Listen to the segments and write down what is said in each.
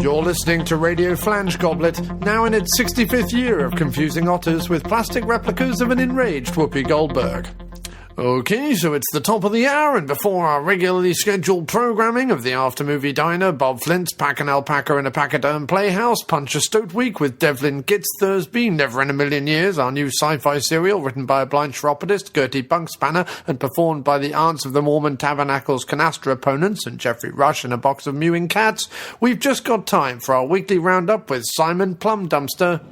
You're listening to Radio Flange Goblet, now in its 65th year of confusing otters with plastic replicas of an enraged Whoopi Goldberg. Okay, so it's the top of the hour, and before our regularly scheduled programming of the After-Movie Diner, Bob Flint's Pack an Alpaca in a Pachyderm Playhouse, Punch a Stoat Week with Devlin Gitz Thursby, Never in a Million Years, our new sci-fi serial written by a blind chiropodist, Gertie Bunkspanner, and performed by the Aunts of the Mormon Tabernacle's Canastra opponents and Jeffrey Rush and a box of mewing cats, we've just got time for our weekly roundup with Simon Plum Dumpster.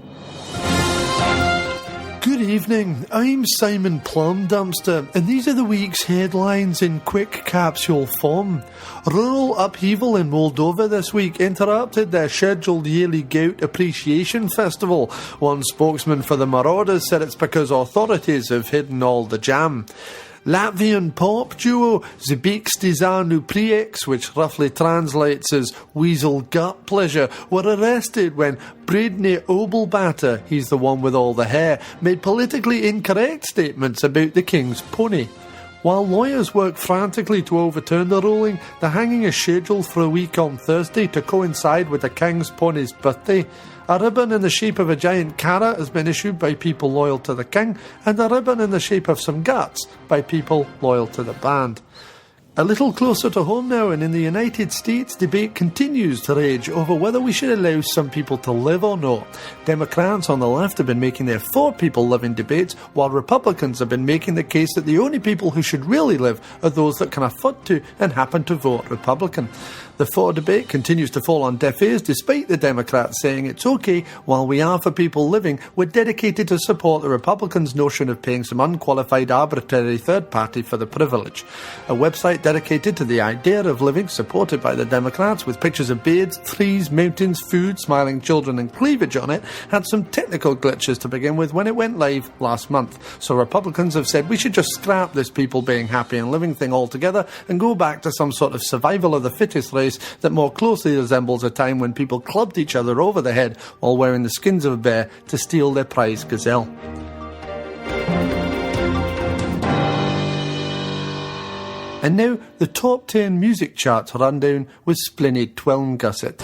Good evening, I'm Simon Plum Dumpster, and these are the week's headlines in quick capsule form. Rural upheaval in Moldova this week interrupted their scheduled yearly Goat Appreciation Festival. One spokesman for the Marauders said it's because authorities have hidden all the jam. Latvian pop duo Zbigstizanu Prieks, which roughly translates as Weasel Gut Pleasure, were arrested when Bredny Obelbatter, he's the one with all the hair, made politically incorrect statements about the King's pony. While lawyers work frantically to overturn the ruling, the hanging is scheduled for a week on Thursday to coincide with the King's pony's birthday. A ribbon in the shape of a giant carrot has been issued by people loyal to the King, and a ribbon in the shape of some guts by people loyal to the band. A little closer to home now, and in the United States, debate continues to rage over whether we should allow some people to live or not. Democrats on the left have been making their for people living debates, while Republicans have been making the case that the only people who should really live are those that can afford to and happen to vote Republican. The for debate continues to fall on deaf ears, despite the Democrats saying it's okay, while we are for people living, we're dedicated to support the Republicans' notion of paying some unqualified arbitrary third party for the privilege. A website dedicated to the idea of living, supported by the Democrats, with pictures of beards, trees, mountains, food, smiling children and cleavage on it, had some technical glitches to begin with when it went live last month. So Republicans have said we should just scrap this people being happy and living thing altogether and go back to some sort of survival of the fittest race that more closely resembles a time when people clubbed each other over the head while wearing the skins of a bear to steal their prized gazelle. And now, the top 10 music charts rundown with Splinny Twilmgusset.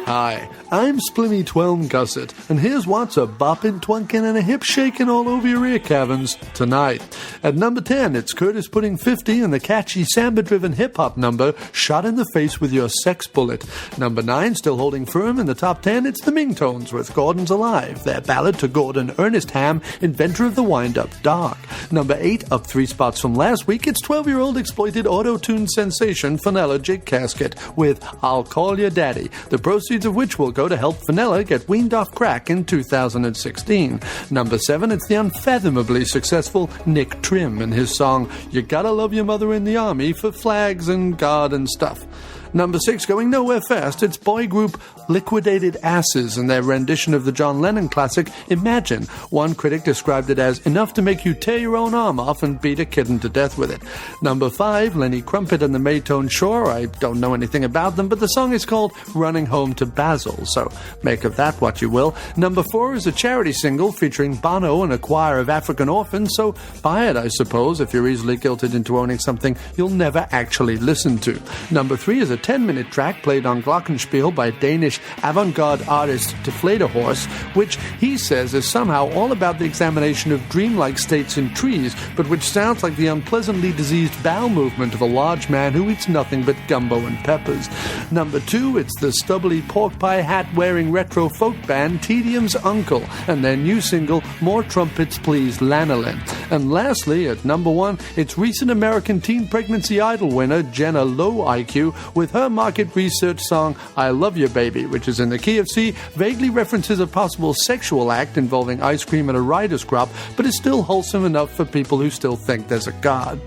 Hi, I'm Splinny Twilmgusset, and here's what's a bopping, twunking, and a hip shaking all over your ear caverns tonight. At number 10, it's Curtis putting 50 and the catchy samba-driven hip-hop number Shot in the Face with Your Sex Bullet. Number 9, still holding firm in the top 10, it's the Mingtones with Gordon's Alive, their ballad to Gordon Ernest Ham, inventor of the wind-up dark. Number 8, up 3 spots from last week, it's 12-year-old exploited auto-tune sensation Fenella Jake Casket with I'll Call Your Daddy, the proceeds of which will go to help Fenella get weaned off crack in 2016. Number 7, it's the unfathomably successful Nick Trim and his song You Gotta Love Your Mother in the Army for Flags and God and Stuff. Number 6, going nowhere fast, it's boy group Liquidated Asses and their rendition of the John Lennon classic Imagine. One critic described it as enough to make you tear your own arm off and beat a kitten to death with it. Number 5, Lenny Crumpet and the Maytone Shore. I don't know anything about them, but the song is called Running Home to Basil, so make of that what you will. Number 4 is a charity single featuring Bono and a choir of African orphans, so buy it, I suppose, if you're easily guilted into owning something you'll never actually listen to. Number 3 is a 10-minute track played on glockenspiel by Danish avant-garde artist Deflator Horse, which he says is somehow all about the examination of dreamlike states in trees, but which sounds like the unpleasantly diseased bowel movement of a large man who eats nothing but gumbo and peppers. Number 2, it's the stubbly pork pie hat-wearing retro folk band Tedium's Uncle and their new single More Trumpets Please Lanolin. And lastly, at number 1, it's recent American teen pregnancy idol winner Jenna Low IQ with her market research song I Love You Baby, which is in the key of C, vaguely references a possible sexual act involving ice cream and a rider's crop, but is still wholesome enough for people who still think there's a god.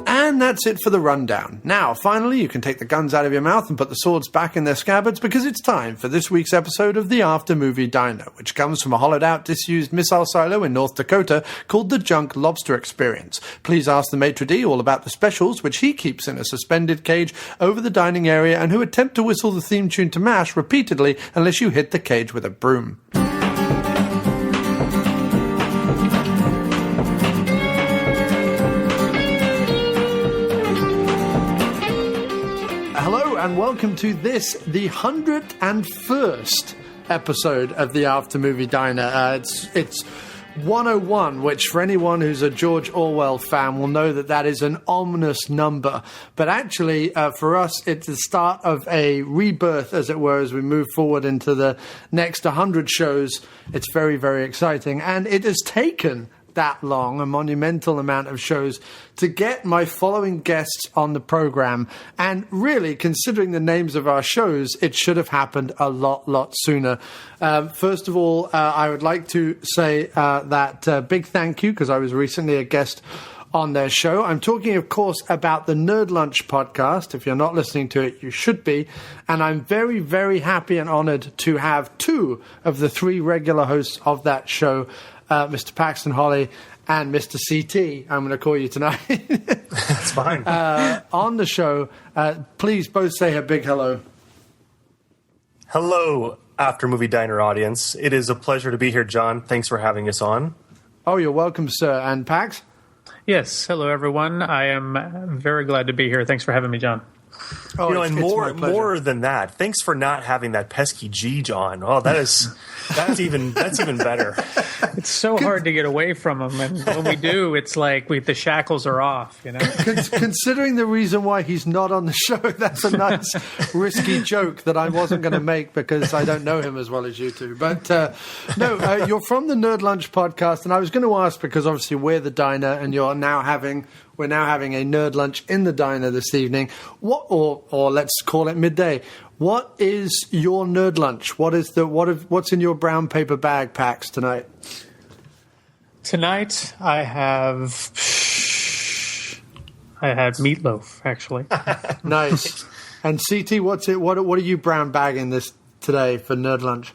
And that's it for the rundown. Now, finally, you can take the guns out of your mouth and put the swords back in their scabbards, because it's time for this week's episode of the After Movie Diner, which comes from a hollowed-out, disused missile silo in North Dakota called the Junk Lobster Experience. Please ask the maitre d' all about the specials, which he keeps in a suspended cage over the dining area, and who attempt to whistle the theme tune to MASH repeatedly unless you hit the cage with a broom. and welcome to this, the 101st episode of the After Movie Diner. It's 101, which for anyone who's a George Orwell fan will know that that is an ominous number. But actually, for us, it's the start of a rebirth, as it were, as we move forward into the next 100 shows. It's very, very exciting. And it has taken that long, a monumental amount of shows, to get my following guests on the program. And really, considering the names of our shows, it should have happened a lot sooner. First of all, I would like to say that big thank you, because I was recently a guest on their show. I'm talking, of course, about the Nerd Lunch podcast. If you're not listening to it, you should be. And I'm very, very happy and honored to have two of the three regular hosts of that show, Mr. Paxton Holley and Mr. CT, I'm going to call you tonight. That's fine. On the show, please both say a big hello. Hello, After Movie Diner audience. It is a pleasure to be here, John. Thanks for having us on. Oh, you're welcome, sir. And Pax? Yes, hello, everyone. I am very glad to be here. Thanks for having me, John. Oh, and more than that, thanks for not having that pesky G, John. Oh, that's even better. It's so hard to get away from him, and when we do, it's like the shackles are off. You know, considering the reason why he's not on the show, that's a nice risky joke that I wasn't going to make because I don't know him as well as you two. But no, you're from the Nerd Lunch podcast, and I was going to ask because obviously we're the diner, and we're now having a nerd lunch in the diner this evening. Or let's call it midday. What is your nerd lunch? What's in your brown paper bag, Pax, tonight? Tonight I have meatloaf, actually. Nice. And CT, what's it? What are you brown bagging this today for nerd lunch?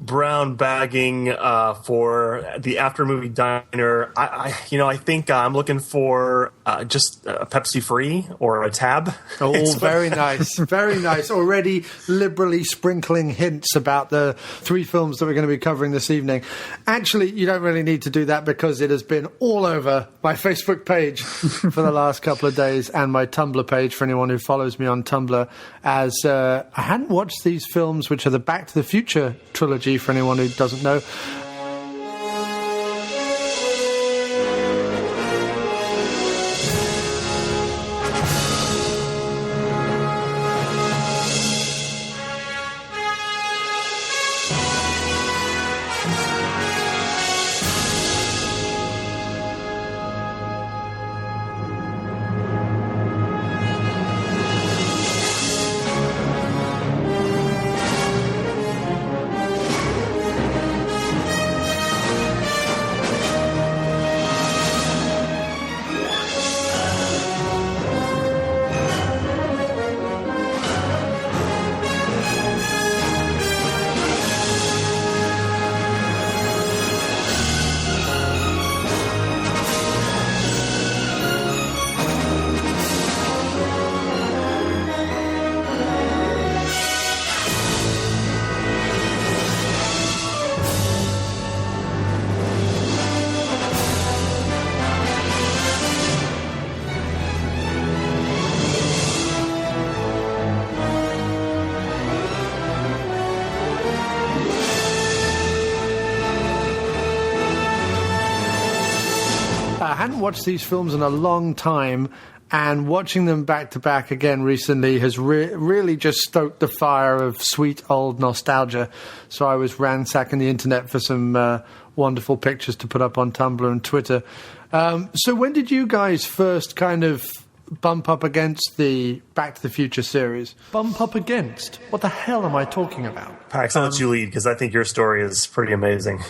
Brown bagging for the After Movie Diner. I think I'm looking for just a Pepsi Free or a Tab. Oh, very nice, very nice. Already liberally sprinkling hints about the three films that we're going to be covering this evening. Actually, you don't really need to do that because it has been all over my Facebook page for the last couple of days and my Tumblr page for anyone who follows me on Tumblr. As I hadn't watched these films, which are the Back to the Future trilogy, for anyone who doesn't know. I hadn't watched these films in a long time, and watching them back to back again recently has really just stoked the fire of sweet old nostalgia. So I was ransacking the internet for some wonderful pictures to put up on Tumblr and Twitter. So when did you guys first kind of bump up against the Back to the Future series? Bump up against? What the hell am I talking about? Pax, I'll let you lead because I think your story is pretty amazing.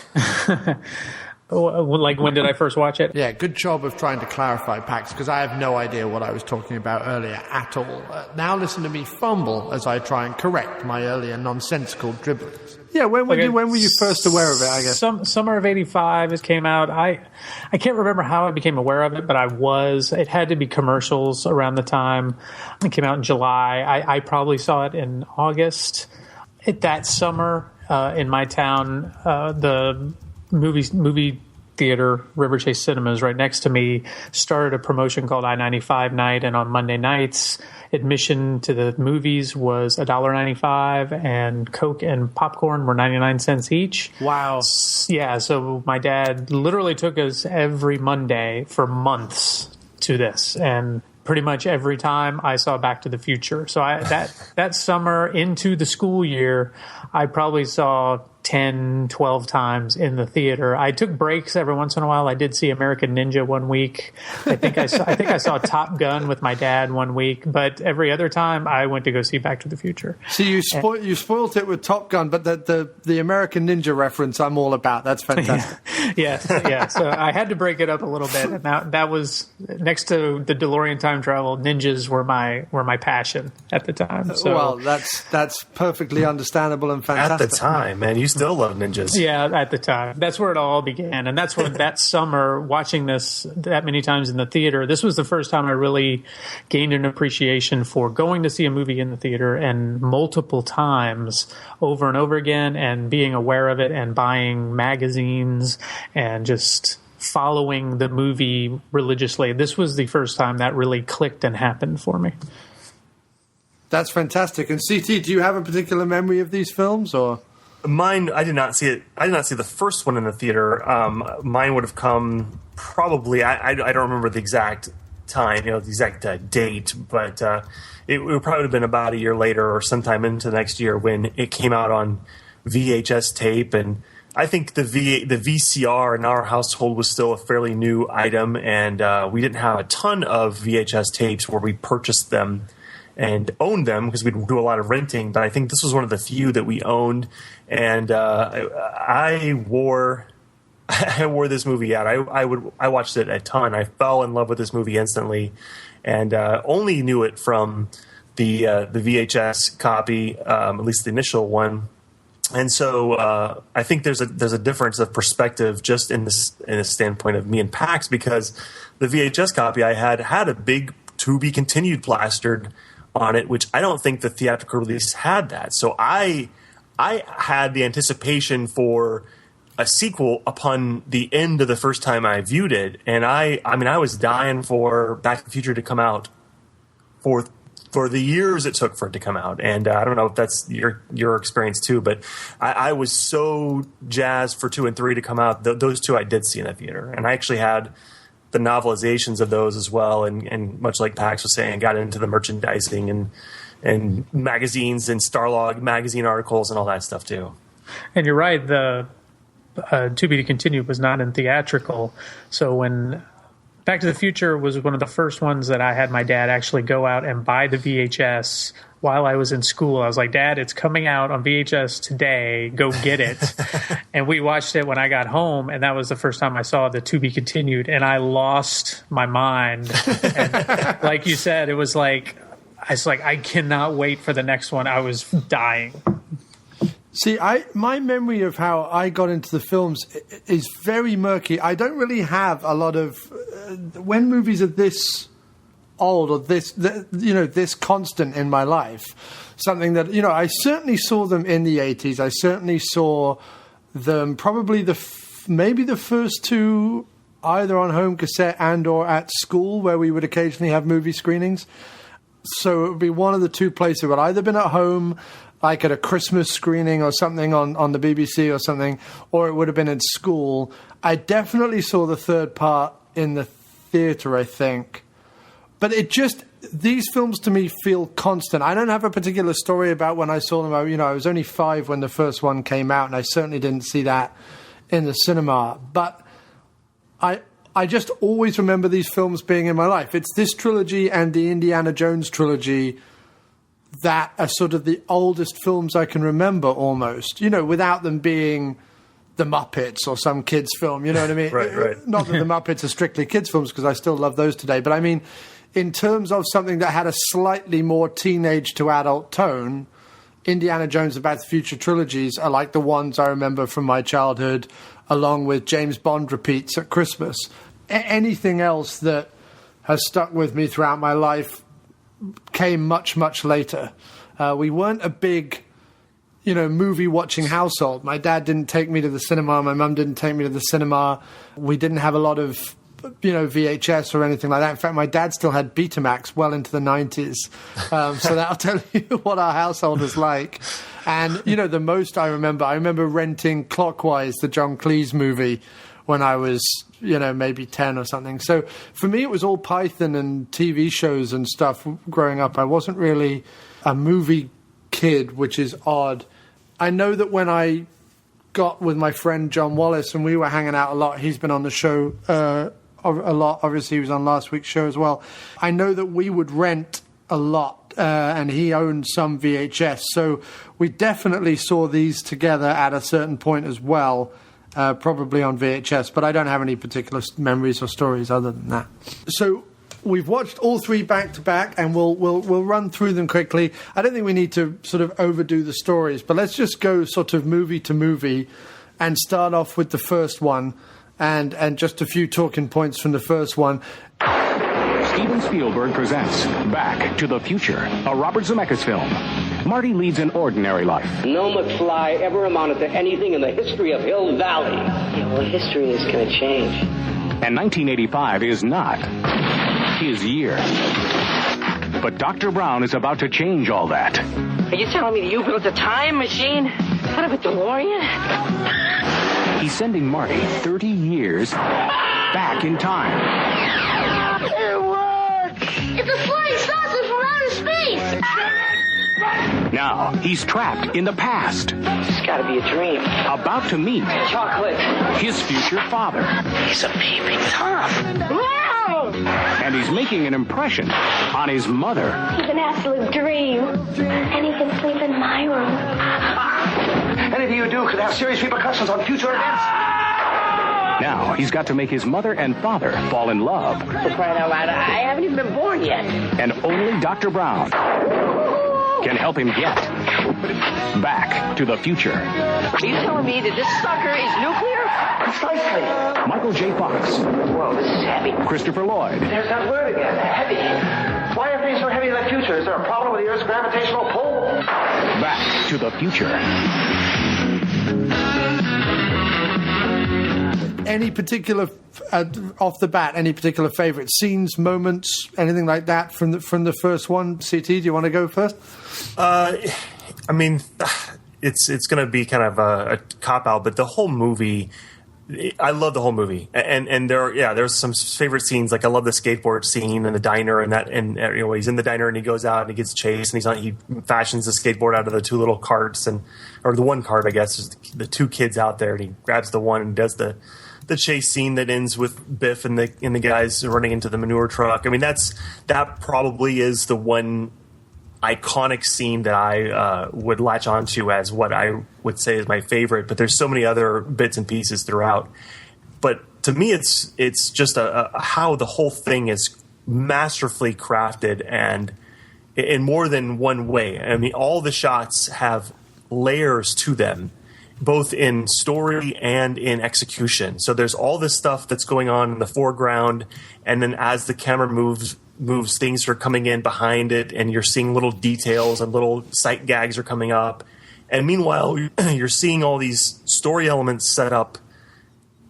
Like, when did I first watch it? Yeah, good job of trying to clarify, Pax, because I have no idea what I was talking about earlier at all. Now listen to me fumble as I try and correct my earlier nonsensical dribblings. Yeah, when were you first aware of it, I guess? Summer of '85 it came out. I can't remember how I became aware of it, but it had to be commercials around the time. It came out in July. I probably saw it in August. That summer, in my town, the movie theater, River Chase Cinemas, right next to me, started a promotion called I-95 Night, and on Monday nights, admission to the movies was $1.95, and Coke and popcorn were 99 cents each. Wow. Yeah, so my dad literally took us every Monday for months to this, and pretty much every time I saw Back to the Future. So that summer into the school year, I probably saw 10, 12 times in the theater. I took breaks every once in a while. I did see American Ninja one week. I think I saw Top Gun with my dad one week, but every other time I went to go see Back to the Future. So you spoiled it with Top Gun, but the American Ninja reference I'm all about. That's fantastic. Yeah. So I had to break it up a little bit, and that was next to the DeLorean time travel. Ninjas were my passion at the time. So, well, that's perfectly understandable and fantastic. At the time, man, you still love ninjas. Yeah, at the time. That's where it all began. And that's when that summer, watching this that many times in the theater, this was the first time I really gained an appreciation for going to see a movie in the theater and multiple times over and over again, and being aware of it and buying magazines and just following the movie religiously. This was the first time that really clicked and happened for me. That's fantastic. And CT, do you have a particular memory of these films, or? Mine, I did not see it. I did not see the first one in the theater. Mine would have come probably. I don't remember the exact time, the exact date, but it would probably have been about a year later or sometime into the next year when it came out on VHS tape. And I think the VCR in our household was still a fairly new item, and we didn't have a ton of VHS tapes where we purchased them and owned them because we do a lot of renting. But I think this was one of the few that we owned, and I wore this movie out. I watched it a ton. I fell in love with this movie instantly, and only knew it from the VHS copy, at least the initial one. And so I think there's a difference of perspective just in this standpoint of me and Pax, because the VHS copy I had a big to be continued plastered on it, which I don't think the theatrical release had that. So I had the anticipation for a sequel upon the end of the first time I viewed it, and I was dying for Back to the Future to come out for the years it took for it to come out. And I don't know if that's your experience too, but I was so jazzed for 2 and 3 to come out. Those two I did see in the theater, and I actually had the novelizations of those as well, and much like Pax was saying, got into the merchandising and magazines and Starlog magazine articles and all that stuff too. And you're right, the To Be Continued was not in theatrical. So when Back to the Future was one of the first ones that I had my dad actually go out and buy the VHS while I was in school. I was like, Dad, it's coming out on VHS today. Go get it. And we watched it when I got home, and that was the first time I saw the To Be Continued, and I lost my mind. And like you said, it was like, I cannot wait for the next one. I was dying. See, my memory of how I got into the films is very murky. I don't really have a lot of when movies are this old or this constant in my life. Something that I certainly saw them in the 80s. I certainly saw them probably maybe the first two either on home cassette and or at school, where we would occasionally have movie screenings. So it would be one of the two places. It would either been at home, like at a Christmas screening or something on the BBC or something, or it would have been in school. I definitely saw the third part in the theater, I think. But these films to me feel constant. I don't have a particular story about when I saw them. I was only 5 when the first one came out, and I certainly didn't see that in the cinema. But I just always remember these films being in my life. It's this trilogy and the Indiana Jones trilogy that are sort of the oldest films I can remember almost, without them being the Muppets or some kids film, you know what I mean? Right. Not that the Muppets are strictly kids films, because I still love those today. But I mean, in terms of something that had a slightly more teenage to adult tone, Indiana Jones and Back to the Future trilogies are like the ones I remember from my childhood, along with James Bond repeats at Christmas. Anything else that has stuck with me throughout my life came much, much later. We weren't a big, movie watching household. My dad didn't take me to the cinema. My mum didn't take me to the cinema. We didn't have a lot of, VHS or anything like that. In fact, my dad still had Betamax well into the 90s. So that'll tell you what our household was like. And, the most I remember renting Clockwise, the John Cleese movie, when I was, maybe 10 or something. So for me, it was all Python and TV shows and stuff growing up. I wasn't really a movie kid, which is odd. I know that when I got with my friend John Wallace and we were hanging out a lot, he's been on the show a lot. Obviously, he was on last week's show as well. I know that we would rent a lot, and he owned some VHS. So we definitely saw these together at a certain point as well, probably on VHS. But I don't have any particular memories or stories other than that. So we've watched all three back to back, and we'll run through them quickly. I don't think we need to sort of overdo the stories, but let's just go sort of movie to movie and start off with the first one. And just a few talking points from the first one. Steven Spielberg presents Back to the Future, a Robert Zemeckis film. Marty leads an ordinary life. No McFly ever amounted to anything in the history of Hill Valley. Yeah, well, history is going to change. And 1985 is not his year. But Dr. Brown is about to change all that. Are you telling me that you built a time machine out of a DeLorean? He's sending Marty 30 years back in time. It works! It's a flying saucer from outer space! Now, he's trapped in the past. It's got to be a dream. About to meet Chocolate. his future father. He's a peeping Tom. Wow! And he's making an impression on his mother. He's an absolute dream. And he can sleep in my room. Anything you do could have serious repercussions on future events. Now, he's got to make his mother and father fall in love. For crying out loud, I haven't even been born yet. And only Dr. Brown can help him get back to the future. Are you telling me that this sucker is nuclear? Precisely. Michael J. Fox. Whoa, this is heavy. Christopher Lloyd. There's that word again, heavy. Why are things so heavy in the future? Is there a problem with the Earth's gravitational pull? Back to the Future. Any particular, off the bat, any particular favourite scenes, moments, anything like that from the first one? CT, do you want to go first? I mean, it's going to be kind of a cop-out, but the whole movie, I love the whole movie. And there's some favorite scenes. Like I love the skateboard scene in the diner and he's in the diner and he goes out and he gets chased and he fashions the skateboard out of the two little carts or the one cart, I guess, is the two kids out there, and he grabs the one and does the chase scene that ends with Biff and the guys running into the manure truck. I mean, that probably is the one iconic scene that I would latch onto as what I would say is my favorite. But there's so many other bits and pieces throughout. But to me, it's just how the whole thing is masterfully crafted and in more than one way. I mean, all the shots have layers to them, both in story and in execution. So there's all this stuff that's going on in the foreground, and then as the camera moves, things are coming in behind it, and you're seeing little details and little sight gags are coming up. And meanwhile, you're seeing all these story elements set up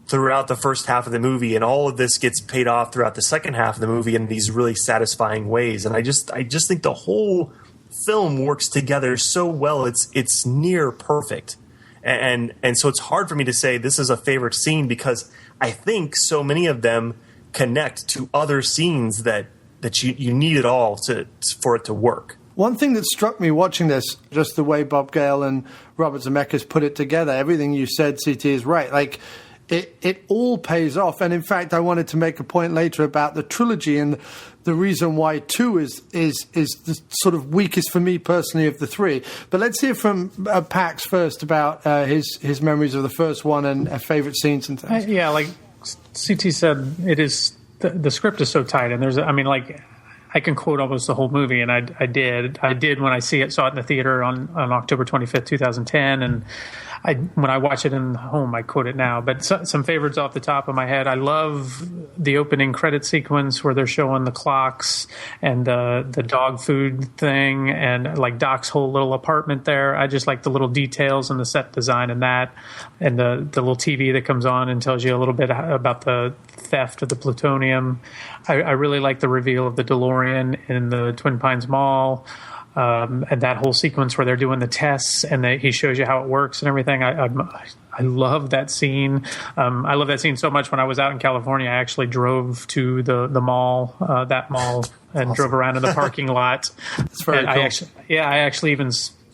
throughout the first half of the movie, and all of this gets paid off throughout the second half of the movie in these really satisfying ways. And I just think the whole film works together so well. It's near perfect. And so it's hard for me to say this is a favorite scene because I think so many of them connect to other scenes that you need it all for it to work. One thing that struck me watching this, just the way Bob Gale and Robert Zemeckis put it together, everything you said, CT, is right. Like, it all pays off. And in fact, I wanted to make a point later about the trilogy and the reason why 2 is the sort of weakest for me personally of the 3. But let's hear from Pax first about his memories of the first one and favorite scenes and things. Yeah, like CT said, it is the script is so tight, and I can quote almost the whole movie, and I did when I saw it in the theater on October 25th, 2010, and when I watch it in home, I quote it now. But some favorites off the top of my head. I love the opening credit sequence where they're showing the clocks and the dog food thing and like Doc's whole little apartment there. I just like the little details and the set design and that, and the little TV that comes on and tells you a little bit about the theft of the plutonium. I really like the reveal of the DeLorean in the Twin Pines Mall. And that whole sequence where they're doing the tests and he shows you how it works and everything. I love that scene. I love that scene so much. When I was out in California, I actually drove to the mall, that mall, and drove around in the parking lot. That's very cool. I actually even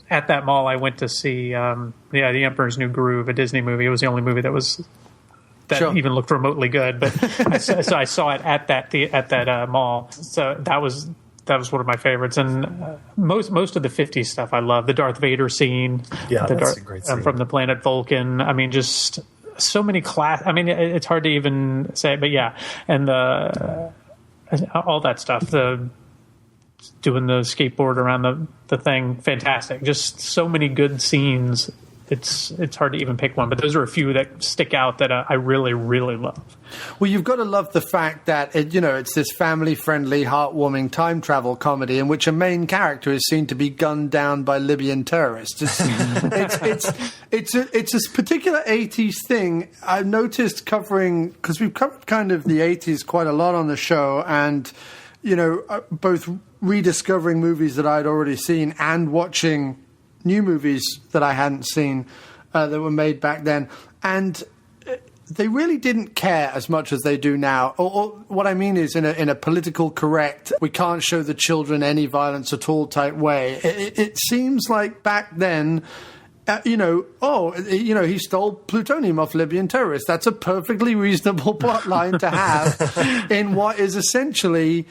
at that mall, I went to see The Emperor's New Groove, a Disney movie. It was the only movie that even looked remotely good. But I saw it at that mall. So that was one of my favorites, and most of the 50s stuff I love. The Darth Vader scene, that's a great scene. From the planet Vulcan. I mean, just so many it's hard to even say, but yeah, and all that stuff. Doing the skateboard around the thing, fantastic. Just so many good scenes. It's hard to even pick one, but those are a few that stick out that I really, really love. Well, you've got to love the fact that it's this family-friendly, heartwarming time travel comedy in which a main character is seen to be gunned down by Libyan terrorists. It's a particular 80s thing. I've noticed because we've covered kind of the 80s quite a lot on the show, and both rediscovering movies that I'd already seen and watching new movies that I hadn't seen that were made back then. And they really didn't care as much as they do now. Or what I mean is in a political correct, we can't show the children any violence at all type way. It seems like back then, he stole plutonium off Libyan terrorists. That's a perfectly reasonable plot line to have in what is essentially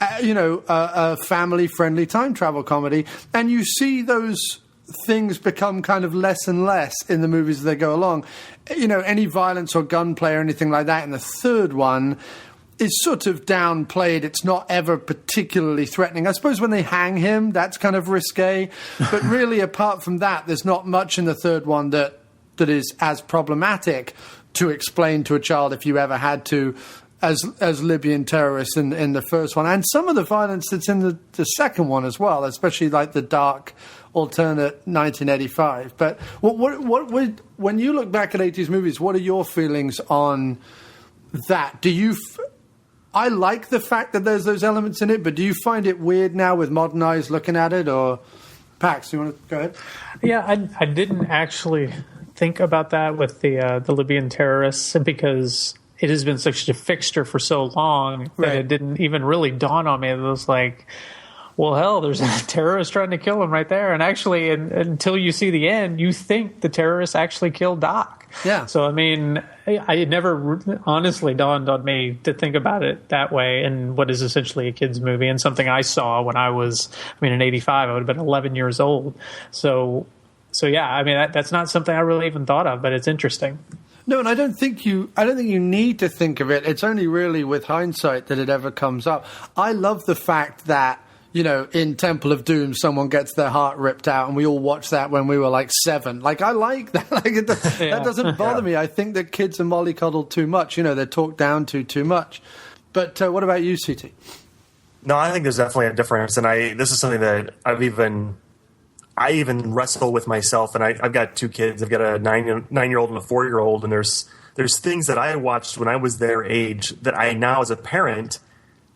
a family-friendly time travel comedy. And you see those things become kind of less and less in the movies as they go along. Any violence or gunplay or anything like that in the third one is sort of downplayed. It's not ever particularly threatening. I suppose when they hang him, that's kind of risque. But really, apart from that, there's not much in the third one that is as problematic to explain to a child if you ever had to, as Libyan terrorists in the first one. And some of the violence that's in the second one as well, especially like the dark alternate 1985. But when you look back at 80s movies, what are your feelings on that? I like the fact that there's those elements in it, but do you find it weird now with modern eyes looking at it? Or Pax, you want to go ahead? Yeah, I didn't actually think about that with the Libyan terrorists, because it has been such a fixture for so long that it didn't even really dawn on me. It was like, well, hell, there's a terrorist trying to kill him right there. And actually, until you see the end, you think the terrorist actually killed Doc. Yeah. So, I mean, it never honestly dawned on me to think about it that way in what is essentially a kid's movie, and something I saw when I was, in 85, I would have been 11 years old. So yeah, I mean, that's not something I really even thought of, but it's interesting. No, and I don't think you need to think of it. It's only really with hindsight that it ever comes up. I love the fact that, in Temple of Doom, someone gets their heart ripped out, and we all watched that when we were like 7. Like, I like that. That doesn't bother me. I think that kids are mollycoddled too much. They're talked down to too much. But what about you, CT? No, I think there's definitely a difference, and this is something that I even wrestle with myself, and I've got 2 kids. I've got a 9-year-old and a 4-year-old, and there's things that I watched when I was their age that I now, as a parent,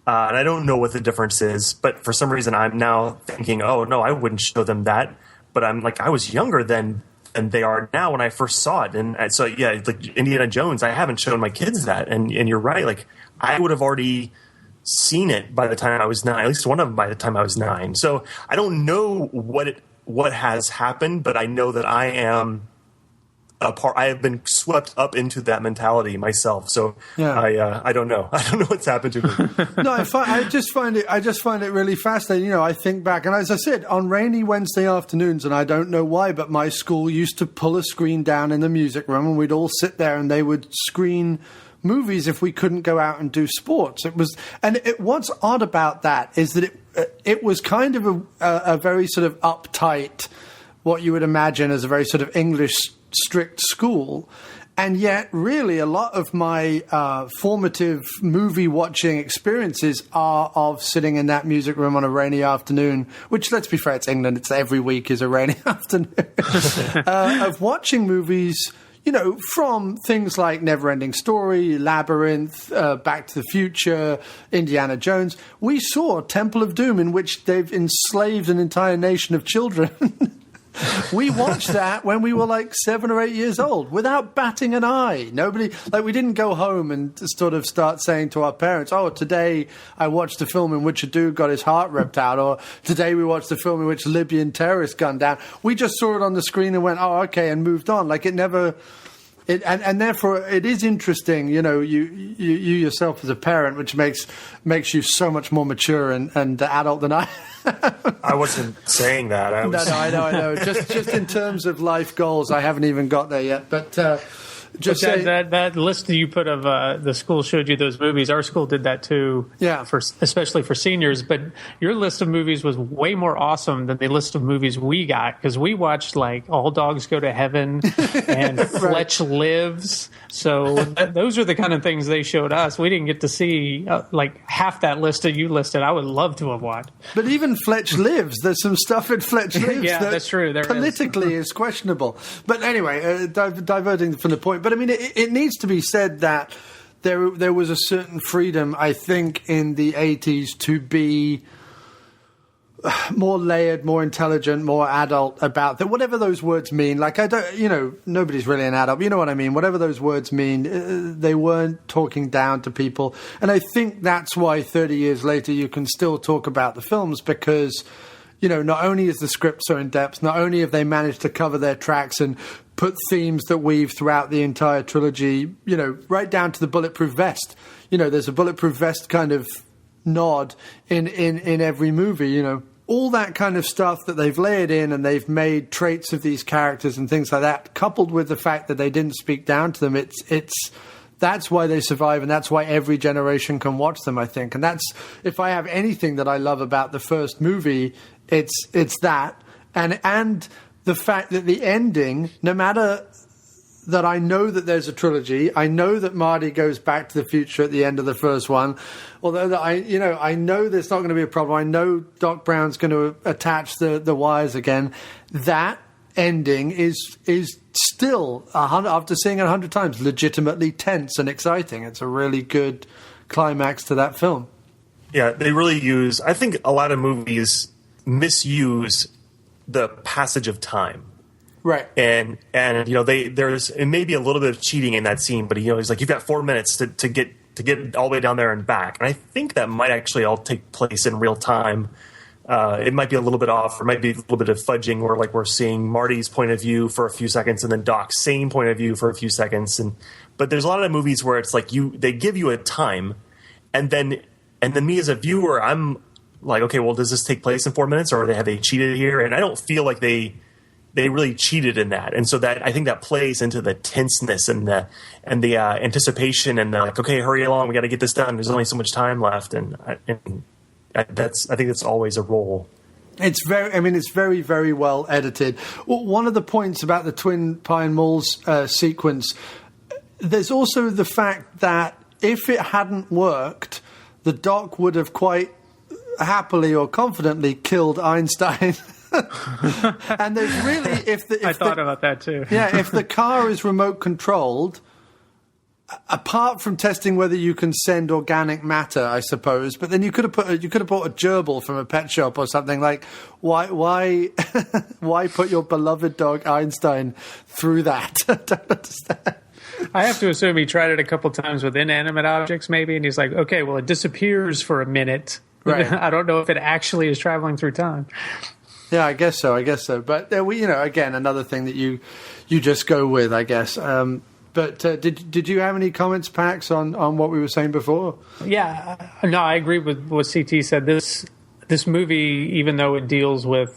and I don't know what the difference is, but for some reason I'm now thinking, oh no, I wouldn't show them that. But I'm like, I was younger than they are now when I first saw it, and so yeah, like Indiana Jones, I haven't shown my kids that, and you're right, like I would have already seen it by the time I was 9, at least one of them by the time I was 9. So I don't know what has happened, but I know that I am I have been swept up into that mentality myself. So yeah. I don't know. I don't know what's happened to me. No, I just find it really fascinating. I think back, and as I said, on rainy Wednesday afternoons, and I don't know why, but my school used to pull a screen down in the music room, and we'd all sit there, and they would screen movies if we couldn't go out and do sports. What's odd about that is that it was kind of a very sort of uptight, what you would imagine as a very sort of English strict school. And yet, really, a lot of my formative movie-watching experiences are of sitting in that music room on a rainy afternoon, which, let's be fair, it's England. It's every week is a rainy afternoon. Of watching movies, from things like Neverending Story, Labyrinth, Back to the Future, Indiana Jones. We saw Temple of Doom, in which they've enslaved an entire nation of children. We watched that when we were like 7 or 8 years old without batting an eye. We didn't go home and sort of start saying to our parents, oh, today I watched a film in which a dude got his heart ripped out, or today we watched a film in which Libyan terrorists gunned down. We just saw it on the screen and went, oh, okay, and moved on. And therefore it is interesting, you yourself as a parent, which makes you so much more mature and adult than I. I wasn't saying that. No, I know. Just in terms of life goals, I haven't even got there yet. But that list that you put of the school showed you those movies. Our school did that too. Yeah. Especially for seniors. But your list of movies was way more awesome than the list of movies we got, because we watched like All Dogs Go to Heaven and Fletch Lives. So those are the kind of things they showed us. We didn't get to see like half that list that you listed. I would love to have watched. But even Fletch Lives, there's some stuff in Fletch Lives that's true. There politically is questionable. But anyway, diverting from the point. But I mean, it needs to be said that there was a certain freedom, I think, in the 80s to be more layered, more intelligent, more adult about that. Whatever those words mean. Like, I don't, nobody's really an adult. But you know what I mean? Whatever those words mean, they weren't talking down to people. And I think that's why 30 years later you can still talk about the films, because, not only is the script so in depth, not only have they managed to cover their tracks and put themes that weave throughout the entire trilogy, right down to the bulletproof vest. There's a bulletproof vest kind of nod in every movie, all that kind of stuff that they've layered in, and they've made traits of these characters and things like that, coupled with the fact that they didn't speak down to them. That's why they survive, and that's why every generation can watch them, I think. And that's, if I have anything that I love about the first movie, it's that. And the fact that the ending, no matter that I know that there's a trilogy, I know that Marty goes back to the future at the end of the first one, although that I know there's not going to be a problem. I know Doc Brown's going to attach the wires again. That ending is still, after seeing it 100 times, legitimately tense and exciting. It's a really good climax to that film. Yeah, they really use, I think a lot of movies misuse the passage of time. Right. And there's, it may be a little bit of cheating in that scene, but he's like, you've got 4 minutes to get all the way down there and back. And I think that might actually all take place in real time. It might be a little bit off, or might be a little bit of fudging, where like we're seeing Marty's point of view for a few seconds and then Doc's same point of view for a few seconds. But there's a lot of movies where it's like they give you a time, and then me as a viewer, I'm like, okay, well, does this take place in 4 minutes, or have they cheated here? And I don't feel like they really cheated in that. And so that, I think that plays into the tenseness and the anticipation and the like, okay, hurry along, we got to get this done. There's only so much time left. I think that's always a role. It's very, very well edited. Well, one of the points about the Twin Pine Malls sequence, there's also the fact that if it hadn't worked, the Doc would have quite happily or confidently killed Einstein. And there's really, I thought about that too. Yeah, if the car is remote controlled, apart from testing whether you can send organic matter, I suppose, but then you could have bought a gerbil from a pet shop or something. Like, why put your beloved dog Einstein through that? I don't understand. I have to assume he tried it a couple times with inanimate objects, maybe, and he's like, okay, well, it disappears for a minute. Right. I don't know if it actually is traveling through time. Yeah, I guess so. But again, another thing that you just go with, I guess. But did you have any comments, Pax, on what we were saying before? Yeah, no, I agree with what CT said. This movie, even though it deals with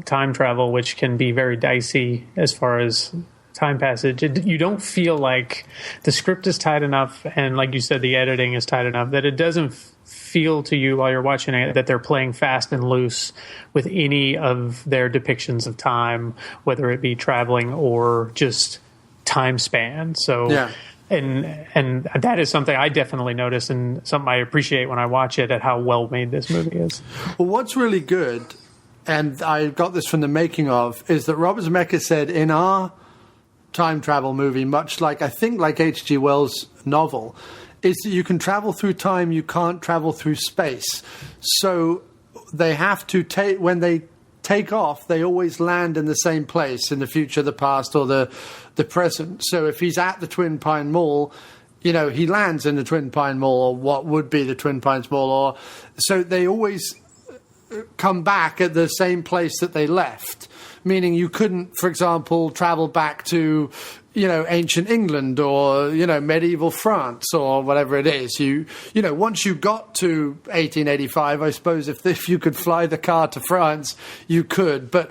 time travel, which can be very dicey as far as time passage, you don't feel like the script is tight enough, and like you said, the editing is tight enough that it doesn't feel to you while you're watching it that they're playing fast and loose with any of their depictions of time, whether it be traveling or just time span. So, yeah. And that is something I definitely notice and something I appreciate when I watch it, at how well made this movie is. Well, what's really good, and I got this from the making of, is that Robert Zemeckis said in our time travel movie, much like I think like H.G. Wells' novel, is that you can travel through time, you can't travel through space. So they have to take, when they take off, they always land in the same place, in the future, the past, or the present. So if he's at the Twin Pine Mall, he lands in the Twin Pine Mall, or what would be the Twin Pines Mall, or so they always come back at the same place that they left. Meaning you couldn't, for example, travel back to, ancient England or, medieval France or whatever it is. Once you got to 1885, I suppose if you could fly the car to France, you could. But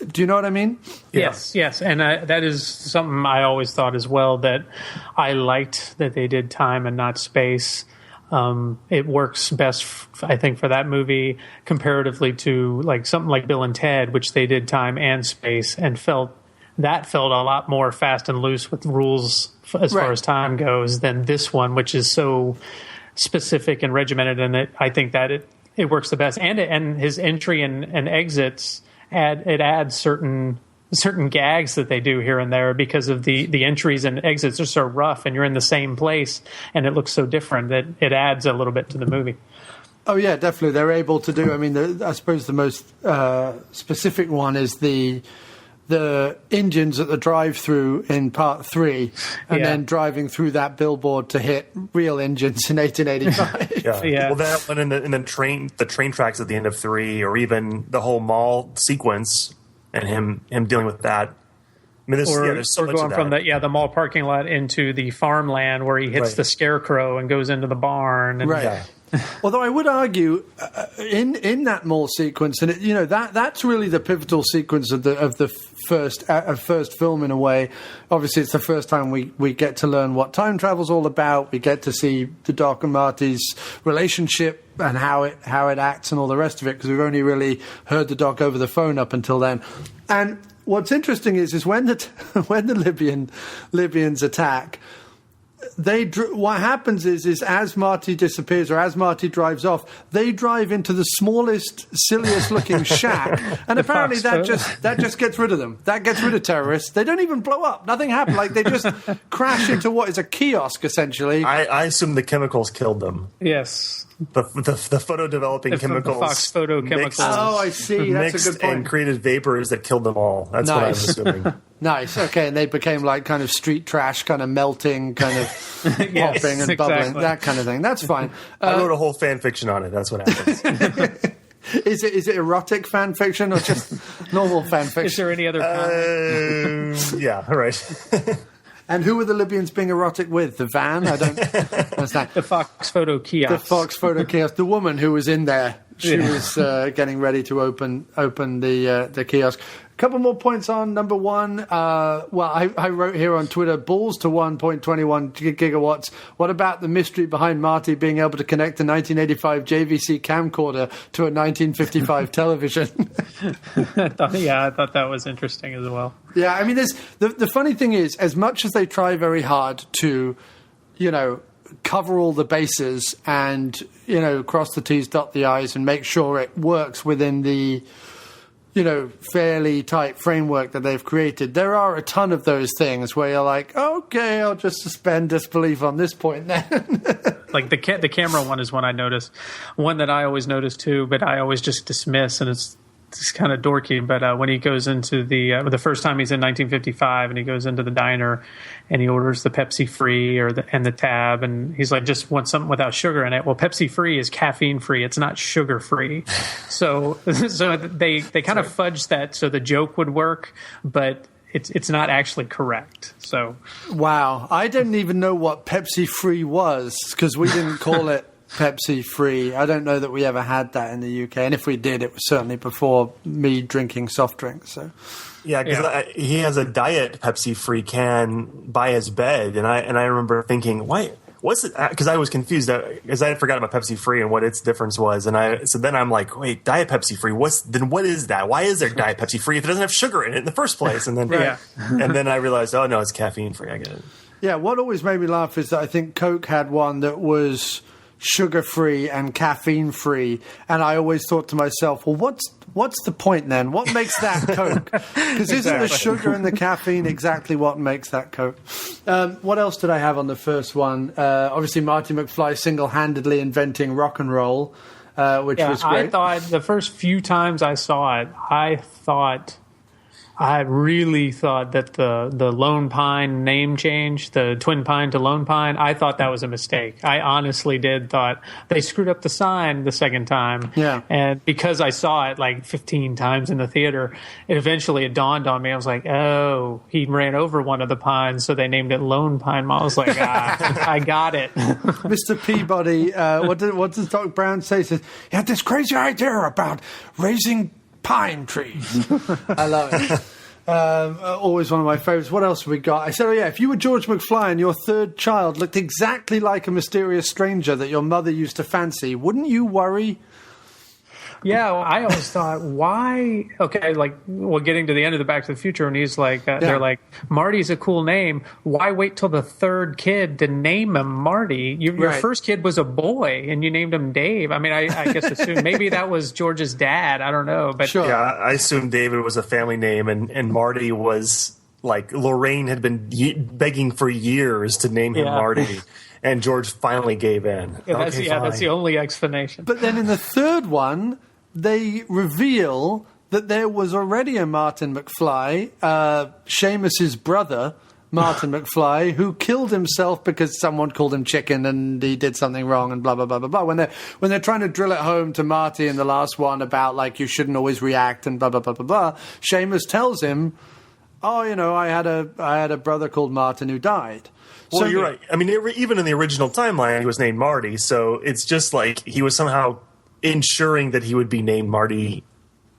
do you know what I mean? Yes. And that is something I always thought as well, that I liked that they did time and not space. It works best, I think, for that movie comparatively to like something like Bill and Ted, which they did time and space and felt a lot more fast and loose with rules as far as time goes than this one, which is so specific and regimented. And I think that it works the best. And his entry and exits adds certain gags that they do here and there, because of the entries and exits are so rough and you're in the same place and it looks so different that it adds a little bit to the movie. Oh yeah, definitely. They're able to do, I suppose the most specific one is the engines at the drive-through in part 3, and then driving through that billboard to hit real engines in 1885. Yeah. Well, that one in the train tracks at the end of 3, or even the whole mall sequence, and him dealing with that. There's so much going of that. from the mall parking lot into the farmland where he hits the scarecrow and goes into the barn. And, Although I would argue in that mall sequence, and that's really the pivotal sequence of the first film in a way. Obviously, it's the first time we get to learn what time travel's all about. We get to see the Doc and Marty's relationship and how it acts and all the rest of it, because we've only really heard the Doc over the phone up until then. And what's interesting is when the Libyans attack, what happens is as Marty disappears, or as Marty drives off, they drive into the smallest, silliest looking shack, and apparently that just gets rid of them. That gets rid of terrorists. They don't even blow up. Nothing happened. Like, they just crash into what is a kiosk, essentially. I assume the chemicals killed them. Yes. The photo developing chemicals. The Fox photo chemicals. Oh, I see. That's a good point. And created vapors that killed them all. That's what I'm assuming. Nice. Okay, and they became like kind of street trash, kind of melting, kind of popping and bubbling, that kind of thing. That's fine. I wrote a whole fan fiction on it. That's what happens. Is it erotic fan fiction or just normal fan fiction? Is there any other kind? Yeah, right. And who were the Libyans being erotic with? The van? I don't understand. The Fox photo kiosk. The Fox photo kiosk. The woman who was in there. She was getting ready to open the kiosk. A couple more points on number 1. I wrote here on Twitter, balls to 1.21 gigawatts. What about the mystery behind Marty being able to connect a 1985 JVC camcorder to a 1955 television? I thought that was interesting as well. Yeah, there's the funny thing is, as much as they try very hard to, cover all the bases and, cross the T's, dot the I's, and make sure it works within the fairly tight framework that they've created, there are a ton of those things where you're like, okay, I'll just suspend disbelief on this point then. Like the camera one is one I noticed. One that I always notice too, but I always just dismiss, and it's kind of dorky. But when he goes into the first time he's in 1955, and he goes into the diner, and he orders the Pepsi free and the tab, and he's like, just want something without sugar in it. Well, Pepsi free is caffeine free; it's not sugar free. So they kind of fudged that so the joke would work, but it's not actually correct. So wow, I didn't even know what Pepsi free was, because we didn't call it Pepsi free. I don't know that we ever had that in the UK, and if we did, it was certainly before me drinking soft drinks. So yeah, because he has a diet Pepsi free can by his bed, and I remember thinking, why what's it? Because I was confused because I had forgotten about Pepsi Free and what its difference was, and so then I'm like, wait, Diet Pepsi Free? What is that? Why is there Diet Pepsi Free if it doesn't have sugar in it in the first place? And then and then I realized, oh no, it's caffeine free. I get it. Yeah, what always made me laugh is that I think Coke had one that was sugar-free and caffeine-free, and I always thought to myself, well, what's the point then? What makes that Coke? Because isn't the sugar and the caffeine exactly what makes that Coke? What else did I have on the first one? Obviously, Marty McFly single-handedly inventing rock and roll, which was great. I thought the first few times I saw it, I really thought that the Lone Pine name change, the Twin Pine to Lone Pine, I thought that was a mistake. I honestly thought they screwed up the sign the second time. Yeah. And because I saw it like 15 times in the theater, it dawned on me. I was like, oh, he ran over one of the pines, so they named it Lone Pine. I was like, I got it. Mr. Peabody, what does Doc Brown say? He says, he had this crazy idea about raising pine trees. I love it. Always one of my favorites. What else have we got? I said, if you were George McFly and your third child looked exactly like a mysterious stranger that your mother used to fancy, wouldn't you worry? Yeah, I always thought, why? Okay, getting to the end of the Back to the Future, and he's like, they're like, Marty's a cool name. Why wait till the third kid to name him Marty? Your first kid was a boy, and you named him Dave. I mean, I guess assume maybe that was George's dad. I don't know, but sure. Yeah, I assumed David was a family name, and Marty was like Lorraine had been begging for years to name him Marty. And George finally gave in. Yeah, that's the only explanation. But then in the third one, they reveal that there was already a Martin McFly, Seamus's brother, Martin McFly, who killed himself because someone called him chicken and he did something wrong and blah, blah, blah, blah, blah. When they're trying to drill it home to Marty in the last one about, like, you shouldn't always react and blah, blah, blah, blah, blah, Seamus tells him, oh, I had a brother called Martin who died. Well, so, you're right. I mean, even in the original timeline, he was named Marty, so it's just like he was somehow ensuring that he would be named Marty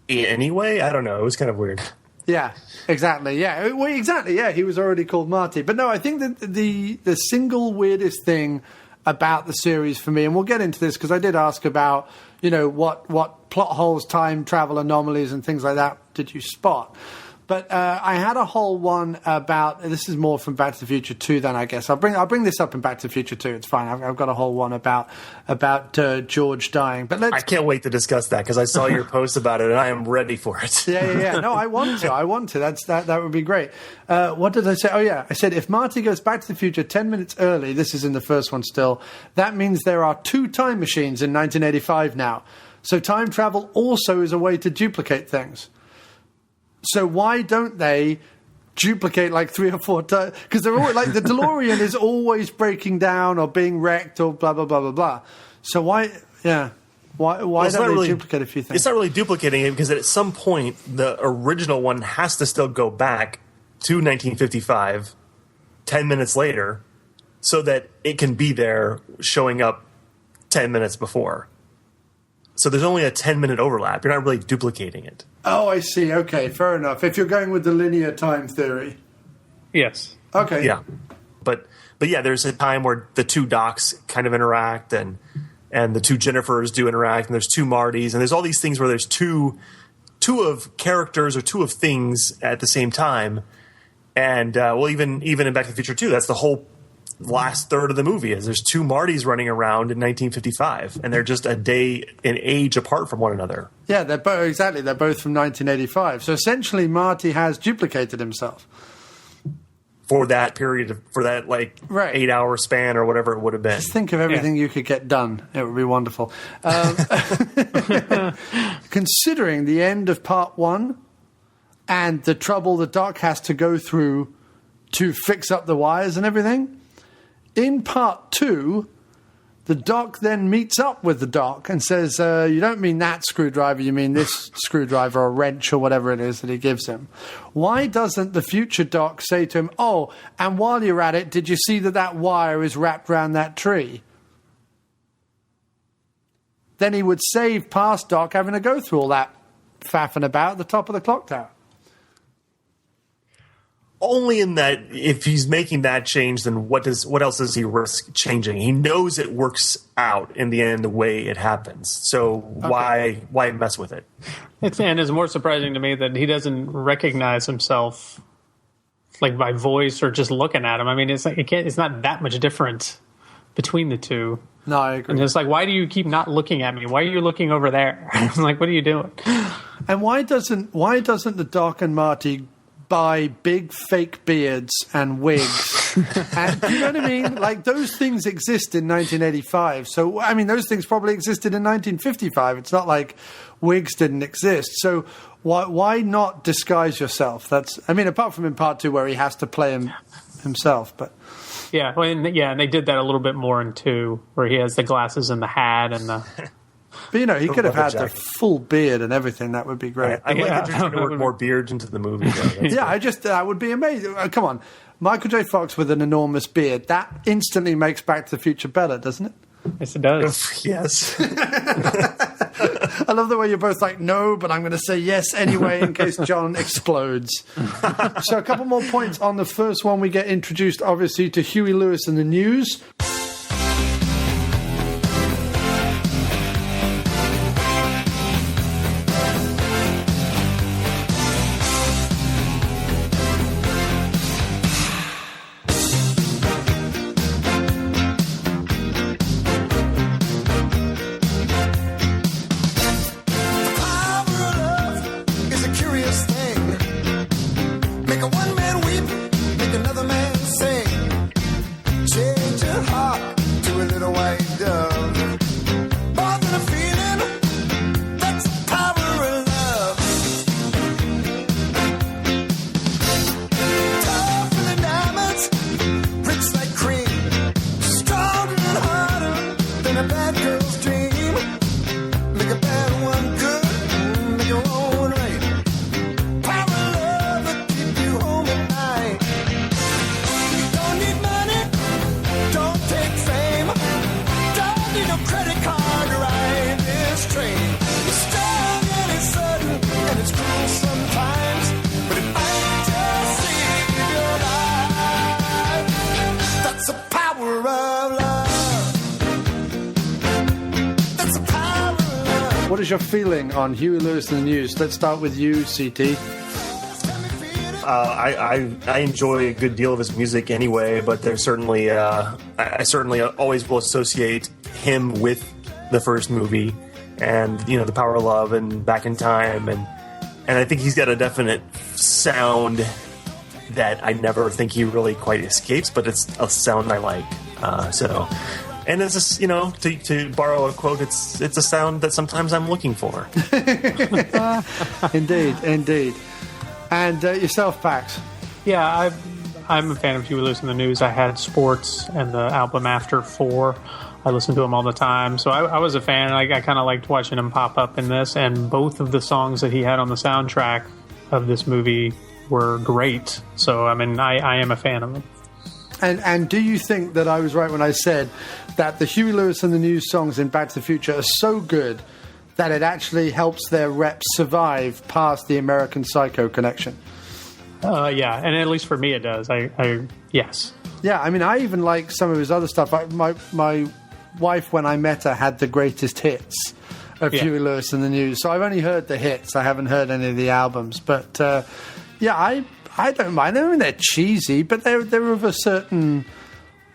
anyway. I don't know. It was kind of weird. Yeah, exactly. Yeah, well, exactly. Yeah, he was already called Marty. But no, I think that the single weirdest thing about the series for me, and we'll get into this because I did ask about, what plot holes, time travel anomalies, and things like that did you spot? But I had a whole one about, this is more from Back to the Future 2 then, I guess. I'll bring this up in Back to the Future 2. It's fine. I've got a whole one about George dying. But I can't wait to discuss that because I saw your post about it and I am ready for it. Yeah. No, I want to. That would be great. What did I say? Oh, yeah. I said if Marty goes Back to the Future 10 minutes early, this is in the first one still, that means there are 2 time machines in 1985 now. So time travel also is a way to duplicate things. So why don't they duplicate like 3 or 4 times? Because they're always like the DeLorean is always breaking down or being wrecked or blah blah blah blah blah. So why don't they duplicate a few things? It's not really duplicating it because at some point the original one has to still go back to 1955, 10 minutes later, so that it can be there showing up 10 minutes before. So there's only a 10-minute overlap. You're not really duplicating it. Oh, I see. Okay, fair enough. If you're going with the linear time theory. Yes. Okay. Yeah. But yeah, there's a time where the 2 Docs kind of interact and the 2 Jennifers do interact and there's 2 Martys and there's all these things where there's two of characters or 2 of things at the same time. And even in Back to the Future 2, that's the whole last third of the movie is there's 2 Martys running around in 1955 and they're just a day in age apart from one another. Yeah, they're both from 1985. So essentially Marty has duplicated himself for that period for that 8-hour span or whatever it would have been. Just think of everything you could get done. It would be wonderful. Considering the end of part 1 and the trouble the Doc has to go through to fix up the wires and everything, in part 2, the Doc then meets up with the Doc and says, you don't mean that screwdriver, you mean this screwdriver or wrench or whatever it is that he gives him. Why doesn't the future Doc say to him, oh, and while you're at it, did you see that wire is wrapped around that tree? Then he would save past Doc having to go through all that faffing about at the top of the clock tower. only in that if he's making that change, then what else does he risk changing? He knows it works out in the end the way it happens. So why mess with it? It's more surprising to me that he doesn't recognize himself, like by voice or just looking at him. I mean, it's like it's not that much different between the two. No, I agree. And it's like, why do you keep not looking at me? Why are you looking over there? I'm like, what are you doing? And why doesn't the Doc and Marty buy big fake beards and wigs? And, do you know what I mean? Like, those things exist in 1985. So, I mean, those things probably existed in 1955. It's not like wigs didn't exist. So why not disguise yourself? I mean, apart from in part 2 where he has to play himself, but... Yeah, and they did that a little bit more in 2, where he has the glasses and the hat and the... But, you know, he could have had the full beard and everything. That would be great. I like that you're trying to work more beards into the movie. That would be amazing. Come on. Michael J. Fox with an enormous beard. That instantly makes Back to the Future better, doesn't it? Yes, it does. Yes. I love the way you're both like, no, but I'm going to say yes anyway in case John explodes. So a couple more points on the first one. We get introduced, obviously, to Huey Lewis and the News. What is your feeling on Huey Lewis and the News? Let's start with you, CT. I enjoy a good deal of his music anyway, but there's certainly I certainly always will associate him with the first movie, and The Power of Love and Back in Time, and I think he's got a definite sound that I never think he really quite escapes, but it's a sound I like. And it's just, to borrow a quote, it's a sound that sometimes I'm looking for. Indeed. And yourself, Pax? Yeah, I'm a fan of Huey Lewis and the News. I had Sports and the album After 4. I listened to him all the time. So I was a fan. I kind of liked watching him pop up in this. And both of the songs that he had on the soundtrack of this movie were great. So, I mean, I am a fan of them. And do you think that I was right when I said that the Huey Lewis and the News songs in Back to the Future are so good that it actually helps their rep survive past the American Psycho connection? Yeah, and at least for me it does. Yes. Yeah, I mean, I even like some of his other stuff. My wife, when I met her, had the greatest hits of Huey Lewis and the News. So I've only heard the hits. I haven't heard any of the albums. But, I don't mind them. I mean, they're cheesy, but they're of a certain,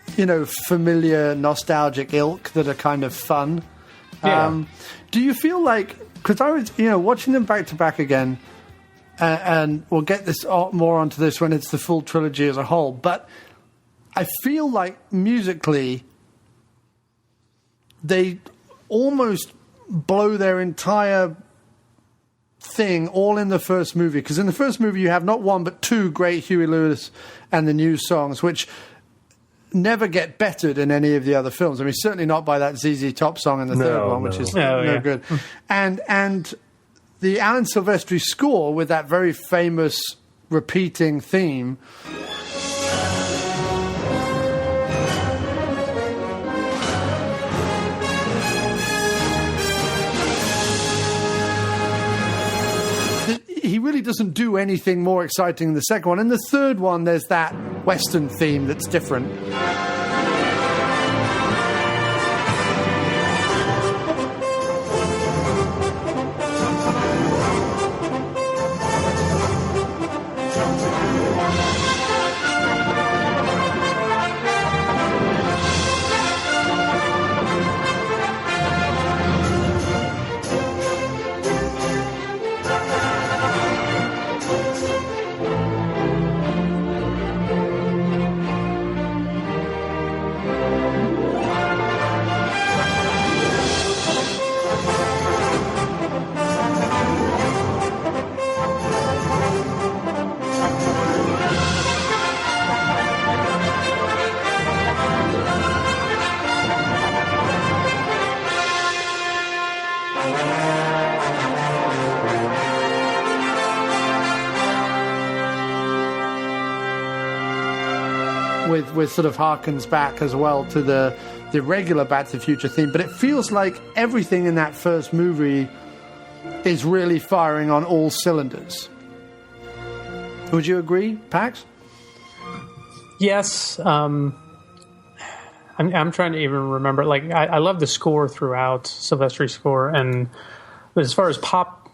familiar, nostalgic ilk that are kind of fun. Yeah. Do you feel like, because I was, watching them back to back again, and we'll get this more onto this when it's the full trilogy as a whole, but I feel like musically they almost blow their entire thing all in the first movie, because in the first movie you have not one but two great Huey Lewis and the News songs, which never get bettered in any of the other films. I mean, certainly not by that ZZ Top song in the third one, which is no good. And the Alan Silvestri score with that very famous repeating theme. He really doesn't do anything more exciting than the second one. And the third one, there's that Western theme that's different. With sort of harkens back as well to the regular Back to the Future theme, but it feels like everything in that first movie is really firing on all cylinders. Would you agree, Pax? Yes. I'm trying to even remember. Like, I love the score throughout, Silvestri's score, but as far as pop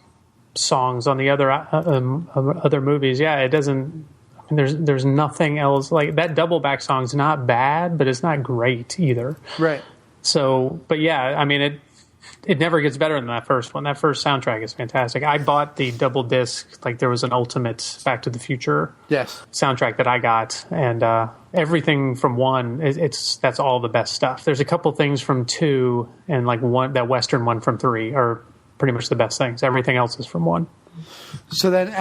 songs on the other movies, yeah, it doesn't. There's nothing else like that. Double back song's not bad, but it's not great either. Right. So, but yeah, I mean, it never gets better than that first one. That first soundtrack is fantastic. I bought the double disc, like there was an ultimate Back to the Future soundtrack that I got, and everything from one, that's all the best stuff. There's a couple things from 2 and like that Western one from 3 are pretty much the best things. Everything else is from 1. So then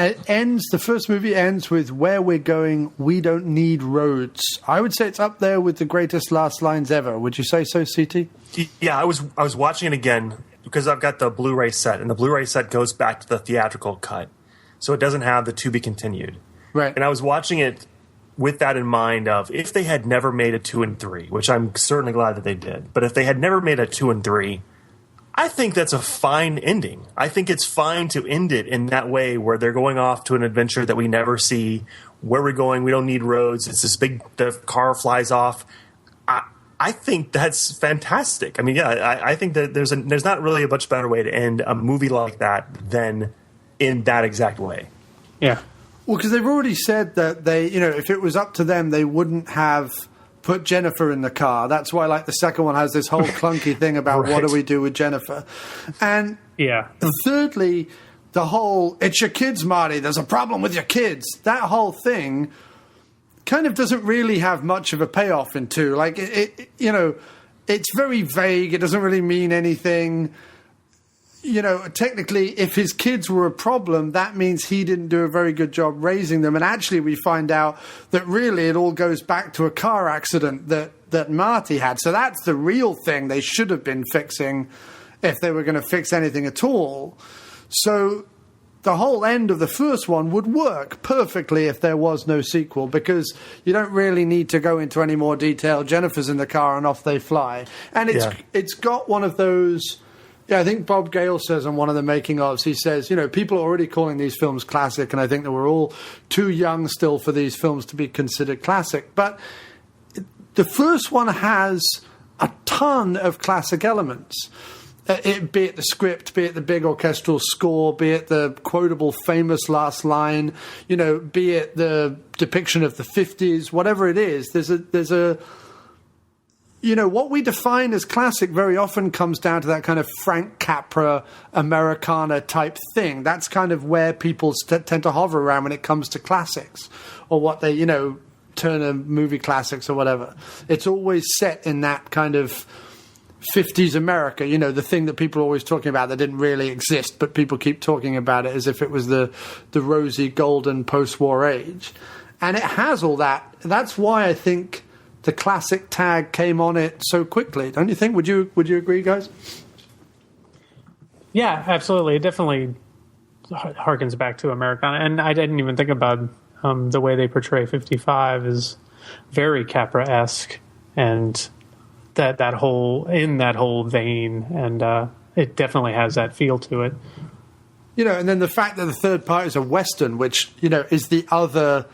the first movie ends with "Where we're going, we don't need roads." I would say it's up there with the greatest last lines ever. Would you say so, CT? Yeah, I was watching it again because I've got the Blu-ray set, and the Blu-ray set goes back to the theatrical cut, so it doesn't have the to be continued. Right. And I was watching it with that in mind of if they had never made a 2 and 3, which I'm certainly glad that they did, but if they had never made a 2 and 3, I think that's a fine ending. I think it's fine to end it in that way where they're going off to an adventure that we never see. Where we're going, we don't need roads. It's this big, the car flies off. I think that's fantastic. I mean, yeah, I think that there's not really a much better way to end a movie like that than in that exact way. Yeah. Well, because they've already said that they, if it was up to them, they wouldn't have put Jennifer in the car. That's why, like, the second one has this whole clunky thing about right. What do we do with Jennifer? And thirdly, the whole, it's your kids, Marty, there's a problem with your kids. That whole thing kind of doesn't really have much of a payoff in 2. Like, it's very vague. It doesn't really mean anything. Technically, if his kids were a problem, that means he didn't do a very good job raising them. And actually, we find out that really it all goes back to a car accident that Marty had. So that's the real thing they should have been fixing if they were going to fix anything at all. So the whole end of the first one would work perfectly if there was no sequel, because you don't really need to go into any more detail. Jennifer's in the car and off they fly. And it's got one of those... Yeah, I think Bob Gale says on one of the making-ofs, he says, people are already calling these films classic, and I think that we're all too young still for these films to be considered classic. But the first one has a ton of classic elements. Be it the script, be it the big orchestral score, be it the quotable famous last line, be it the depiction of the 50s, whatever it is, there's a what we define as classic very often comes down to that kind of Frank Capra, Americana type thing. That's kind of where people tend to hover around when it comes to classics, or what they, Turner movie classics or whatever. It's always set in that kind of 50s America, the thing that people are always talking about that didn't really exist, but people keep talking about it as if it was the rosy, golden post-war age. And it has all that. That's why I think the classic tag came on it so quickly, don't you think? Would you agree, guys? Yeah, absolutely. It definitely harkens back to Americana, and I didn't even think about the way they portray 55 is very Capra-esque, and that whole vein, and it definitely has that feel to it. and then the fact that the third part is a Western, which, is the other...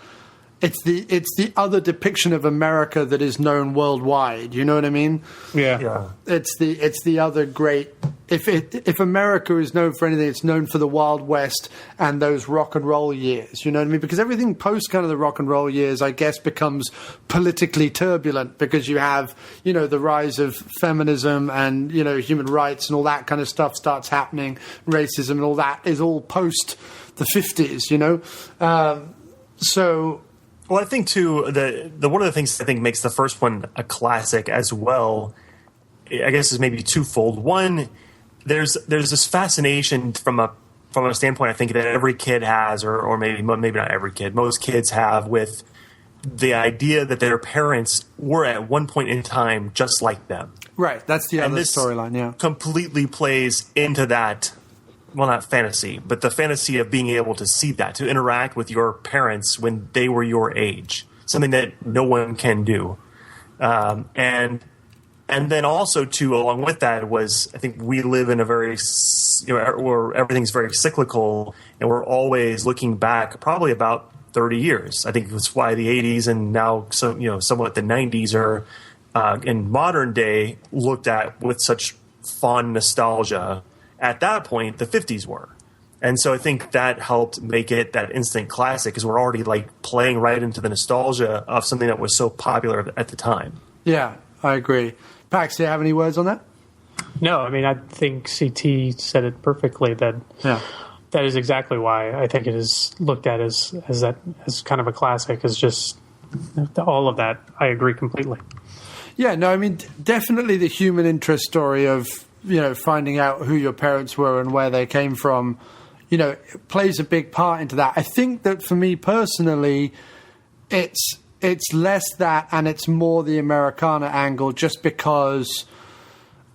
It's the other depiction of America that is known worldwide. You know what I mean? Yeah. It's the other great. If America is known for anything, it's known for the Wild West and those rock and roll years. You know what I mean? Because everything post kind of the rock and roll years, I guess, becomes politically turbulent because you have the rise of feminism and human rights and all that kind of stuff starts happening. Racism and all that is all post the 50s. So. Well, I think too the one of the things I think makes the first one a classic as well, I guess, is maybe twofold. One, there's this fascination from a standpoint I think that every kid has, or maybe not every kid, most kids have, with the idea that their parents were at one point in time just like them. Right, that's the other storyline. Yeah, completely plays into that. Well, not fantasy, but the fantasy of being able to see that, to interact with your parents when they were your age, something that no one can do. And then also, too, along with that was, I think we live in a very, where everything's very cyclical, and we're always looking back probably about 30 years. I think that's why the 80s and now, somewhat the 90s are, in modern day, looked at with such fond nostalgia. At that point, the 50s were. And so I think that helped make it that instant classic, because we're already playing right into the nostalgia of something that was so popular at the time. Yeah, I agree. Pax, do you have any words on that? No, I mean, I think CT said it perfectly, that that is exactly why I think it is looked at as kind of a classic, as just all of that. I agree completely. Yeah, no, I mean, definitely the human interest story of finding out who your parents were and where they came from, plays a big part into that. I think that for me personally, it's less that and it's more the Americana angle, just because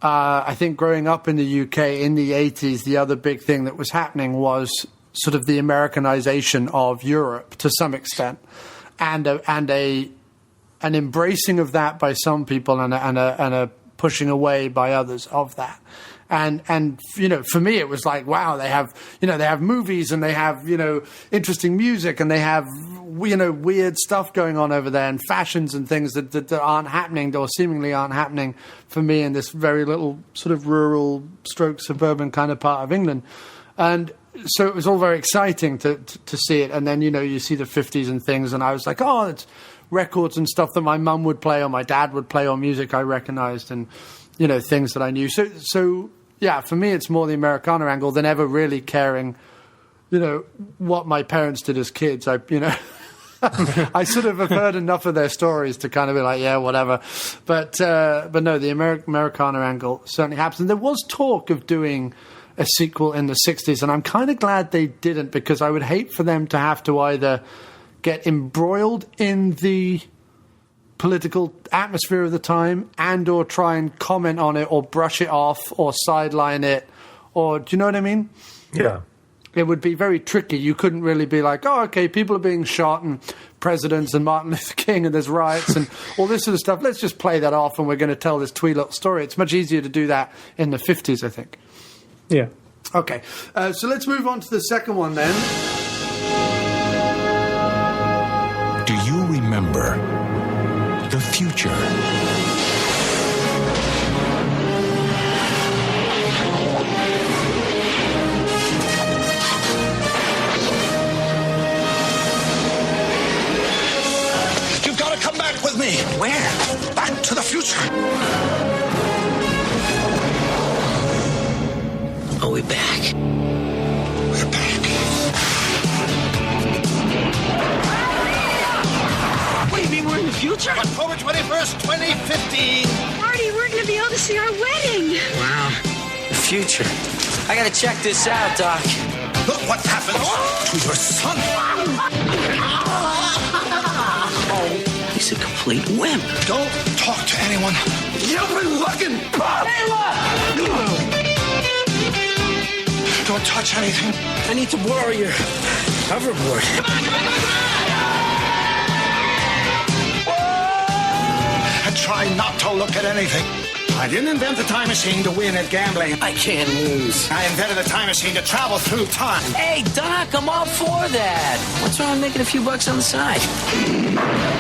I think growing up in the UK in the 80s, the other big thing that was happening was sort of the Americanization of Europe to some extent, and an embracing of that by some people and a pushing away by others of that. And for me it was like, wow, they have movies and they have interesting music and they have weird stuff going on over there, and fashions and things that aren't happening or seemingly aren't happening for me in this very little sort of rural stroke suburban kind of part of England. And so it was all very exciting to see it. And then you see the 50s and things, and I was like, oh, it's records and stuff that my mum would play or my dad would play, or music I recognized, and things that I knew. So yeah, for me it's more the Americana angle than ever really caring what my parents did as kids. I I sort of have heard enough of their stories to kind of be like, yeah, whatever. But no, the Americana angle certainly happens. And there was talk of doing a sequel in the 60s, and I'm kind of glad they didn't, because I would hate for them to have to either get embroiled in the political atmosphere of the time and or try and comment on it or brush it off or sideline it, or do you know what I mean? Yeah. It would be very tricky. You couldn't really be like, oh, okay, people are being shot and presidents and Martin Luther King and there's riots and all this sort of stuff. Let's just play that off and we're going to tell this twee little story. It's much easier to do that in the 50s, I think. Yeah. Okay, so let's move on to the second one then. Do you remember the future? You've got to come back with me. Where? Back to the future. Are we back? We're back. What do you mean we're in the future? October 21st, 2015. Marty, we're going to be able to see our wedding. Wow. The future. I got to check this out, Doc. Look what happened to your son. Oh, he's a complete wimp. Don't talk to anyone. You've been looking. Hey, look! Don't touch anything. I need to borrow your hoverboard. And try not to look at anything. I didn't invent the time machine to win at gambling. I can't lose. I invented the time machine to travel through time. Hey, Doc, I'm all for that. What's wrong with making a few bucks on the side?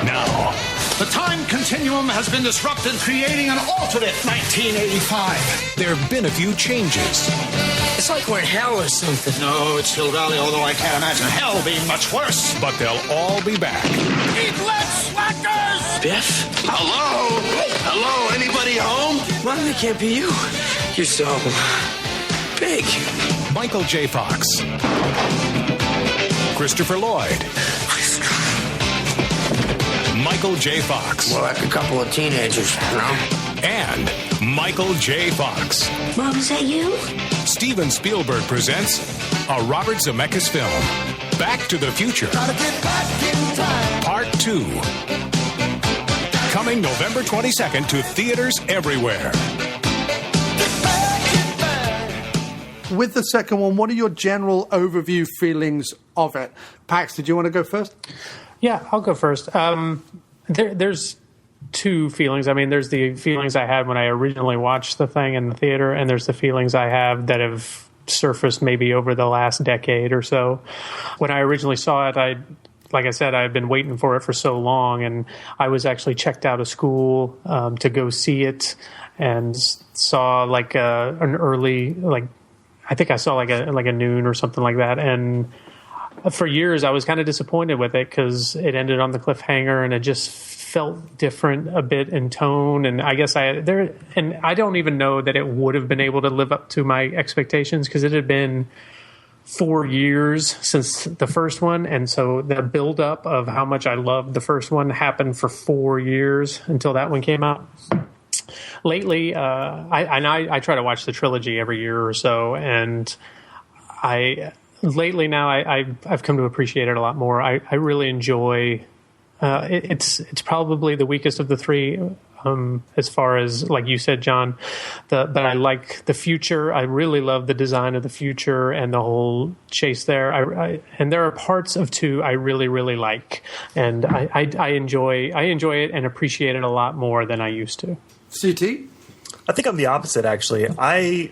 Now, The time continuum has been disrupted, creating an alternate 1985. there have been a few changes. It's like we're in hell or something. No, it's Hill Valley, although I can't imagine hell being much worse. But they'll all be back. Eat less, slackers! Biff? Hello? Hello, anybody home? Well, it can't be you. You're so big. Michael J. Fox. Christopher Lloyd. Michael J. Fox. Well, like a couple of teenagers, you know? And Michael J. Fox. Mom, is that you? Steven Spielberg presents a Robert Zemeckis film, Back to the Future. Part 2. Coming November 22nd to theaters everywhere. With the second one, what are your general overview feelings of it? Pax, did you want to go first? Yeah, I'll go first. There's two feelings. I mean, there's the feelings I had when I originally watched the thing in the theater, and there's the feelings I have that have surfaced maybe over the last decade or so. When I originally saw it, like I said, I've been waiting for it for so long, and I was actually checked out of school to go see it, and saw like an early, like I think I saw like a noon or something like that, and for years I was kind of disappointed with it because it ended on the cliffhanger, and it just felt different a bit in tone, and I guess I don't even know that it would have been able to live up to my expectations because it had been 4 years since the first one, and so the buildup of how much I loved the first one happened for 4 years until that one came out. Lately, I try to watch the trilogy every year or so, and lately now I've come to appreciate it a lot more. I really enjoy. It's probably the weakest of the three, as far as, like you said, John. But I like the future. I really love the design of the future and the whole chase there. And there are parts of 2 I really, really like, and I enjoy it and appreciate it a lot more than I used to. CT? I think I'm the opposite, actually. I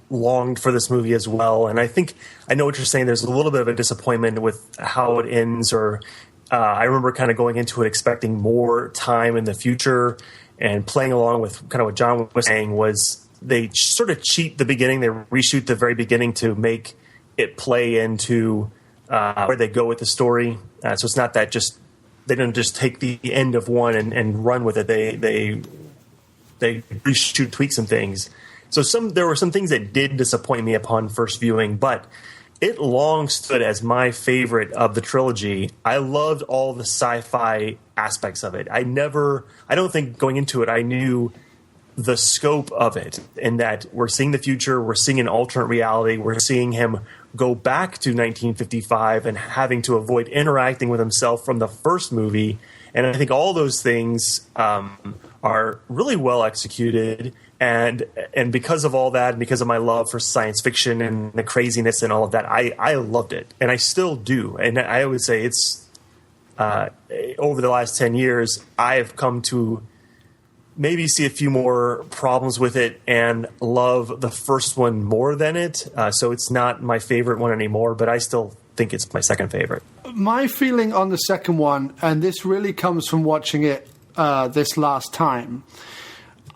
longed for this movie as well, and I think I know what you're saying. There's a little bit of a disappointment with how it ends, or I remember kind of going into it expecting more time in the future, and playing along with kind of what John was saying was they sort of cheat the beginning. They reshoot the very beginning to make it play into where they go with the story. So it's not that just they didn't just take the end of one and run with it. They reshoot, tweak some things. So there were some things that did disappoint me upon first viewing, but it long stood as my favorite of the trilogy. I loved all the sci-fi aspects of it. I don't think going into it I knew the scope of it, in that we're seeing the future, we're seeing an alternate reality, we're seeing him go back to 1955 and having to avoid interacting with himself from the first movie. And I think all those things are really well executed. And because of all that, and because of my love for science fiction and the craziness and all of that, I loved it, and I still do. And I would say it's over the last 10 years, I've come to maybe see a few more problems with it and love the first one more than it. So it's not my favorite one anymore, but I still think it's my second favorite. My feeling on the second one, and this really comes from watching it this last time,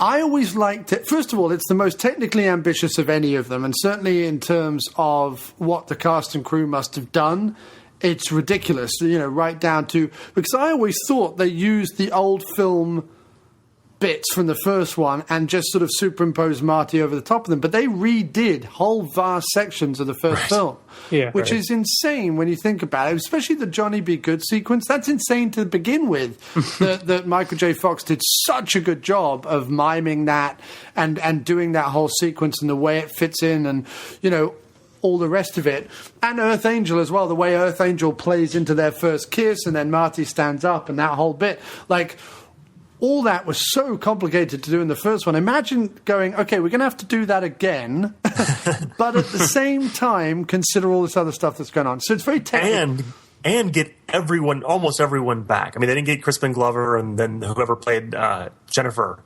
I always liked it. First of all, it's the most technically ambitious of any of them, and certainly in terms of what the cast and crew must have done, it's ridiculous, right down to... Because I always thought they used the old film bits from the first one and just sort of superimposed Marty over the top of them, but they redid whole vast sections of the first film, which is insane when you think about it, especially the Johnny Be Good sequence. That's insane to begin with. that Michael J. Fox did such a good job of miming that and doing that whole sequence and the way it fits in, and all the rest of it. And Earth Angel as well, the way Earth Angel plays into their first kiss and then Marty stands up and that whole bit, all that was so complicated to do in the first one. Imagine going, okay, we're going to have to do that again, but at the same time, consider all this other stuff that's going on. So it's very technical. And get almost everyone back. I mean, they didn't get Crispin Glover and then whoever played Jennifer,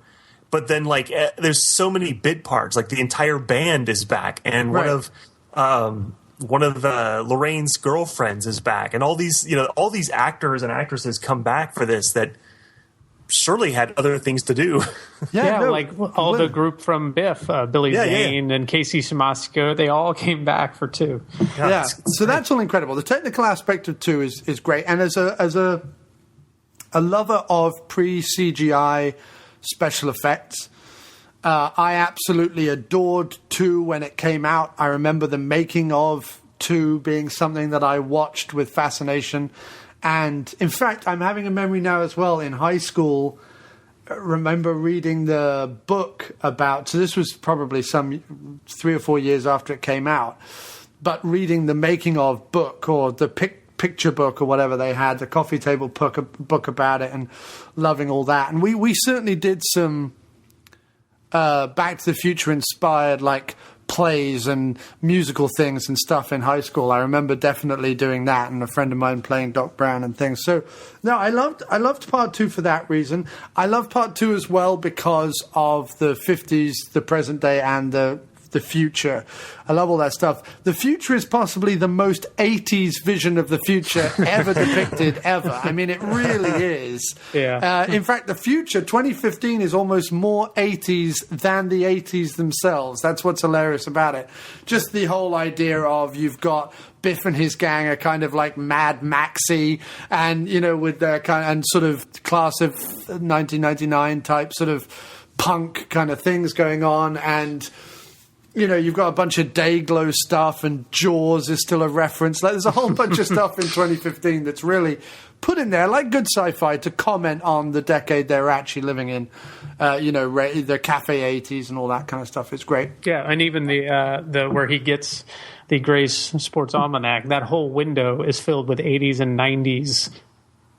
but then like there's so many bit parts. Like the entire band is back, and one of Lorraine's girlfriends is back, and all these actors and actresses come back for this that surely had other things to do. Like all the group from Biff, Billy Zane and Casey Siemaszko, they all came back for 2. So that's all incredible. The technical aspect of 2 is great, and as a lover of pre-CGI special effects, I absolutely adored 2 when it came out. I remember the making of 2 being something that I watched with fascination. And in fact, I'm having a memory now as well. In high school, I remember reading the book about, so this was probably some 3 or 4 years after it came out, but reading the making of book or the picture book or whatever they had, the coffee table book about it, and loving all that. And we certainly did some Back to the Future inspired like plays and musical things and stuff in high school. I remember definitely doing that, and a friend of mine playing Doc Brown and things. So no, I loved part 2 for that reason. I loved part 2 as well because of the 50s, the present day, and the future. I love all that stuff. The future is possibly the most 80s vision of the future ever depicted ever. I mean, it really is. Yeah. In fact, the future, 2015, is almost more 80s than the 80s themselves. That's what's hilarious about it. Just the whole idea of you've got Biff and his gang are kind of like Mad Maxy, and, with their kind of, and sort of class of 1999 type sort of punk kind of things going on, and you've got a bunch of Dayglow stuff, and Jaws is still a reference. Like, there's a whole bunch of stuff in 2015 that's really put in there, like good sci-fi, to comment on the decade they're actually living in. The cafe 80s and all that kind of stuff is great. Yeah, and even the where he gets the Gray's Sports Almanac, that whole window is filled with 80s and 90s.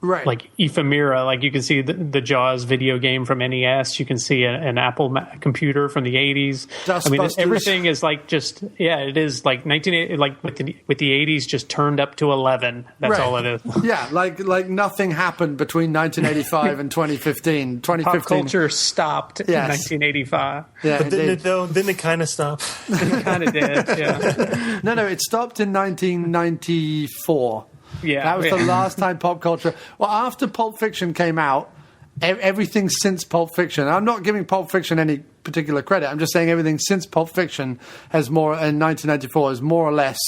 Right. Like ephemera, like you can see the Jaws video game from NES. You can see an Apple computer from the 80s. I mean, everything is like it is like 1980, like with the 80s just turned up to 11. That's all it is. Yeah, like nothing happened between 1985 and 2015. Pop culture stopped in 1985. Yeah, but didn't it kind of stop? It kind of did, yeah. No, it stopped in 1994. Yeah, that was the last time pop culture. Well, after Pulp Fiction came out, everything since Pulp Fiction. I'm not giving Pulp Fiction any particular credit. I'm just saying everything since Pulp Fiction in 1994 has more or less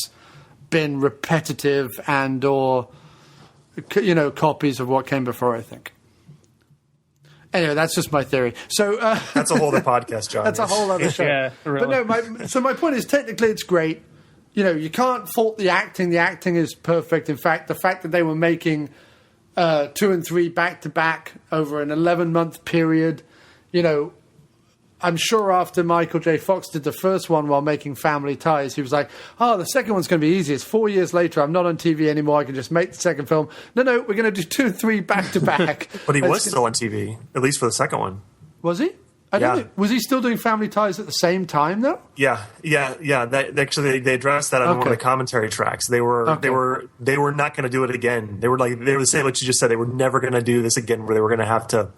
been repetitive and or copies of what came before, I think. Anyway, that's just my theory. So that's a whole other podcast, John. That's a whole other show. Yeah, really. But no, my point is technically it's great. You can't fault the acting. The acting is perfect. In fact, the fact that they were making 2 and 3 back-to-back over an 11-month period, I'm sure after Michael J. Fox did the first one while making Family Ties, he was like, the second one's going to be easy. It's 4 years later. I'm not on TV anymore. I can just make the second film. No, we're going to do 2 and 3 back-to-back. But he was still on TV, at least for the second one. Was he? I don't know. Was he still doing Family Ties at the same time, though? Yeah. Actually, they addressed that on one of the commentary tracks. They were not going to do it again. They were saying what you just said. They were never going to do this again, where they were going to have to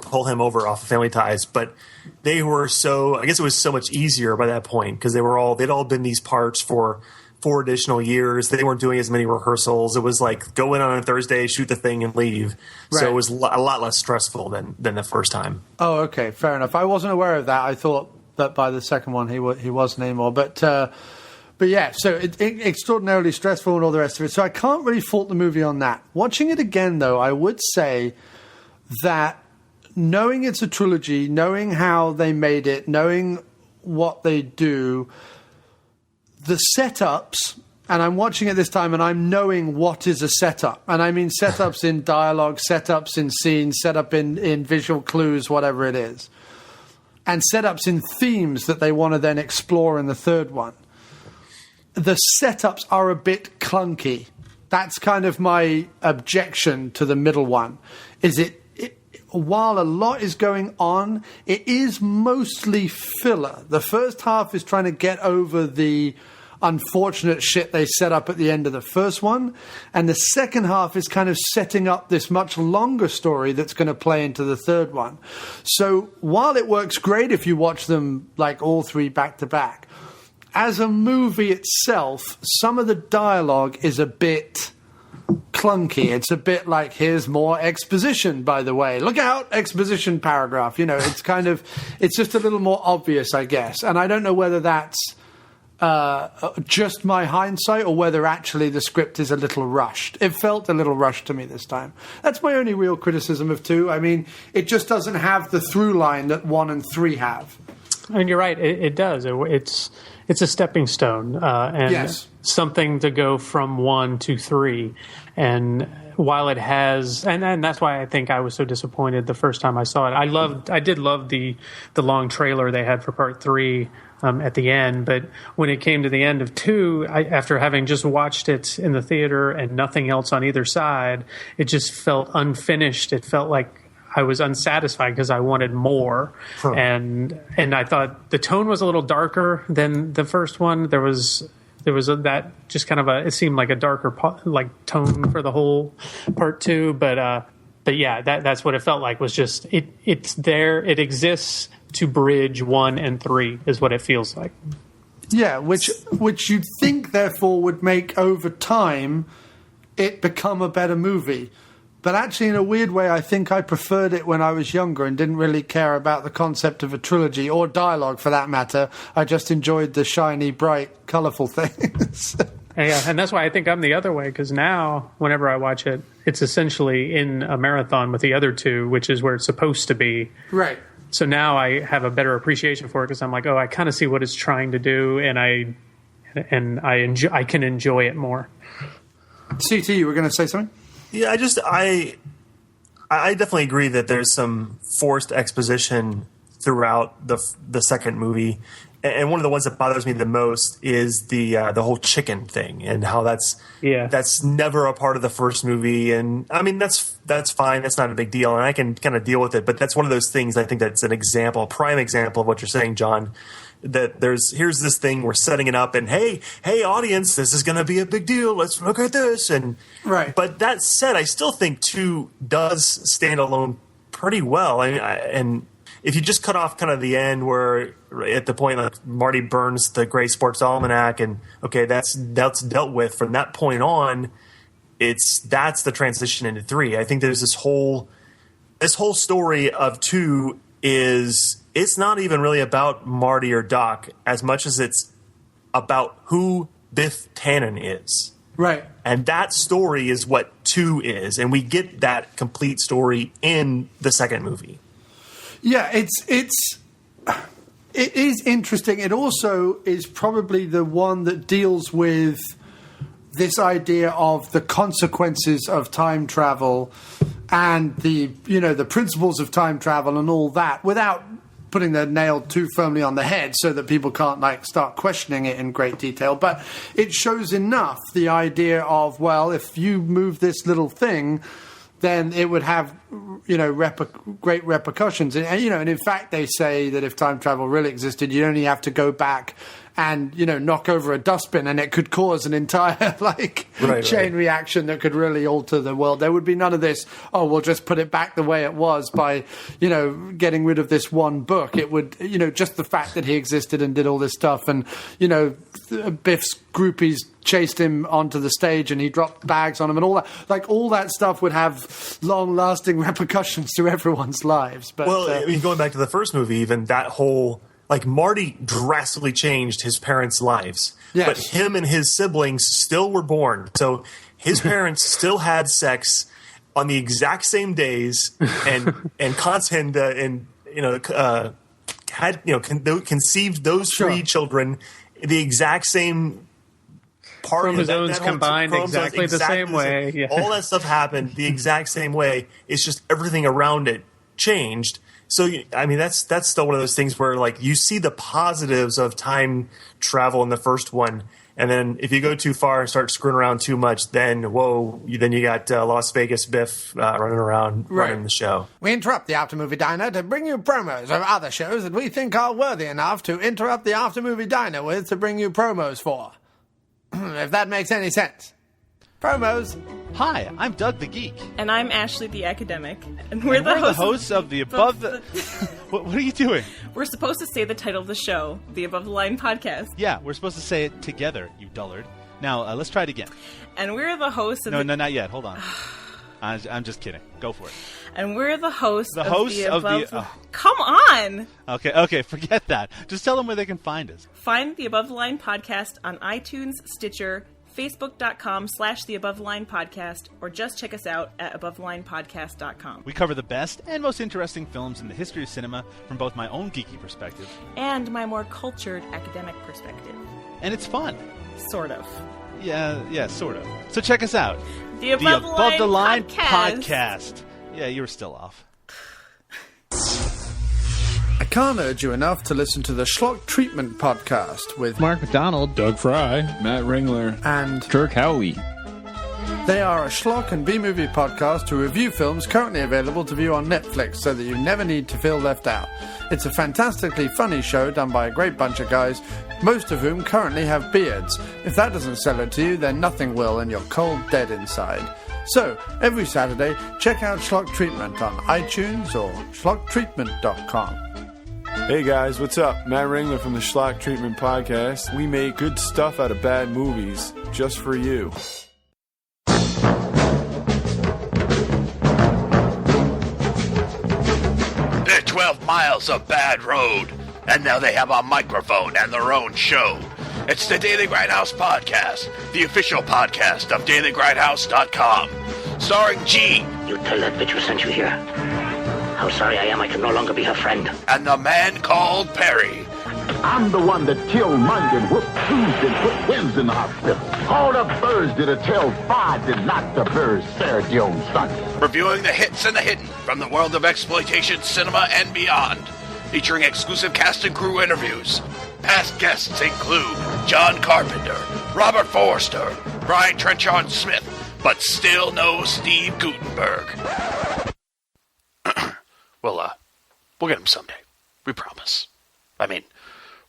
pull him over off of Family Ties. But they were I guess it was so much easier by that point because they'd all been these parts for 4 additional years. They weren't doing as many rehearsals. It was like go in on a Thursday, shoot the thing, and leave. Right. So it was a lot less stressful than the first time. Oh, okay, fair enough. I wasn't aware of that. I thought that by the second one he wasn't anymore. But yeah, so it extraordinarily stressful and all the rest of it. So I can't really fault the movie on that. Watching it again, though, I would say that knowing it's a trilogy, knowing how they made it, knowing what they do, the setups, and I'm watching it this time and I'm knowing what is a setup. And I mean setups in dialogue, setups in scenes, setup in visual clues, whatever it is. And setups in themes that they want to then explore in the third one. The setups are a bit clunky. That's kind of my objection to the middle one. While a lot is going on, it is mostly filler. The first half is trying to get over the unfortunate shit they set up at the end of the first one. And the second half is kind of setting up this much longer story that's going to play into the third one. So while it works great if you watch them like all three back to back, as a movie itself, some of the dialogue is a bit clunky. It's a bit like, here's more exposition, by the way. Look out, exposition paragraph. You know, it's kind of, it's just a little more obvious, I guess. And I don't know whether that's just my hindsight or whether actually the script is a little rushed. It felt a little rushed to me this time. That's my only real criticism of 2. I mean, it just doesn't have the through line that 1 and 3 have. I mean, you're right. It does. It's a stepping stone and yes. something to go from 1 to 3. And while it has, and that's why I think I was so disappointed the first time I saw it. I did love the long trailer they had for part 3 at the end. But when it came to the end of 2, after having just watched it in the theater and nothing else on either side, it just felt unfinished. It felt like I was unsatisfied because I wanted more. Huh. And I thought the tone was a little darker than the first one. There was that just kind of it seemed like a darker tone for the whole part 2. But yeah, that's what it felt like, was just it's there. It exists to bridge 1 and 3 is what it feels like. Yeah, which you'd think therefore would make over time it become a better movie. But actually, in a weird way, I think I preferred it when I was younger and didn't really care about the concept of a trilogy or dialogue for that matter. I just enjoyed the shiny, bright, colourful things. Yeah, and that's why I think I'm the other way, because now, whenever I watch it, it's essentially in a marathon with the other 2, which is where it's supposed to be. Right. So now I have a better appreciation for it because I'm like, oh, I kind of see what it's trying to do, and I can enjoy it more. CT, you were going to say something? Yeah, I definitely agree that there's some forced exposition throughout the second movie, and one of the ones that bothers me the most is the whole chicken thing and how that's never a part of the first movie. And I mean that's fine, that's not a big deal, and I can kind of deal with it. But that's one of those things. I think that's an example, a prime example of what you're saying, John. That here's this thing, we're setting it up, and hey audience, this is going to be a big deal, let's look at this. And right. But that said, I still think 2 does stand alone pretty well. And if you just cut off kind of the end where at the point like Marty burns the Gray Sports Almanac, and okay, that's dealt with from that point on, that's the transition into 3. I think there's this whole story of 2 it's not even really about Marty or Doc as much as it's about who Biff Tannen is. Right. And that story is what 2 is, and we get that complete story in the second movie. Yeah, it is interesting. It also is probably the one that deals with this idea of the consequences of time travel and the principles of time travel and all that without putting the nail too firmly on the head so that people can't start questioning it in great detail. But it shows enough the idea of, well, if you move this little thing, then it would have, great repercussions. And in fact, they say that if time travel really existed, you'd only have to go back and, knock over a dustbin and it could cause an entire, chain reaction that could really alter the world. There would be none of this, oh, we'll just put it back the way it was by, getting rid of this one book. It would, just the fact that he existed and did all this stuff and, Biff's groupies chased him onto the stage and he dropped bags on him and all that. All that stuff would have long-lasting repercussions to everyone's lives. But, going back to the first movie, even that whole... Marty drastically changed his parents' lives. Yes. But him and his siblings still were born. So his parents still had sex on the exact same days and conceived those 3 children the exact same part. Chromosomes combined exactly the same way. Yeah. All that stuff happened the exact same way. It's just everything around it changed. So, I mean, that's still one of those things where, you see the positives of time travel in the first one, and then if you go too far and start screwing around too much, then, then you got Las Vegas Biff running around running the show. We interrupt the After Movie Diner to bring you promos of other shows that we think are worthy enough to interrupt the After Movie Diner with to bring you promos for. If that makes any sense. Promos. Hi, I'm Doug the Geek. And I'm Ashley the Academic. And we're the hosts of the Above the... What are you doing? We're supposed to say the title of the show, the Above the Line podcast. Yeah, we're supposed to say it together, you dullard. Now, let's try it again. And we're the hosts of No, not yet. Hold on. I'm just kidding. Go for it. And we're the hosts of the... Come on! Okay, forget that. Just tell them where they can find us. Find the Above the Line podcast on iTunes, Stitcher, Facebook.com/The Above the Line Podcast, or just check us out at AboveTheLinePodcast.com. We cover the best and most interesting films in the history of cinema from both my own geeky perspective and my more cultured academic perspective. And it's fun. Sort of. Yeah, sort of. So check us out. The Above the Line Podcast. Yeah, you were still off. I can't urge you enough to listen to the Schlock Treatment Podcast with Mark McDonald, Doug Fry, Matt Ringler, and Kirk Howley. They are a schlock and B-movie podcast who review films currently available to view on Netflix so that you never need to feel left out. It's a fantastically funny show done by a great bunch of guys, most of whom currently have beards. If that doesn't sell it to you, then nothing will, and you're cold dead inside. So, every Saturday, check out Schlock Treatment on iTunes or schlocktreatment.com. Hey guys, what's up? Matt Ringler from the Schlock Treatment Podcast. We make good stuff out of bad movies, just for you. They're 12 miles of bad road, and now they have a microphone and their own show. It's the Daily Grindhouse Podcast, the official podcast of DailyGrindhouse.com. Starring G. You tell that bitch who sent you here how sorry I am I can no longer be her friend. And the man called Perry. I'm the one that killed Monday and whooped Tuesday and put Wednesday in the hospital. All the birds did tell five did not the birds Sarah Jones' son. Reviewing the hits and the hidden from the world of exploitation cinema and beyond. Featuring exclusive cast and crew interviews. Past guests include John Carpenter, Robert Forster, Brian Trenchard Smith, but still no Steve Guttenberg. We'll get him someday. We promise.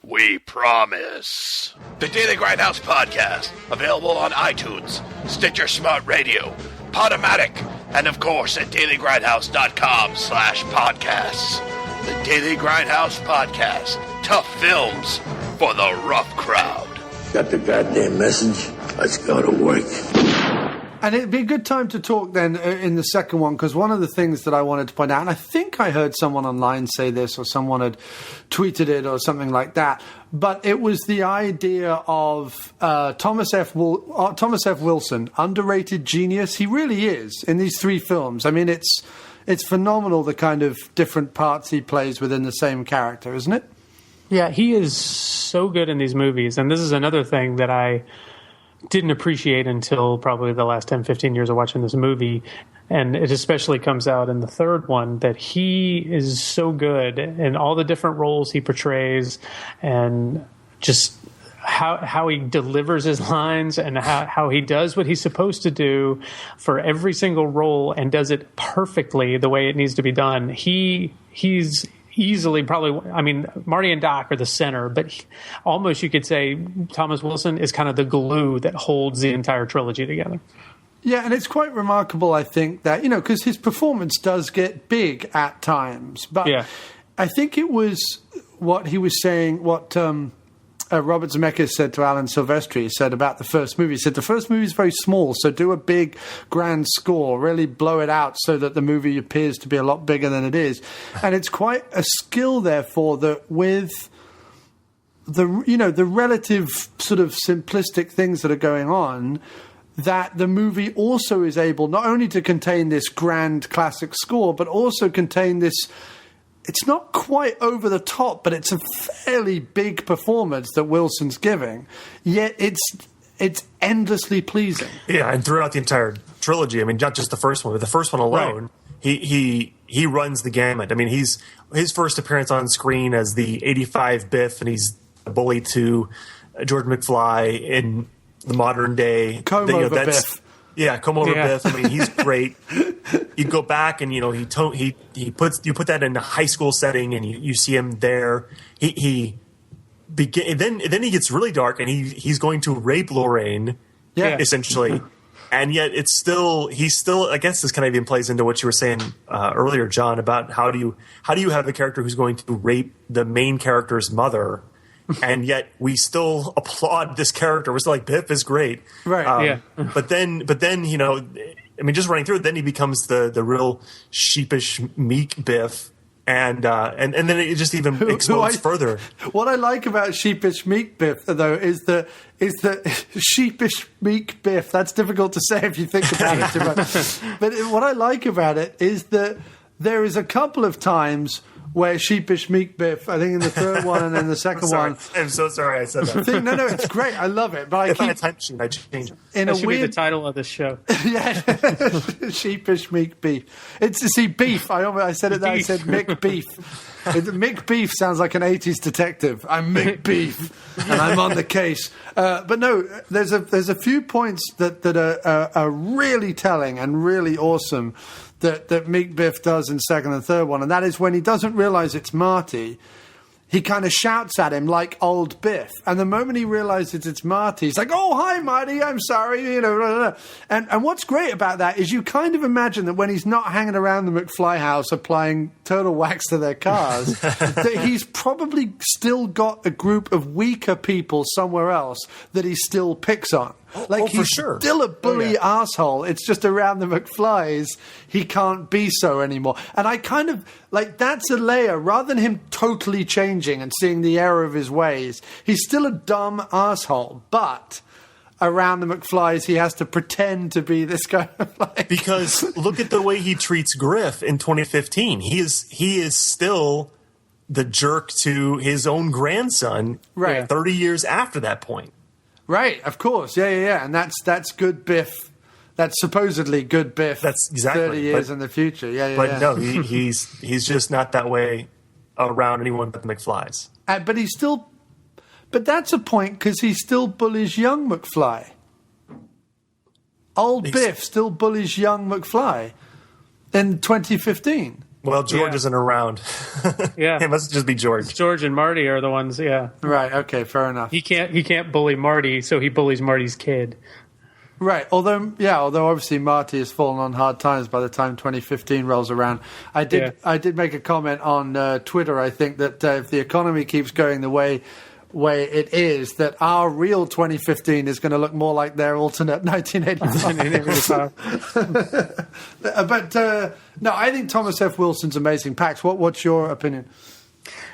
We promise. The Daily Grindhouse Podcast, available on iTunes, Stitcher Smart Radio, Podomatic, and of course at dailygrindhouse.com/podcasts. The Daily Grindhouse Podcast. Tough films for the rough crowd. Got the goddamn message? Let's go to work. And it'd be a good time to talk then in the second one, because one of the things that I wanted to point out, and I think I heard someone online say this, or someone had tweeted it or something like that, but it was the idea of Thomas F. Wilson, underrated genius. He really is in these three films. It's phenomenal the kind of different parts he plays within the same character, isn't it? Yeah, he is so good in these movies. And this is another thing that I didn't appreciate until probably the last 10, 15 years of watching this movie. And it especially comes out in the third one that he is so good in all the different roles he portrays and just how he delivers his lines and how he does what he's supposed to do for every single role and does it perfectly the way it needs to be done. He's easily probably, Marty and Doc are the center, but almost you could say Thomas Wilson is kind of the glue that holds the entire trilogy together. Yeah, and it's quite remarkable, I think, that, because his performance does get big at times. But yeah. I think it was what he was saying, what Robert Zemeckis said to Alan Silvestri. He said about the first movie. He said, the first movie is very small, so do a big, grand score. Really blow it out so that the movie appears to be a lot bigger than it is. And it's quite a skill, therefore, that with the relative sort of simplistic things that are going on, that the movie also is able not only to contain this grand classic score, but also contain this. It's not quite over the top, but it's a fairly big performance that Wilson's giving. Yet it's endlessly pleasing. Yeah, and throughout the entire trilogy, not just the first one, but the first one alone, right. He runs the gamut. His first appearance on screen as the 85 Biff, and he's a bully to George McFly in the modern day. Biff. Yeah, come over, Biff. He's great. You go back and you put that in a high school setting, and you see him there. He then he gets really dark, and he's going to rape Lorraine, essentially. And yet he's still, I guess this kind of even plays into what you were saying earlier, John, about how do you have a character who's going to rape the main character's mother, and yet we still applaud this character. We're still like, Biff is great. Right. But then, just running through it, then he becomes the real sheepish, meek Biff. And then it just even explodes further. What I like about sheepish meek Biff, though, is the sheepish meek Biff. That's difficult to say if you think about it too much. But what I like about it is that there is a couple of times where sheepish meek Biff, I think in the third one and then the second one. I'm so sorry I said that. No, it's great. I love it. But I keep time machine, I change it. That should be the title of the show. Sheepish meek beef. Beef. I said it there. I said Mick Beef. Mick Beef sounds like an 80s detective. I'm Mick Beef, and I'm on the case. But no, there's a few points that are really telling and really awesome that Meek Biff does in second and third one, and that is when he doesn't realize it's Marty. He kind of shouts at him like old Biff. And the moment he realizes it's Marty, he's like, "Oh, hi, Marty, I'm sorry," Blah, blah, blah. And what's great about that is you kind of imagine that when he's not hanging around the McFly house applying turtle wax to their cars, that he's probably still got a group of weaker people somewhere else that he still picks on. He's still a bully asshole. It's just around the McFlys, he can't be so anymore. And I kind of, that's a layer. Rather than him totally changing and seeing the error of his ways, he's still a dumb asshole. But around the McFlys, he has to pretend to be this guy. Because look at the way he treats Griff in 2015. He is still the jerk to his own grandson 30 years after that point. Right, of course, yeah, and that's good Biff. That's supposedly good Biff. That's exactly 30 years in the future. But no, he's just not that way around anyone but the McFlys. But that's a point because he still bullies young McFly. Biff still bullies young McFly in 2015. Well, George isn't around. It must just be George. George and Marty are the ones, Right, okay, fair enough. He can't bully Marty, so he bullies Marty's kid. Right, although obviously Marty has fallen on hard times by the time 2015 rolls around. I did make a comment on Twitter, I think, that if the economy keeps going the way it is, that our real 2015 is going to look more like their alternate 1985. But no, I think Thomas F. Wilson's amazing. Pax, what's your opinion?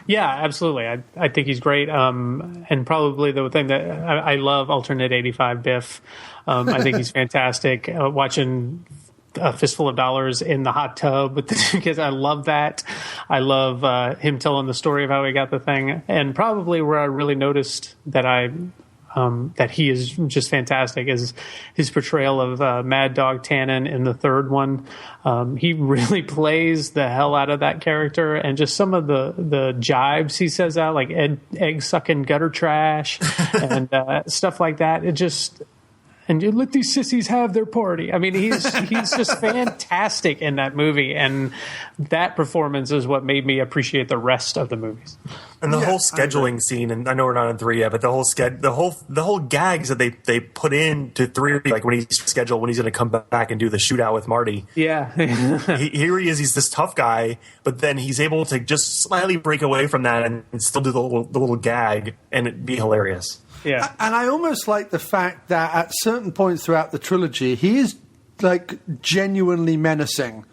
Yeah, absolutely. I think he's great. And probably the thing that I love alternate 85 Biff. I think he's fantastic. Watching A Fistful of Dollars in the hot tub because I love that. I love him telling the story of how he got the thing, and probably where I really noticed that that he is just fantastic is his portrayal of Mad Dog Tannen in the third one. He really plays the hell out of that character, and just some of the jibes he says out, like egg sucking gutter trash and stuff like that. It just. And you let these sissies have their party. I mean, he's just fantastic in that movie, and that performance is what made me appreciate the rest of the movies. And the whole scheduling scene, and I know we're not in 3 yet, but the whole gags that they put into 3, like when he's scheduled, when he's going to come back and do the shootout with Marty. Yeah, here he is. He's this tough guy, but then he's able to just slightly break away from that and still do the little gag, and it'd be hilarious. Yeah, and I almost like the fact that at certain points throughout the trilogy, he is genuinely menacing.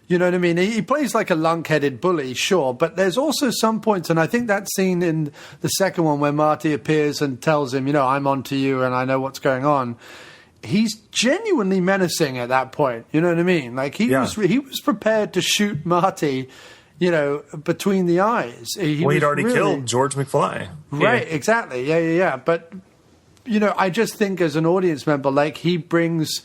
You know what I mean? He plays like a lunk-headed bully, sure, but there's also some points, and I think that scene in the second one where Marty appears and tells him, I'm on to you and I know what's going on. He's genuinely menacing at that point. You know what I mean? He was prepared to shoot Marty. Between the eyes. He'd already killed George McFly. Right, exactly. Yeah. But, I just think as an audience member, he brings...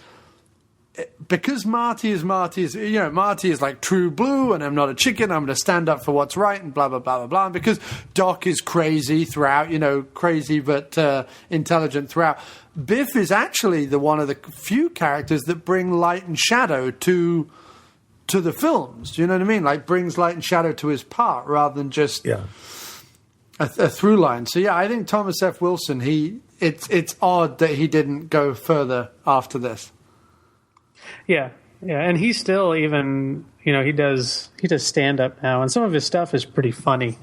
Because Marty is Marty is like true blue, and I'm not a chicken, I'm going to stand up for what's right, and blah, blah, blah, blah, blah. And because Doc is crazy throughout, crazy but intelligent throughout, Biff is actually one of the few characters that bring light and shadow to the films. Do you know what I mean? Brings light and shadow to his part rather than just... Yeah. a through line. So yeah, I think Thomas F. Wilson. It's odd that he didn't go further after this. Yeah, and he's still even, he does stand up now, and some of his stuff is pretty funny.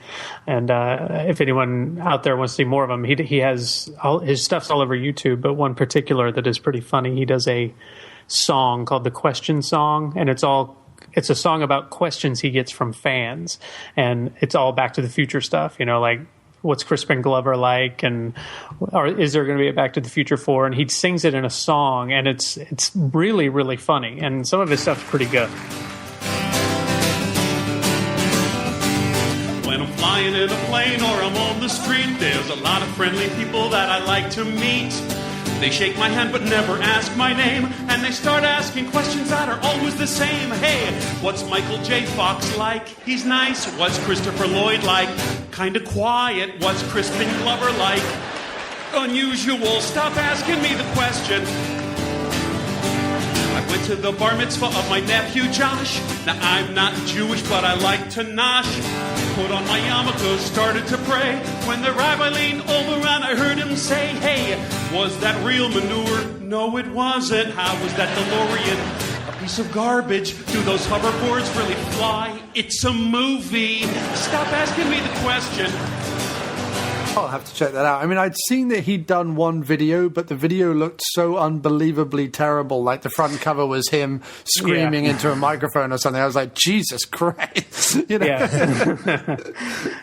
And if anyone out there wants to see more of him, he has his stuff's all over YouTube. But one particular that is pretty funny, he does a song called the Question Song, and it's a song about questions he gets from fans, and it's all Back to the Future stuff. Like, what's Crispin Glover like, or is there going to be a Back to the Future 4? And he sings it in a song, and it's really, really funny, and some of his stuff's pretty good. When I'm flying in a plane or I'm on the street, there's a lot of friendly people that I like to meet. They shake my hand but never ask my name, and they start asking questions that are always the same. Hey, what's Michael J. Fox like? He's nice. What's Christopher Lloyd like? Kinda quiet. What's Crispin Glover like? Unusual. Stop asking me the question. I went to the bar mitzvah of my nephew Josh. Now I'm not Jewish, but I like to nosh. Put on my yarmulke, started to pray. When the rabbi leaned over and I heard him say, hey, was that real manure? No, it wasn't. How was that DeLorean? A piece of garbage. Do those hoverboards really fly? It's a movie. Stop asking me the question. I'll have to check that out. I mean, I'd seen that he'd done one video, but the video looked so unbelievably terrible. Like, the front cover was him screaming into a microphone or something. I was like, Jesus Christ. Yeah.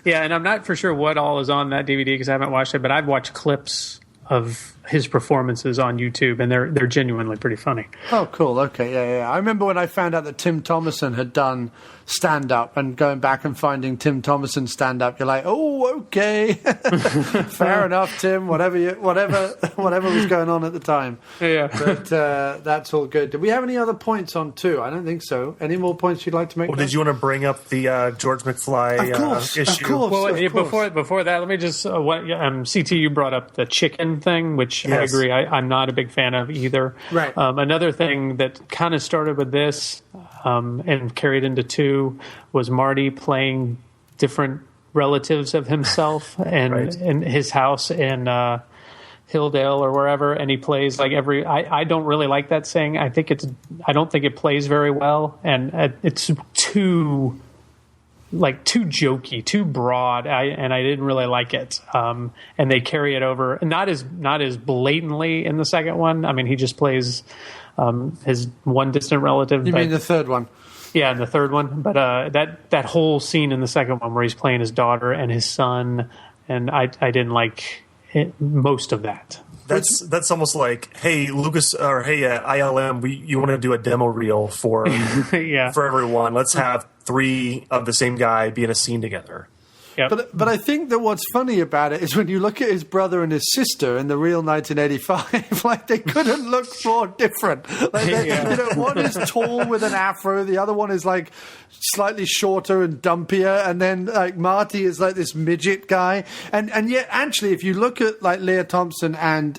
Yeah, and I'm not for sure what all is on that DVD because I haven't watched it, but I've watched clips of his performances on YouTube, and they're genuinely pretty funny. Oh, cool. Okay, yeah. I remember when I found out that Tim Thomerson had done stand-up, and going back and finding Tim Thomerson stand-up, you're like, oh, okay. Fair enough, Tim, whatever was going on at the time. Yeah. But that's all good. Did we have any other points on 2? I don't think so. Any more points you'd like to make? Well, did you want to bring up the George McFly issue? Of course. Well, before that, let me just, CT, you brought up the chicken thing, which yes. I agree, I'm not a big fan of either. Right. Another thing that kind of started with this and carried into 2 was Marty playing different relatives of himself and in his house in Hilldale or wherever, and he plays like I don't really like that saying. I don't think it plays very well, and it's too jokey, too broad, and I didn't really like it. And they carry it over, not as blatantly in the second one. I mean, he just plays his one distant relative. You mean the third one? Yeah, in the third one. But that whole scene in the second one where he's playing his daughter and his son, and I didn't like most of that. That's almost like, hey, Lucas, or hey, ILM, you want to do a demo reel for for everyone? Let's have 3 of the same guy be in a scene together. Yep. But I think that what's funny about it is when you look at his brother and his sister in the real 1985, like they couldn't look more different. Like one is tall with an afro, the other one is like slightly shorter and dumpier, and then like Marty is like this midget guy. And yet, actually, if you look at like Lea Thompson and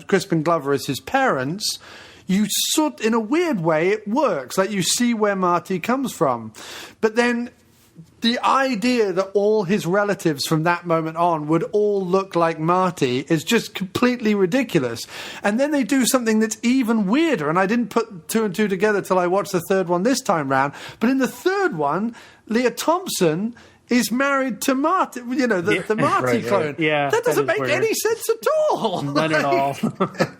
Crispin Glover as his parents, you sort, in a weird way, it works. Like you see where Marty comes from, but then the idea that all his relatives from that moment on would all look like Marty is just completely ridiculous. And then they do something that's even weirder, and I didn't put 2 and 2 together till I watched the third one this time round. But in the third one, Lea Thompson is married to Marty, the Marty clone. Yeah, that doesn't make any sense at all. None at all.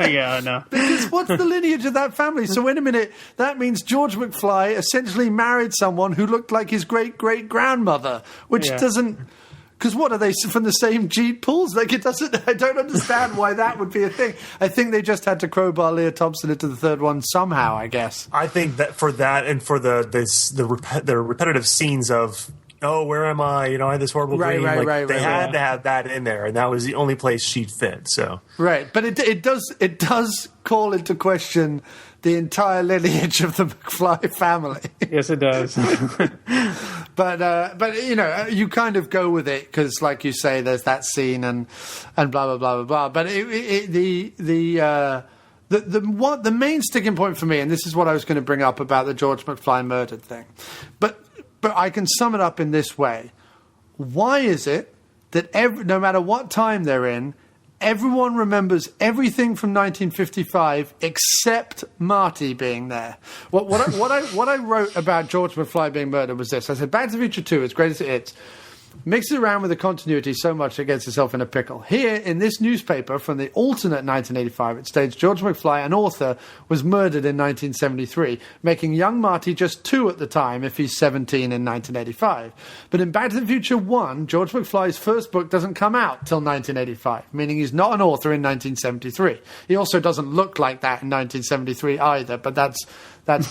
Yeah, no. Because what's the lineage of that family? So wait a minute, that means George McFly essentially married someone who looked like his great-great-grandmother, which doesn't... Because what, are they from the same gene pools? Like, it doesn't... I don't understand why that would be a thing. I think they just had to crowbar Lea Thompson into the third one somehow, I guess. I think that for that and for the repetitive scenes of... oh, where am I? I had this horrible dream. They had to have that in there, and that was the only place she'd fit. So right, but it does call into question the entire lineage of the McFly family. Yes, it does. But you kind of go with it because, like you say, there's that scene and blah blah blah blah blah. But the main sticking point for me, and this is what I was going to bring up about the George McFly murdered thing, but I can sum it up in this way. Why is it that no matter what time they're in, everyone remembers everything from 1955 except Marty being there. What I wrote about George McFly being murdered was this. I said, Back to the Future 2, as great as it is, mixes around with the continuity so much it gets itself in a pickle. Here, in this newspaper from the alternate 1985, it states George McFly, an author, was murdered in 1973, making young Marty just 2 at the time if he's 17 in 1985. But in Back to the Future 1, George McFly's first book doesn't come out till 1985, meaning he's not an author in 1973. He also doesn't look like that in 1973 either, but that's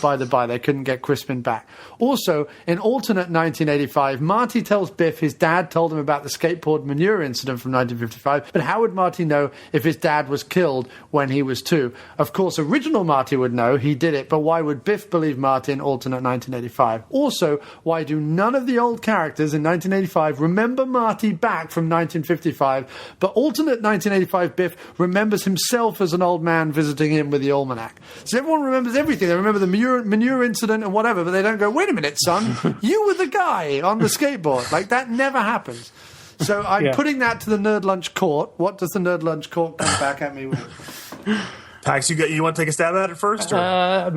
by the by. They couldn't get Crispin back. Also, in alternate 1985, Marty tells Biff his dad told him about the skateboard manure incident from 1955, but how would Marty know if his dad was killed when he was 2? Of course, original Marty would know he did it, but why would Biff believe Marty in alternate 1985? Also, why do none of the old characters in 1985 remember Marty back from 1955, but alternate 1985 Biff remembers himself as an old man visiting him with the almanac? So everyone remembers everything. They remember the manure incident and whatever, but they don't go, wait a minute, son, you were the guy on the skateboard. Like, that never happens. So I'm putting that to the Nerd Lunch Court. What does the Nerd Lunch Court come back at me with? Pax, you want to take a stab at it first? Or? I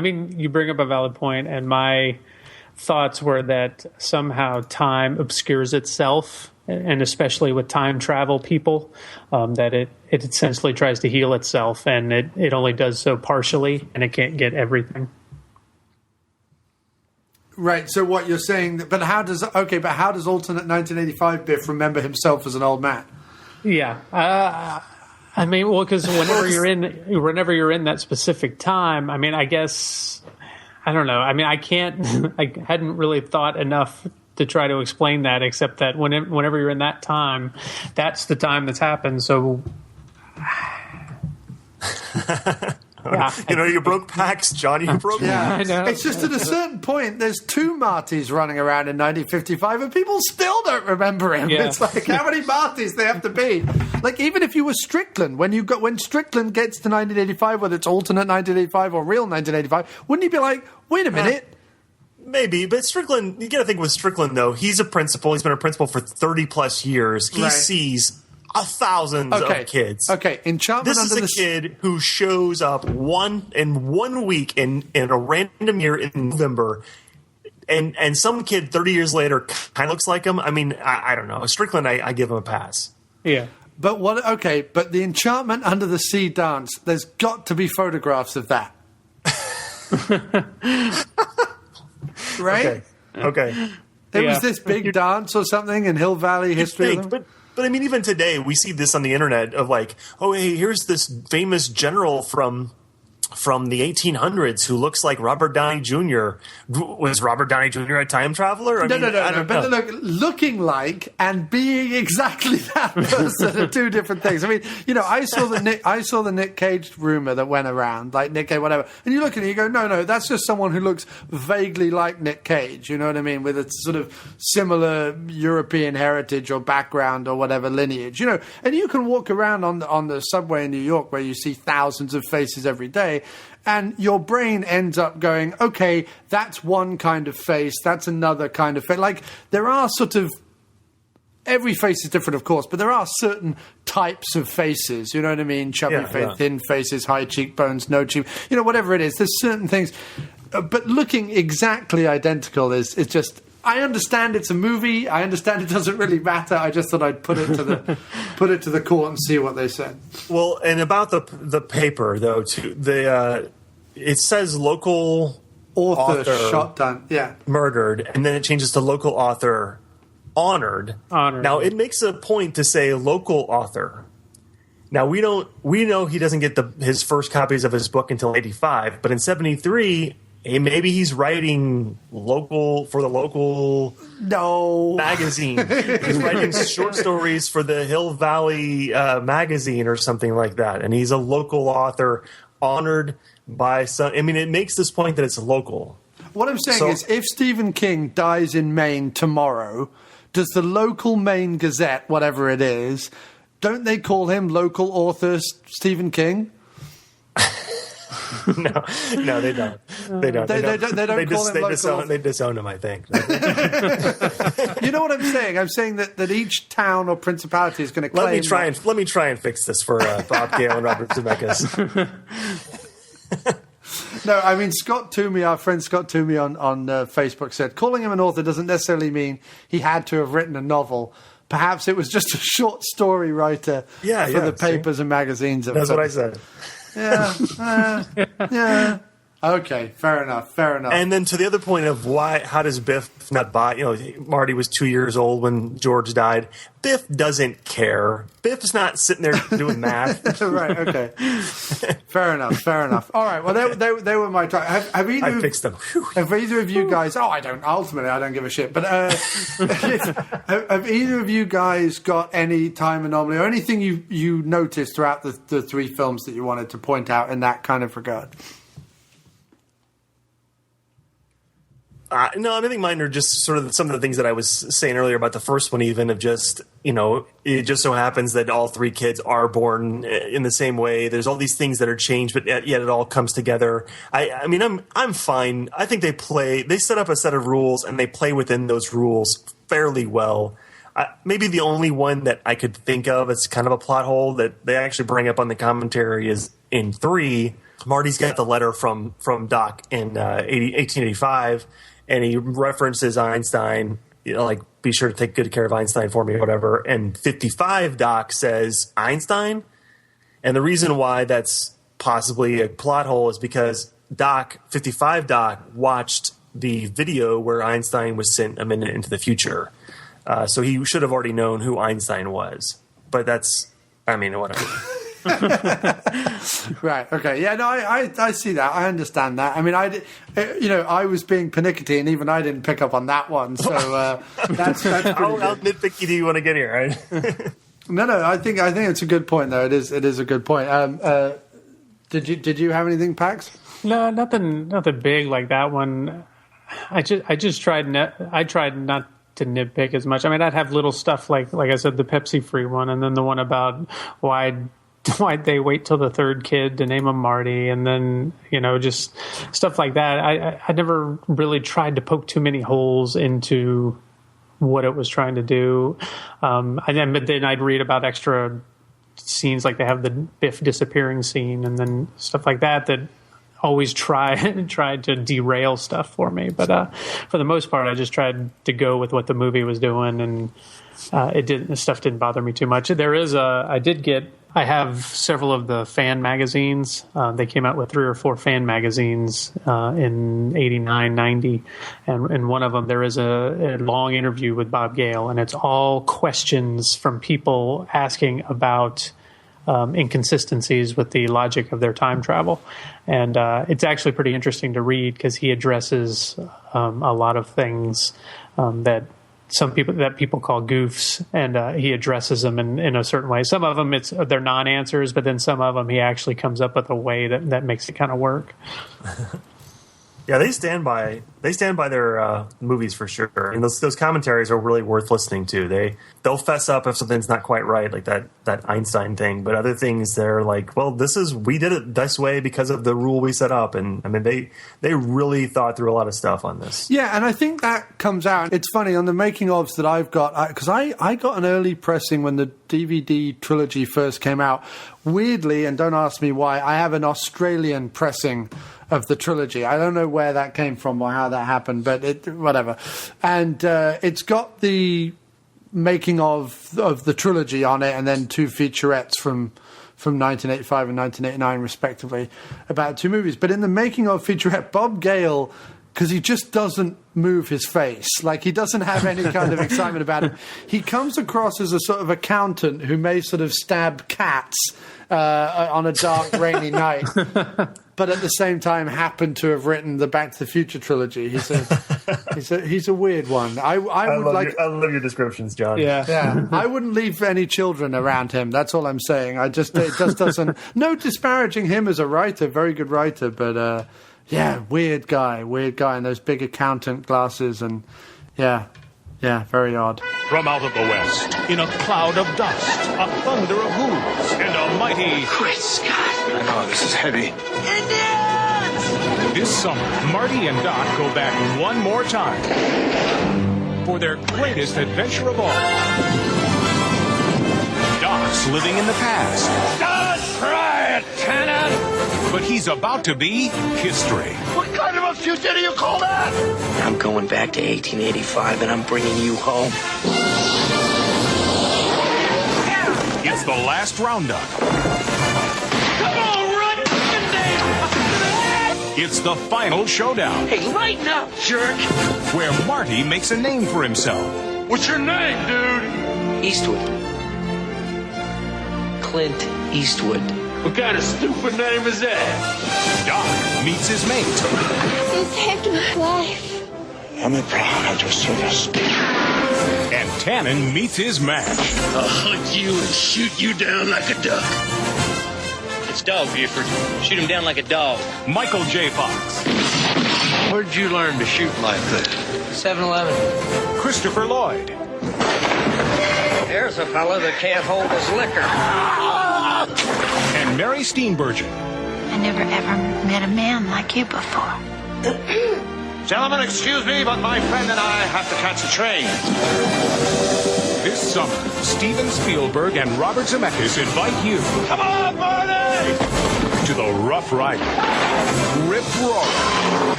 mean, you bring up a valid point, and my thoughts were that somehow time obscures itself, and especially with time travel people, that it essentially tries to heal itself, and it only does so partially, and it can't get everything. Right, so what you're saying, but how does alternate 1985 Biff remember himself as an old man? Yeah. I mean, well, because whenever you're in that specific time, I mean, I guess, I don't know. I mean, I hadn't really thought enough to try to explain that, except that whenever you're in that time, that's the time that's happened. So, yeah. You broke Pax, Johnny. You broke. Yeah, I know. It's just at a certain point, there's 2 Martys running around in 1955, and people still don't remember him. Yeah. It's like, how many Martys they have to be? Like, even if you were Strickland, when Strickland gets to 1985, whether it's alternate 1985 or real 1985, wouldn't you be like, wait a minute? Maybe, but Strickland, you got to think with Strickland, though, he's a principal. He's been a principal for 30-plus years. He sees thousands of kids. Okay, Enchantment This is a kid who shows up one week in a random year in November, and some kid 30 years later kind of looks like him. I mean, I don't know. Strickland, I give him a pass. Yeah. But but the Enchantment Under the Sea dance, there's got to be photographs of that. Right? Okay. There was this big dance or something in Hill Valley history. But I mean, even today, we see this on the internet of like, oh, hey, here's this famous general from the 1800s who looks like Robert Downey Jr. Was Robert Downey Jr. a time traveler? No. But look, looking like and being exactly that person are 2 different things. I mean, I saw the Nick Cage rumor that went around, like Nick Cage, whatever. And you look at it, you go, no, that's just someone who looks vaguely like Nick Cage. You know what I mean? With a sort of similar European heritage or background or whatever lineage. And you can walk around on the subway in New York where you see thousands of faces every day. And your brain ends up going, okay, that's one kind of face, that's another kind of face. Like, there are sort of, every face is different, of course, but there are certain types of faces, you know what I mean? Chubby face, thin faces, high cheekbones, no cheek, whatever it is. There's certain things. But looking exactly identical is just... I understand it's a movie. I understand it doesn't really matter. I just thought I'd put it to the court and see what they said. Well, and about the paper though, too, it says local author shot down, murdered, and then it changes to local author honored. Now it makes a point to say local author. Now we know he doesn't get his first copies of his book until 85, but in 73. Maybe he's writing for the local magazine. He's writing short stories for the Hill Valley magazine or something like that. And he's a local author honored by some. I mean, it makes this point that it's local. What I'm saying is, if Stephen King dies in Maine tomorrow, does the local Maine Gazette, whatever it is, don't they call him local author Stephen King? No, they don't. They don't. They don't call him local. They disown him, I think. You know what I'm saying? I'm saying that each town or principality is going to claim... Let me try and fix this for Bob Gale and Robert Zemeckis. No, I mean, Scott Toomey, our friend Scott Toomey on Facebook said, calling him an author doesn't necessarily mean he had to have written a novel. Perhaps it was just a short story writer for the papers and magazines. That's what I said. Yeah. Okay, fair enough. And then to the other point of how does Biff not buy? Marty was 2 years old when George died. Biff doesn't care. Biff's not sitting there doing math. Right. Okay. Fair enough. All right. Well, they were my time. I fixed them. Have either of you guys? Ultimately, I don't give a shit. But have either of you guys got any time anomaly or anything you noticed throughout the three films that you wanted to point out in that kind of regard? No, I think mine are just sort of some of the things that I was saying earlier about the first one, even of just, it just so happens that all three kids are born in the same way. There's all these things that are changed, but yet it all comes together. I mean, I'm fine. I think they set up a set of rules and they play within those rules fairly well. Maybe the only one that I could think of as kind of a plot hole that they actually bring up on the commentary is in 3. Marty's got the letter from Doc in 1885. And he references Einstein, be sure to take good care of Einstein for me or whatever. And 55 Doc says Einstein. And the reason why that's possibly a plot hole is because 55 Doc watched the video where Einstein was sent a minute into the future. So he should have already known who Einstein was. But whatever. Right. Okay. Yeah. No. I see that. I understand that. I mean, I was being pernickety, and even I didn't pick up on that one. So that's pretty how nitpicky do you want to get here? Right? No. I think it's a good point, though. It is a good point. Did you have anything, Pax? No, nothing big like that one. I tried not to nitpick as much. I mean, I'd have little stuff like I said, the Pepsi free one, and then the one about why'd they wait till the third kid to name him Marty, and then just stuff like that. I never really tried to poke too many holes into what it was trying to do. But then I'd read about extra scenes, like they have the Biff disappearing scene, and then stuff like that always tried to derail stuff for me. But for the most part, I just tried to go with what the movie was doing, and the stuff didn't bother me too much. I have several of the fan magazines. They came out with 3 or 4 fan magazines in 89, 90. And in one of them, there is a long interview with Bob Gale, and it's all questions from people asking about inconsistencies with the logic of their time travel. And it's actually pretty interesting to read because he addresses a lot of things that people call goofs, and he addresses them in a certain way. Some of them they're non-answers, but then some of them he actually comes up with a way that makes it kind of work. Yeah, they stand by their movies for sure, and those commentaries are really worth listening to. They'll fess up if something's not quite right, like that Einstein thing. But other things, they're like, well, we did it this way because of the rule we set up, and I mean they really thought through a lot of stuff on this. Yeah, and I think that comes out. It's funny on the making ofs that I've got, because I got an early pressing when the DVD trilogy first came out. Weirdly, and don't ask me why, I have an Australian pressing of the trilogy. I don't know where that came from or how that happened, but whatever. And it's got the making of the trilogy on it, and then 2 featurettes from 1985 and 1989 respectively about 2 movies. But in the making of featurette, Bob Gale, because he just doesn't move his face, like he doesn't have any kind of excitement about it, he comes across as a sort of accountant who may sort of stab cats on a dark rainy night, but at the same time happened to have written the Back to the Future trilogy. He's a weird one. I love your descriptions, John. Yeah. I wouldn't leave any children around him. That's all I'm saying. It just doesn't. No disparaging him as a writer, very good writer, but weird guy in those big accountant glasses, and very odd. From out of the west, in a cloud of dust, a thunder of hooves, and a mighty... Great Scott! I know, this is heavy. India! This summer, Marty and Doc go back one more time for their greatest adventure of all. Doc's living in the past. Don't try it, Tanner! But he's about to be history. What kind of a future do you call that? I'm going back to 1885 and I'm bringing you home. It's the last roundup. Come on, run! It's the final showdown. Hey, lighten up, jerk! Where Marty makes a name for himself. What's your name, dude? Eastwood. Clint Eastwood. What kind of stupid name is that? Doc meets his mate. You saved my life. I'm a proud hunter, service. And Tannen meets his match. I'll hunt you and shoot you down like a duck. It's Dog Buford. Shoot him down like a dog. Michael J. Fox. Where'd you learn to shoot like this? 7-Eleven. Christopher Lloyd. There's a fella that can't hold his liquor. And Mary Steenburgen. I never ever met a man like you before. Gentlemen, excuse me, but my friend and I have to catch a train. This summer, Steven Spielberg and Robert Zemeckis invite you. Come on, Marty! To the Rough Rider. Rip roaring,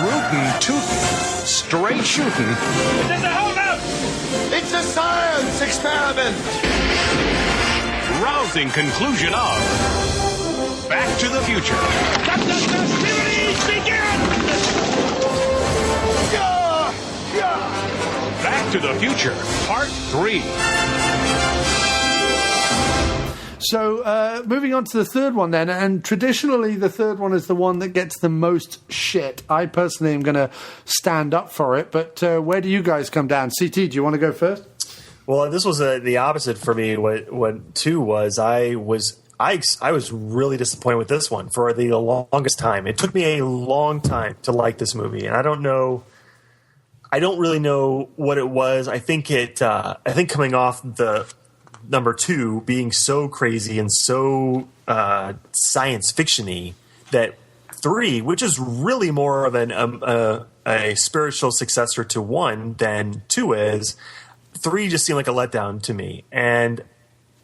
rootin' tootin', straight shootin'. Hold up! It's a science experiment! Rousing conclusion of Back to the Future. Let the festivities begin! Back to the Future, Part 3. So, moving on to the third one then, and traditionally the third one is the one that gets the most shit. I personally am going to stand up for it, but where do you guys come down? CT, do you want to go first? Well, this was the opposite for me. What two was I was really disappointed with this one for the longest time. It took me a long time to like this movie, and I don't really know what it was. I think coming off the number 2 being so crazy and so science fiction-y, that 3, which is really more of a spiritual successor to 1 than 2 is, 3 just seemed like a letdown to me. And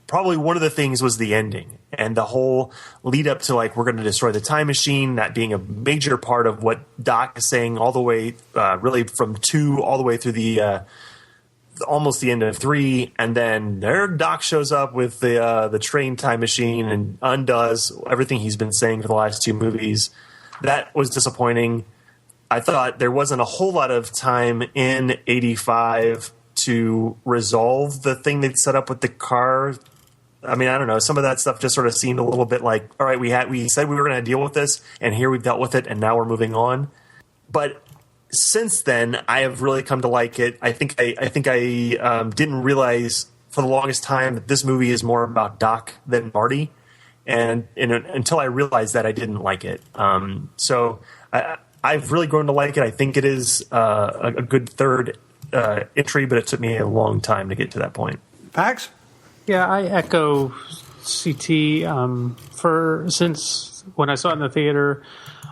probably one of the things was the ending and the whole lead up to, like, we're going to destroy the time machine, that being a major part of what Doc is saying all the way, really from 2 all the way through the almost the end of 3, and then there Doc shows up with the train time machine and undoes everything he's been saying for the last 2 movies. That was disappointing. I thought there wasn't a whole lot of time in 85 to resolve the thing they'd set up with the car. I mean, I don't know. Some of that stuff just sort of seemed a little bit like, all right, we said we were going to deal with this, and here we've dealt with it, and now we're moving on. But since then, I have really come to like it. I think I didn't realize for the longest time that this movie is more about Doc than Marty, and until I realized that, I didn't like it. So I've really grown to like it. I think it is a good third entry, but it took me a long time to get to that point. Pax? Yeah, I echo CT. Since when I saw it in the theater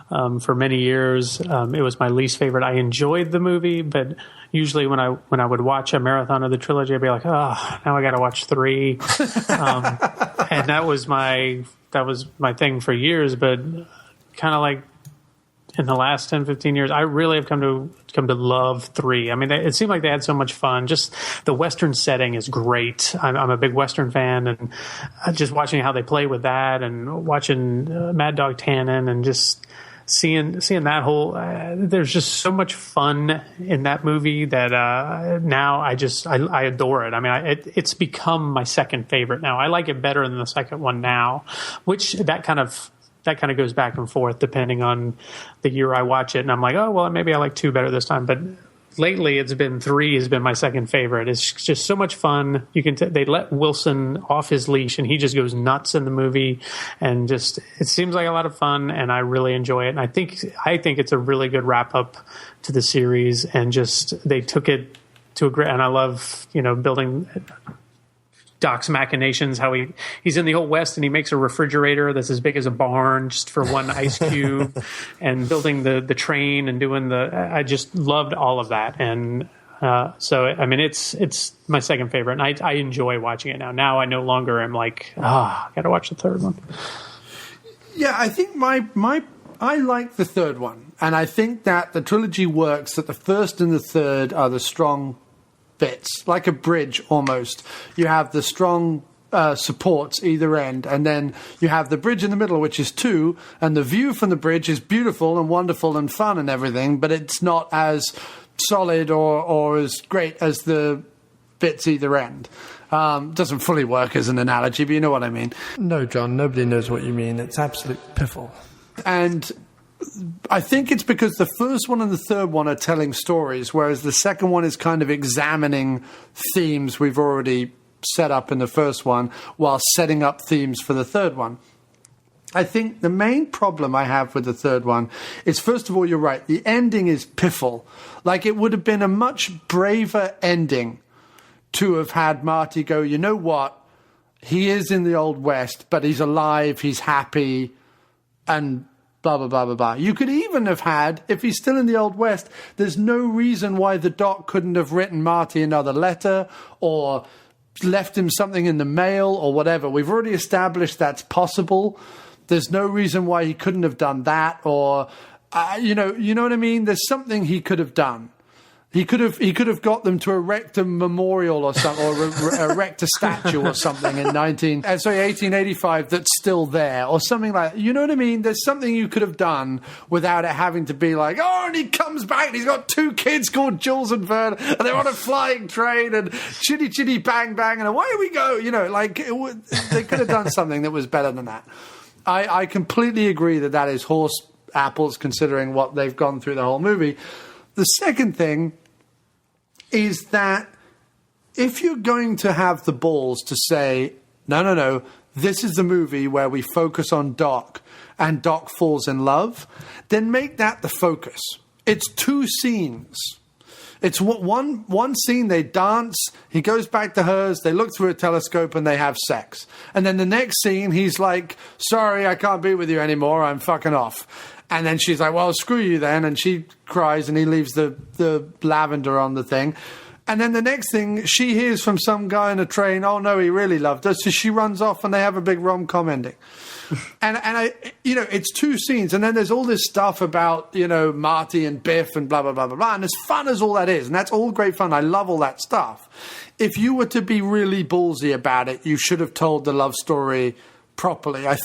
for many years, it was my least favorite. I enjoyed the movie, but usually when I would watch a marathon of the trilogy, I'd be like, oh, now I got to watch 3, and that was my thing for years. But kind of like in the last 10, 15 years, I really have come to love 3. I mean, it seemed like they had so much fun. Just the Western setting is great. I'm a big Western fan, and just watching how they play with that, and watching Mad Dog Tannen, and just seeing that whole. There's just so much fun in that movie that now I adore it. I mean, it's become my second favorite now. I like it better than the second one now, which that kind of goes back and forth depending on the year I watch it. And I'm like, oh, well, maybe I like 2 better this time. But lately it's been 3 has been my second favorite. It's just so much fun. They let Wilson off his leash and he just goes nuts in the movie, and just, it seems like a lot of fun, and I really enjoy it. And I think it's a really good wrap up to the series, and just, they took it to a great, and I love, building Doc's machinations, how he's in the Old West and he makes a refrigerator that's as big as a barn just for one ice cube, and building the train and doing I just loved all of that. And so, I mean, it's my second favorite, and I enjoy watching it now. Now I no longer am like, I got to watch the third one. Yeah, I think I like the third one, and I think that the trilogy works, that the first and the third are the strong bits, like a bridge almost. You have the strong supports either end, and then you have the bridge in the middle, which is 2, and the view from the bridge is beautiful and wonderful and fun and everything, but it's not as solid or as great as the bits either end. Doesn't fully work as an analogy, but you know what I mean. No, John, nobody knows what you mean. It's absolute piffle. And I think it's because the first one and the third one are telling stories, whereas the second one is kind of examining themes we've already set up in the first one while setting up themes for the third one. I think the main problem I have with the third one is, first of all, you're right, the ending is piffle. Like, it would have been a much braver ending to have had Marty go, you know what, he is in the Old West, but he's alive, he's happy, and blah, blah, blah, blah, blah. You could even have had, if he's still in the Old West, there's no reason why the Doc couldn't have written Marty another letter or left him something in the mail or whatever. We've already established that's possible. There's no reason why he couldn't have done that, or, you know what I mean? There's something he could have done. He could have got them to erect a memorial or something, or erect a statue or something in 1885 that's still there, or something like that. You know what I mean? There's something you could have done without it having to be like, oh, and he comes back and he's got 2 kids called Jules and Vern, and they're on a flying train, and chitty chitty bang bang, and away we go. You know, like they could have done something that was better than that. I completely agree that is horse apples, considering what they've gone through the whole movie. The second thing is that if you're going to have the balls to say, no, this is the movie where we focus on Doc and Doc falls in love, then make that the focus. It's 2 scenes. It's one scene, they dance, he goes back to hers, they look through a telescope and they have sex. And then the next scene, he's like, sorry, I can't be with you anymore, I'm fucking off. And then she's like, well, screw you then. And she cries and he leaves the lavender on the thing. And then the next thing, she hears from some guy on a train, oh, no, he really loved her. So she runs off and they have a big rom-com ending. and I, it's 2 scenes. And then there's all this stuff about, Marty and Biff and blah, blah, blah, blah, blah. And as fun as all that is, and that's all great fun, I love all that stuff. If you were to be really ballsy about it, you should have told the love story properly. I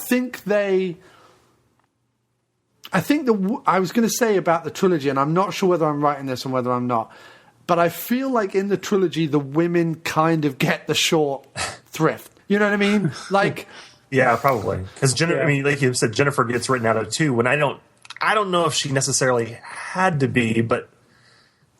was going to say about the trilogy, and I'm not sure whether I'm right in this and whether I'm not, but I feel like in the trilogy, the women kind of get the short thrift. You know what I mean? Like, yeah, probably. Because I mean, like you said, Jennifer gets written out of 2. And I don't know if she necessarily had to be, but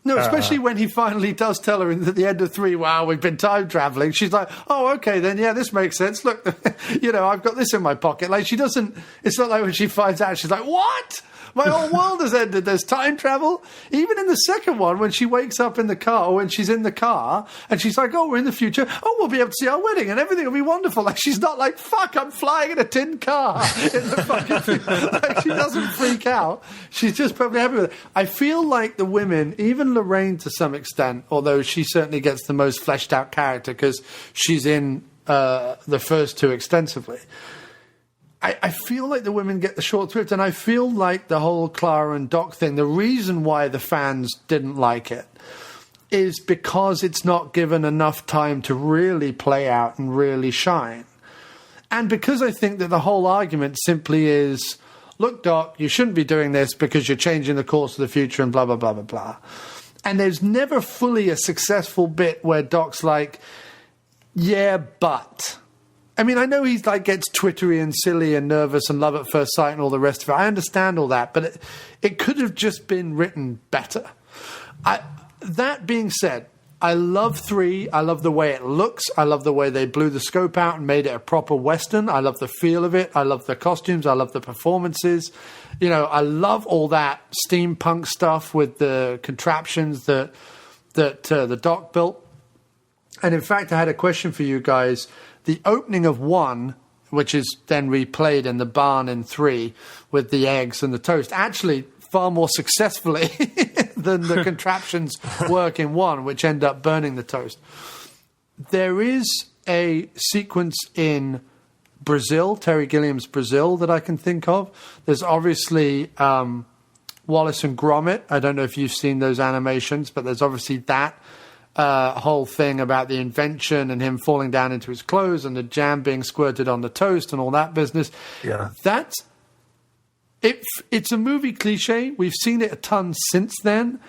no, especially when he finally does tell her at the end of 3, wow, we've been time traveling. She's like, oh, okay, then, yeah, this makes sense. Look, I've got this in my pocket. Like, she doesn't, it's not like when she finds out, she's like, what? My whole world has ended. There's time travel. Even in the second one, when she wakes up in the car, or when she's in the car, and she's like, oh, we're in the future. Oh, we'll be able to see our wedding, and everything will be wonderful. Like, she's not like, fuck, I'm flying in a tin car in the fucking like, she doesn't freak out. She's just perfectly happy with it. I feel like the women, even Lorraine to some extent, although she certainly gets the most fleshed out character because she's in the first 2 extensively, I feel like the women get the short thrift, and I feel like the whole Clara and Doc thing, the reason why the fans didn't like it is because it's not given enough time to really play out and really shine. And because I think that the whole argument simply is, look, Doc, you shouldn't be doing this because you're changing the course of the future and blah, blah, blah, blah, blah. And there's never fully a successful bit where Doc's like, yeah, but... I mean, I know he's like gets twittery and silly and nervous and love at first sight and all the rest of it. I understand all that, but it could have just been written better. That being said, I love 3. I love the way it looks. I love the way they blew the scope out and made it a proper Western. I love the feel of it. I love the costumes. I love the performances. I love all that steampunk stuff with the contraptions that the Doc built. And in fact, I had a question for you guys. The opening of 1, which is then replayed in the barn in 3 with the eggs and the toast, actually far more successfully than the contraptions work in 1, which end up burning the toast. There is a sequence in Brazil, Terry Gilliam's Brazil, that I can think of. There's obviously Wallace and Gromit. I don't know if you've seen those animations, but there's obviously that whole thing about the invention and him falling down into his clothes and the jam being squirted on the toast and all that business. Yeah. It's a movie cliche. We've seen it a ton since then.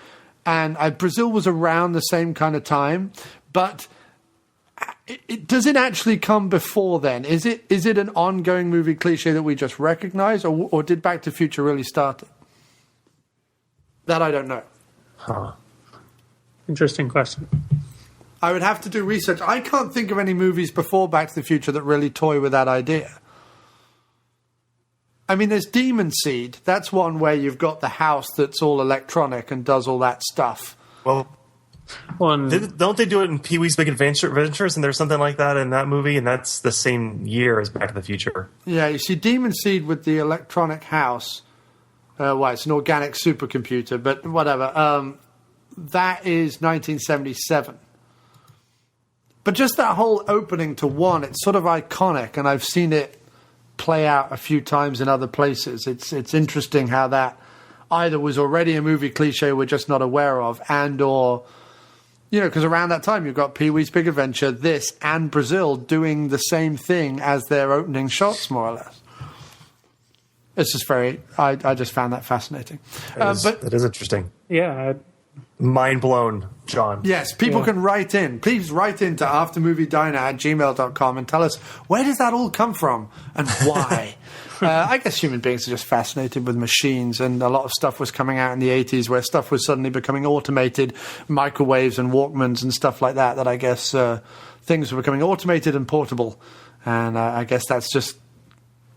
And Brazil was around the same kind of time. But does it actually come before then? Is it an ongoing movie cliche that we just recognize? Or did Back to the Future really start it? That I don't know. Huh. Interesting question. I would have to do research. I can't think of any movies before Back to the Future that really toy with that idea. I mean, there's Demon Seed. That's one where you've got the house that's all electronic and does all that stuff. Well, don't they do it in Pee-wee's Big Adventures? And there's something like that in that movie, and that's the same year as Back to the Future. Yeah, you see Demon Seed with the electronic house. It's an organic supercomputer, but whatever. That is 1977. But just that whole opening to 1, it's sort of iconic, and I've seen it play out a few times in other places. It's interesting how that either was already a movie cliche we're just not aware of, and or, because around that time you've got Pee-wee's Big Adventure, this, and Brazil doing the same thing as their opening shots, more or less. It's just I just found that fascinating. That is interesting. Yeah. Mind blown, John. Yes, people can write in. Please write in to aftermoviediner@gmail.com and tell us, where does that all come from and why? I guess human beings are just fascinated with machines, and a lot of stuff was coming out in the 80s where stuff was suddenly becoming automated, microwaves and Walkmans and stuff like that I guess things were becoming automated and portable. And I guess that's just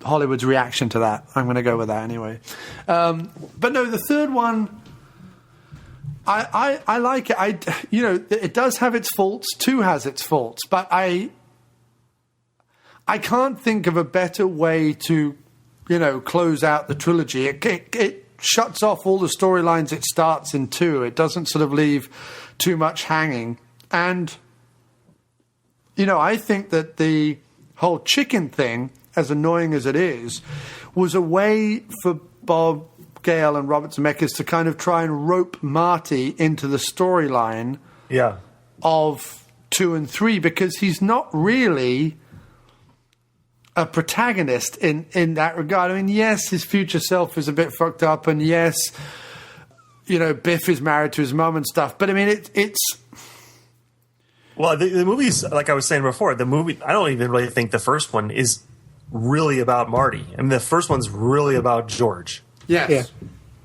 Hollywood's reaction to that. I'm going to go with that anyway. But no, the third one, I like it. It does have its faults. 2 has its faults, but I can't think of a better way to, close out the trilogy. It shuts off all the storylines it starts in 2. It doesn't sort of leave too much hanging. And, I think that the whole chicken thing, as annoying as it is, was a way for Bob Gale and Robert Zemeckis to kind of try and rope Marty into the storyline of 2 and 3, because he's not really a protagonist in that regard. I mean, yes, his future self is a bit fucked up, and yes, Biff is married to his mum and stuff, but I mean, it's... Well, the movies, like I was saying before, I don't even really think the first one is really about Marty. I mean, the first one's really about George. Yes. Yeah.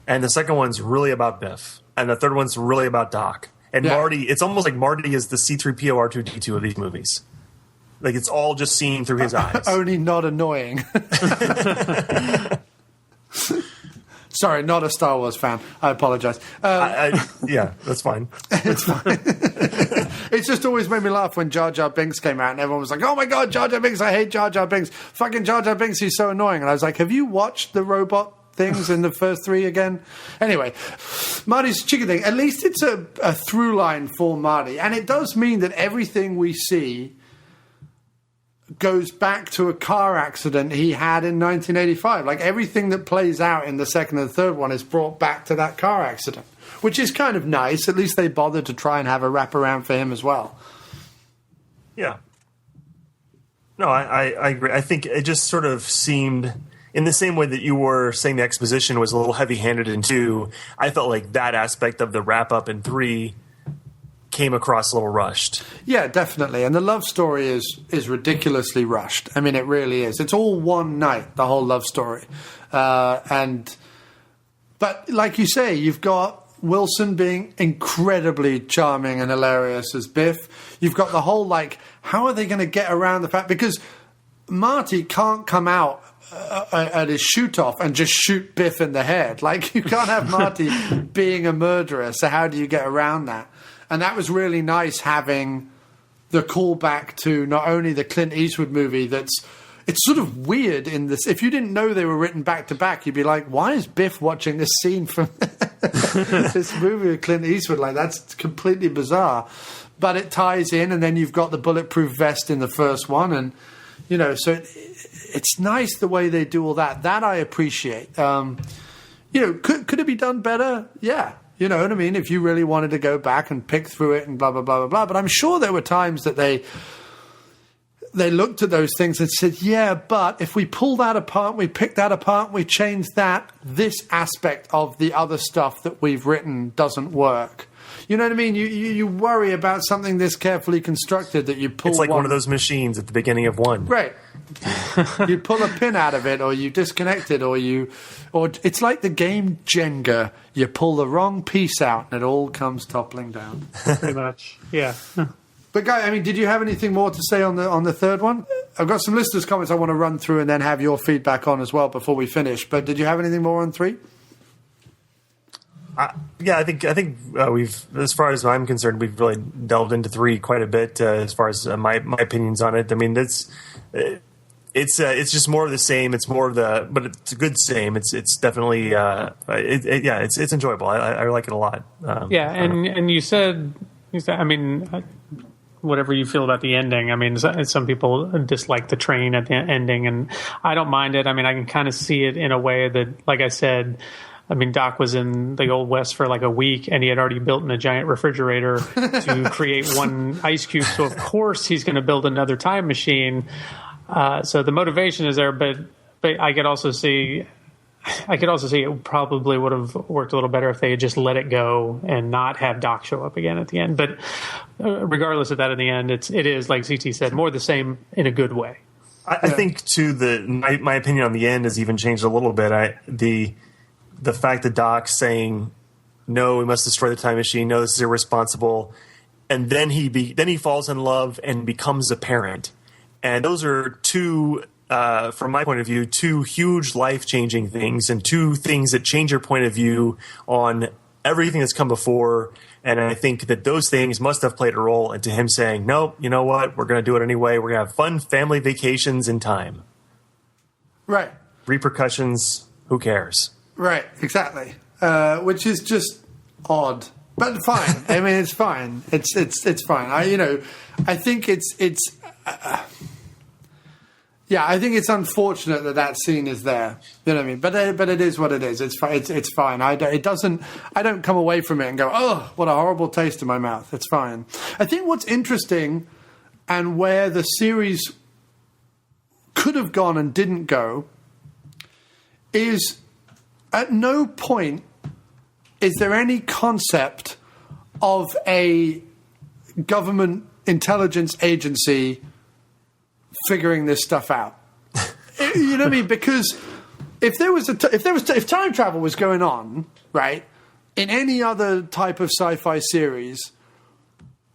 And the second one's really about Biff. And the third one's really about Doc. And Marty, it's almost like Marty is the C-3PO R2-D2 of these movies. Like, it's all just seen through his eyes. Only not annoying. Sorry, not a Star Wars fan. I apologize. Yeah, that's fine. It's fine. It's just always made me laugh when Jar Jar Binks came out and everyone was like, oh my God, Jar Jar Binks, I hate Jar Jar Binks. Fucking Jar Jar Binks, he's so annoying. And I was like, have you watched the robot things in the first 3 again? Anyway, Marty's chicken thing, at least it's a through line for Marty. And it does mean that everything we see goes back to a car accident he had in 1985. Like, everything that plays out in the second and third one is brought back to that car accident, which is kind of nice. At least they bothered to try and have a wraparound for him as well. Yeah. No, I agree. I think it just sort of seemed, in the same way that you were saying the exposition was a little heavy-handed in 2, I felt like that aspect of the wrap-up in 3 came across a little rushed. Yeah, definitely. And the love story is ridiculously rushed. I mean, it really is. It's all one night, the whole love story. But like you say, you've got Wilson being incredibly charming and hilarious as Biff. You've got the whole, like, how are they going to get around the fact? Because Marty can't come out at his shoot-off and just shoot Biff in the head. Like, you can't have Marty being a murderer, so how do you get around that? And that was really nice, having the callback to not only the Clint Eastwood movie it's sort of weird in this. If you didn't know they were written back to back, you'd be like, why is Biff watching this scene from this movie with Clint Eastwood? Like, that's completely bizarre. But it ties in, and then you've got the bulletproof vest in the first one. And, you know, so it's nice the way they do all that. That I appreciate. You know, could it be done better? Yeah. You know what I mean? If you really wanted to go back and pick through it and blah, blah, blah, blah, blah. But I'm sure there were times that they looked at those things and said, yeah, but if we pull that apart, we pick that apart, we change that, this aspect of the other stuff that we've written doesn't work. You know what I mean? You worry about something this carefully constructed that you pull. It's like one of those machines at the beginning of one. Right. You pull a pin out of it, or you disconnect it, or it's like the game Jenga. You pull the wrong piece out and it all comes toppling down. Pretty much. Yeah. But Guy, I mean, did you have anything more to say on the third one? I've got some listeners' comments I want to run through and then have your feedback on as well before we finish. But did you have anything more on 3? Yeah, I think we've, as far as I'm concerned, we've really delved into 3 quite a bit as far as my opinions on it. I mean, it's just more of the same. It's more of but it's a good same. It's definitely it's enjoyable. I like it a lot. And you said, I mean, whatever you feel about the ending. I mean, some people dislike the train at the ending, and I don't mind it. I mean, I can kind of see it in a way that, like I said, I mean, Doc was in the Old West for like a week, and he had already built in a giant refrigerator to create one ice cube. So, of course, he's going to build another time machine. So the motivation is there, but I could also see it probably would have worked a little better if they had just let it go and not have Doc show up again at the end. But regardless of that, in the end, it is, like CT said, more the same in a good way. I think, too, my opinion on the end has even changed a little bit. The fact that Doc's saying, no, we must destroy the time machine, no, this is irresponsible, and then he falls in love and becomes a parent. And those are 2, from my point of view, 2 huge life-changing things, and 2 things that change your point of view on everything that's come before. And I think that those things must have played a role into him saying, no, you know what, we're going to do it anyway. We're going to have fun family vacations in time. Right. Repercussions, who cares? Right, exactly. Which is just odd. But fine. I mean, it's fine. It's fine. I think I think it's unfortunate that scene is there. You know what I mean? But it is what it is. It's fine. I don't come away from it and go, oh, what a horrible taste in my mouth. It's fine. I think what's interesting, and where the series could have gone and didn't go, is at no point is there any concept of a government intelligence agency figuring this stuff out. You know what I mean? Because if time travel was going on, right, in any other type of sci-fi series,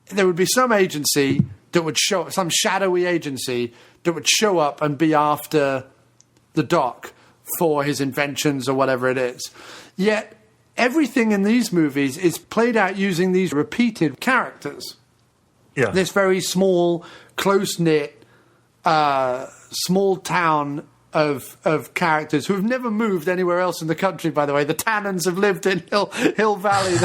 there would be some agency that would show up, some shadowy agency that would show up and be after the Doc for his inventions or whatever it is. Yet everything in these movies is played out using these repeated characters. Yeah. This very small, close-knit, small town of characters who have never moved anywhere else in the country, by the way. The Tannins have lived in Hill Valley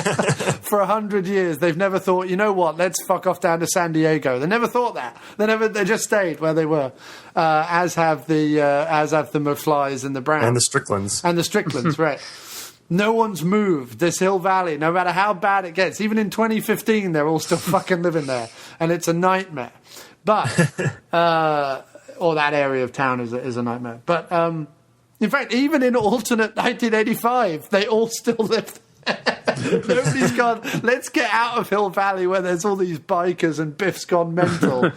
for 100 years. They've never thought, you know what, let's fuck off down to San Diego. They never thought that. They just stayed where they were, as have the McFlys and the Browns. And the Stricklands. And the Stricklands, right. No one's moved this Hill Valley, no matter how bad it gets. Even in 2015, they're all still fucking living there. And it's a nightmare. But... or that area of town is a nightmare. But, in fact, even in alternate 1985, they all still live there. Nobody's gone, let's get out of Hill Valley where there's all these bikers and Biff's gone mental.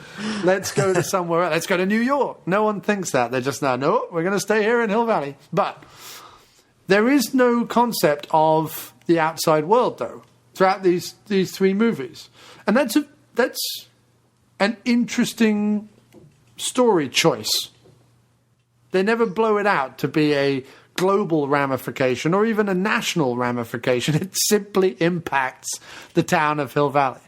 Let's go to somewhere else. Let's go to New York. No one thinks that. They're just, no, we're going to stay here in Hill Valley. But there is no concept of the outside world, though, throughout these 3 movies. And that's an interesting story choice. They never blow it out to be a global ramification or even a national ramification. It simply impacts the town of Hill Valley.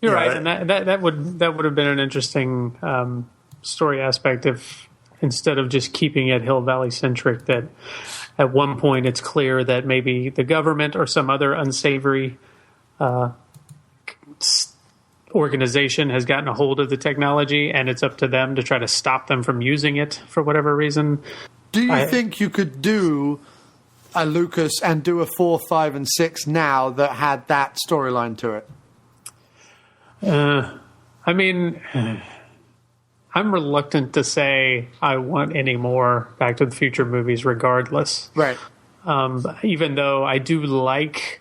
You're right, and that would have been an interesting story aspect if instead of just keeping it Hill Valley centric, that at one point it's clear that maybe the government or some other unsavory organization has gotten a hold of the technology, and it's up to them to try to stop them from using it for whatever reason. Do you think you could do a Lucas and do a 4, 5, and 6 now that had that storyline to it? I mean, I'm reluctant to say I want any more Back to the Future movies regardless. Right. Even though I do like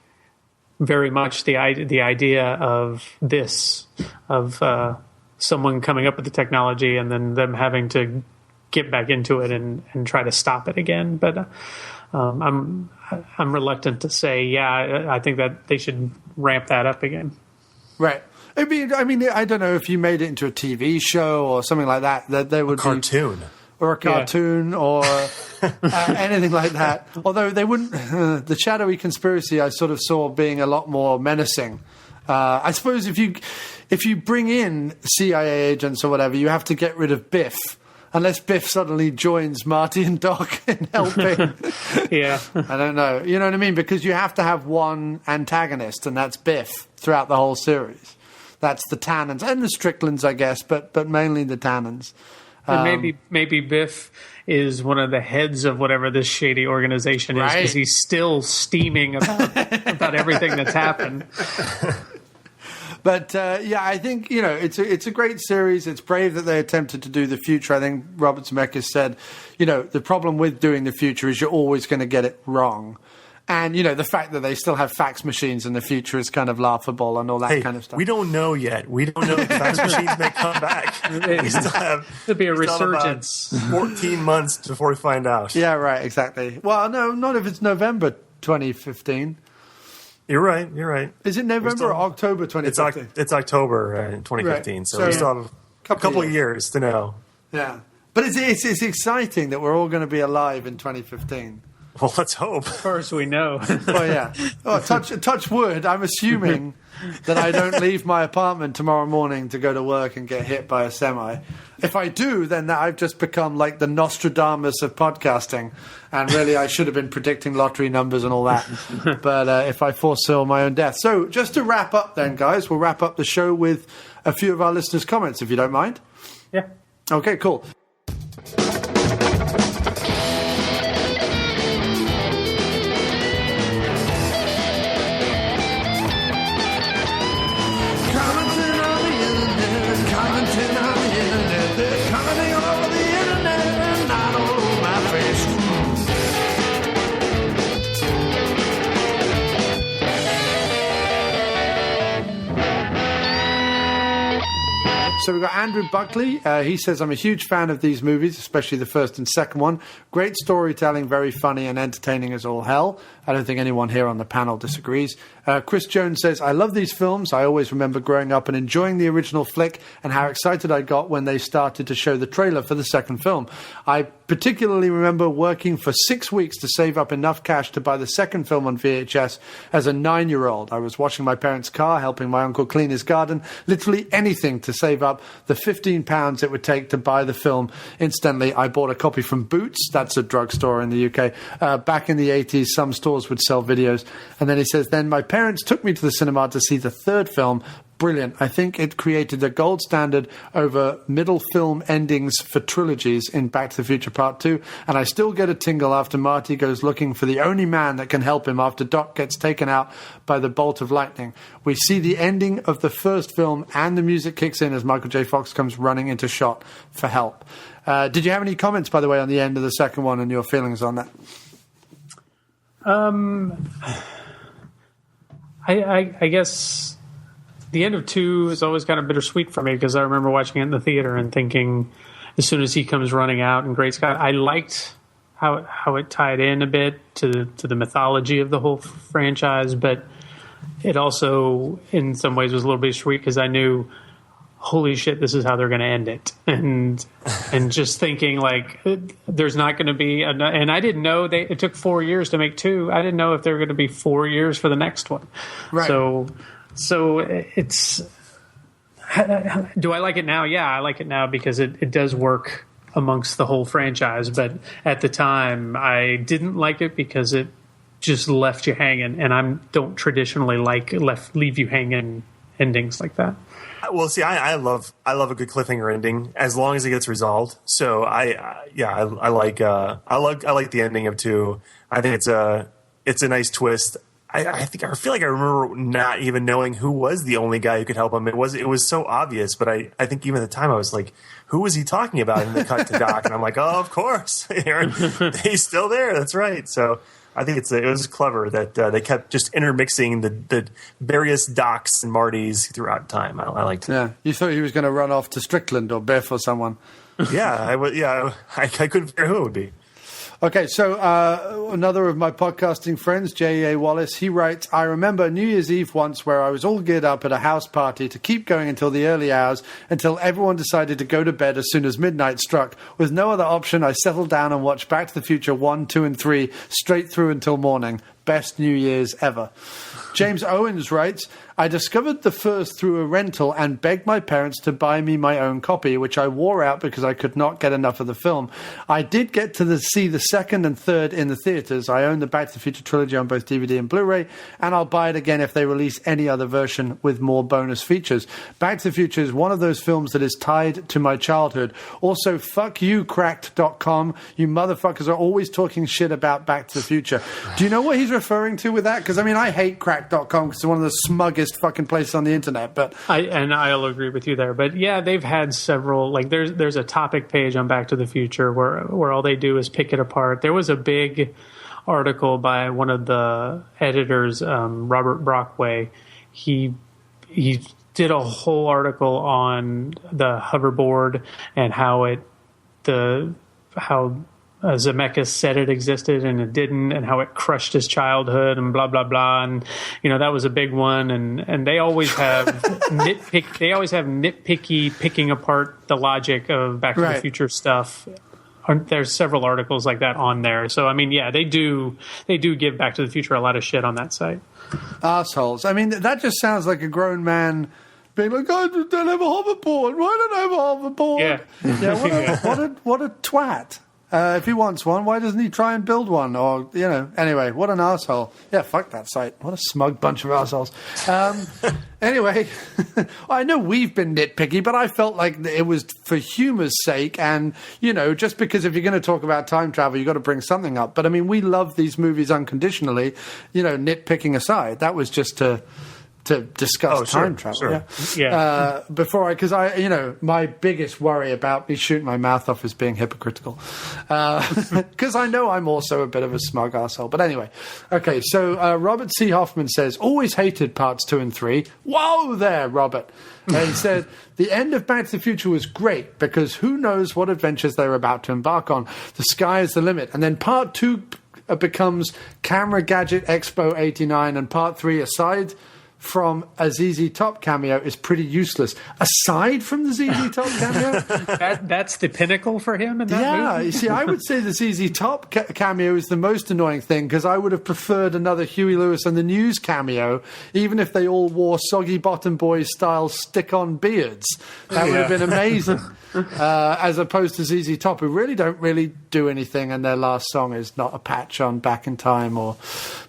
very much the idea of this, of someone coming up with the technology and then them having to get back into it and try to stop it again. But I'm reluctant to say, I think that they should ramp that up again. Right. I mean, I don't know if you made it into a TV show or something like that. That there would cartoon. Or a cartoon, or anything like that. Although they wouldn't. The shadowy conspiracy I sort of saw being a lot more menacing. I suppose if you bring in CIA agents or whatever, you have to get rid of Biff. Unless Biff suddenly joins Marty and Doc in helping. Yeah. I don't know. You know what I mean? Because you have to have one antagonist, and that's Biff throughout the whole series. That's the Tannins and the Stricklands, I guess, but mainly the Tannins. And maybe Biff is one of the heads of whatever this shady organization is, because he's still steaming about everything that's happened. But I think it's a great series. It's brave that they attempted to do the future. I think Robert Zemeckis said, the problem with doing the future is you're always going to get it wrong. And, the fact that they still have fax machines in the future is kind of laughable and all that kind of stuff. We don't know yet. We don't know if fax machines may come back. We still have... There'll be a resurgence. 14 months before we find out. Yeah, right, exactly. Well, no, not if it's November 2015. You're right. Is it November or October 2015? It's October 2015, right. So we still have a couple of years to know. Yeah. But it's exciting that we're all going to be alive in 2015. Well, let's hope. As far as we know. Well, yeah. Oh, touch wood. I'm assuming that I don't leave my apartment tomorrow morning to go to work and get hit by a semi. If I do, then I've just become like the Nostradamus of podcasting. And really, I should have been predicting lottery numbers and all that. But if I foresaw my own death. So just to wrap up then, guys, we'll wrap up the show with a few of our listeners' comments, if you don't mind. Yeah. Okay, cool. So we've got Andrew Buckley. He says, I'm a huge fan of these movies, especially the first and second one. Great storytelling, very funny and entertaining as all hell. I don't think anyone here on the panel disagrees. Chris Jones says, I love these films. I always remember growing up and enjoying the original flick and how excited I got when they started to show the trailer for the second film. I particularly remember working for 6 weeks to save up enough cash to buy the second film on VHS as a 9-year-old. I was washing my parents' car, helping my uncle clean his garden, literally anything to save up the £15 it would take to buy the film. Incidentally, I bought a copy from Boots, that's a drugstore in the UK. Back in the 80s, some stores would sell videos. And then he says, then my parents took me to the cinema to see the third film. Brilliant. I think it created a gold standard over middle film endings for trilogies in Back to the Future Part 2, and I still get a tingle after Marty goes looking for the only man that can help him after Doc gets taken out by the bolt of lightning. We see the ending of the first film and the music kicks in as Michael J. Fox comes running into shot for help. Did you have any comments, by the way, on the end of the second one and your feelings on that? I guess the end of 2 is always kind of bittersweet for me because I remember watching it in the theater and thinking as soon as he comes running out in Great Scott, I liked how it tied in a bit to the mythology of the whole franchise, but it also in some ways was a little bit sweet because I knew, holy shit, this is how they're going to end it. And just thinking like there's not going to be and I didn't know it took 4 years to make 2. I didn't know if there were going to be 4 years for the next one. Right. So it's Do I like it now? Yeah, I like it now because it does work amongst the whole franchise. But at the time, I didn't like it because it just left you hanging, and I don't traditionally leave you hanging endings like that. Well, see, I love a good cliffhanger ending as long as it gets resolved. So I like the ending of 2. I think it's a nice twist. I feel like I remember not even knowing who was the only guy who could help him. It was so obvious, but I think even at the time I was like, who was he talking about? And they cut to Doc, and I'm like, oh, of course, he's still there. That's right. So I think it was clever that they kept just intermixing the various Docs and Martys throughout time. I liked it. Yeah, you thought he was going to run off to Strickland or Biff or someone. I couldn't figure who it would be. Okay, so another of my podcasting friends, J.A. Wallace, he writes, I remember New Year's Eve once where I was all geared up at a house party to keep going until the early hours, until everyone decided to go to bed as soon as midnight struck. With no other option, I settled down and watched Back to the Future 1, 2, and 3 straight through until morning. Best New Year's ever. James Owens writes, I discovered the first through a rental and begged my parents to buy me my own copy, which I wore out because I could not get enough of the film. I did get to see the second and third in the theaters. I own the Back to the Future trilogy on both DVD and Blu-ray, and I'll buy it again if they release any other version with more bonus features. Back to the Future is one of those films that is tied to my childhood. Also, fuck you, cracked.com. You motherfuckers are always talking shit about Back to the Future. Do you know what he's referring to with that? Because, I mean, I hate cracked.com because it's one of the smuggest fucking places on the internet. But I'll agree with you there. But yeah, they've had several. Like there's a topic page on Back to the Future where all they do is pick it apart. There was a big article by one of the editors, Robert Brockway. He did a whole article on the hoverboard and how Zemeckis said it existed and it didn't, and how it crushed his childhood and blah blah blah, and that was a big one. And they always have nitpicky picking apart the logic of Back to the Future stuff. There's several articles like that on there. So I mean, yeah, they do give Back to the Future a lot of shit on that site. Assholes. I mean, that just sounds like a grown man being like, I don't have a hoverboard. Why don't I have a hoverboard? Yeah. What a twat. If he wants one, why doesn't he try and build one? Or, anyway, what an arsehole. Yeah, fuck that site. What a smug bunch of arseholes. Anyway, I know we've been nitpicky, but I felt like it was for humor's sake. And, just because if you're going to talk about time travel, you've got to bring something up. But, I mean, we love these movies unconditionally, nitpicking aside. That was just to discuss time travel. Sure. Yeah. Because my biggest worry about me shooting my mouth off is being hypocritical. Because I know I'm also a bit of a smug arsehole. But anyway. Okay, so Robert C. Hoffman says, always hated parts 2 and 3. Whoa there, Robert. And he said, the end of Back to the Future was great because who knows what adventures they were about to embark on. The sky is the limit. And then part 2 becomes Camera Gadget Expo 89, and part 3, aside from a ZZ Top cameo, is pretty useless. Aside from the ZZ Top cameo? That's the pinnacle for him in that movie? You see, I would say the ZZ Top cameo is the most annoying thing, because I would have preferred another Huey Lewis and the News cameo, even if they all wore Soggy Bottom Boys style stick-on beards. That would have been amazing. As opposed to ZZ Top, who really don't do anything, and their last song is not a patch on Back in Time or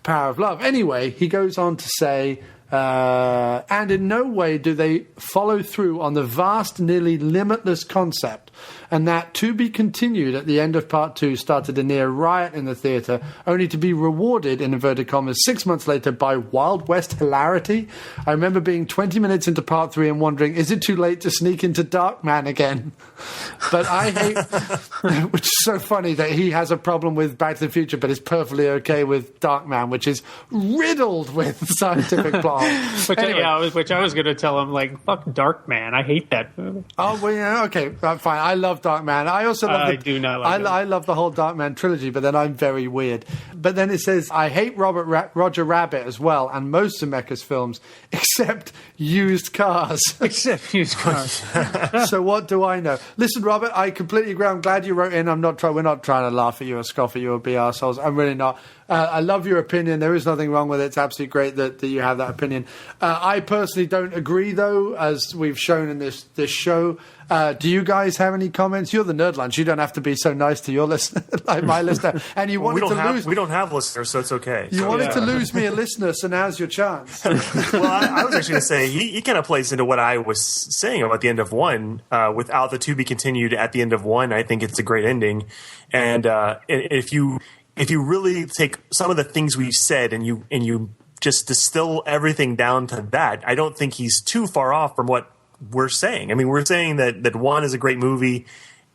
Power of Love. Anyway, he goes on to say, and in no way do they follow through on the vast, nearly limitless concept, and that to be continued at the end of part 2 started a near riot in the theatre, only to be rewarded, in inverted commas, 6 months later by Wild West hilarity. I remember being 20 minutes into part 3 and wondering, is it too late to sneak into Darkman again? But I hate, which is so funny that he has a problem with Back to the Future, but is perfectly okay with Darkman, which is riddled with scientific plot. Which I was going to tell him, like, fuck Darkman. I hate that movie. Oh, well, yeah, okay, fine. I love Darkman. I also love I love the whole Darkman trilogy, but then I'm very weird. But then it says, I hate Roger Rabbit as well, and most Zemeckis films, except Used Cars. Except Used Cars. So what do I know? Listen, Robert, I completely agree. I'm glad you wrote in. We're not trying to laugh at you or scoff at you or be arseholes. I'm really not. I love your opinion. There is nothing wrong with it. It's absolutely great that you have that opinion. opinion. I personally don't agree, though, as we've shown in this show. Do you guys have any comments? You're the Nerd Lunch. You don't have to be so nice to your listener, like my listener. And you wanted to lose. We don't have listeners, so it's okay. You wanted to lose me a listener, so now's your chance. Well, I was actually going to say he kind of plays into what I was saying about the end of one. Without the to be continued at the end of one, I think it's a great ending. And if you really take some of the things we've said and you just distill everything down to that, I don't think he's too far off from what we're saying. I mean, we're saying that one is a great movie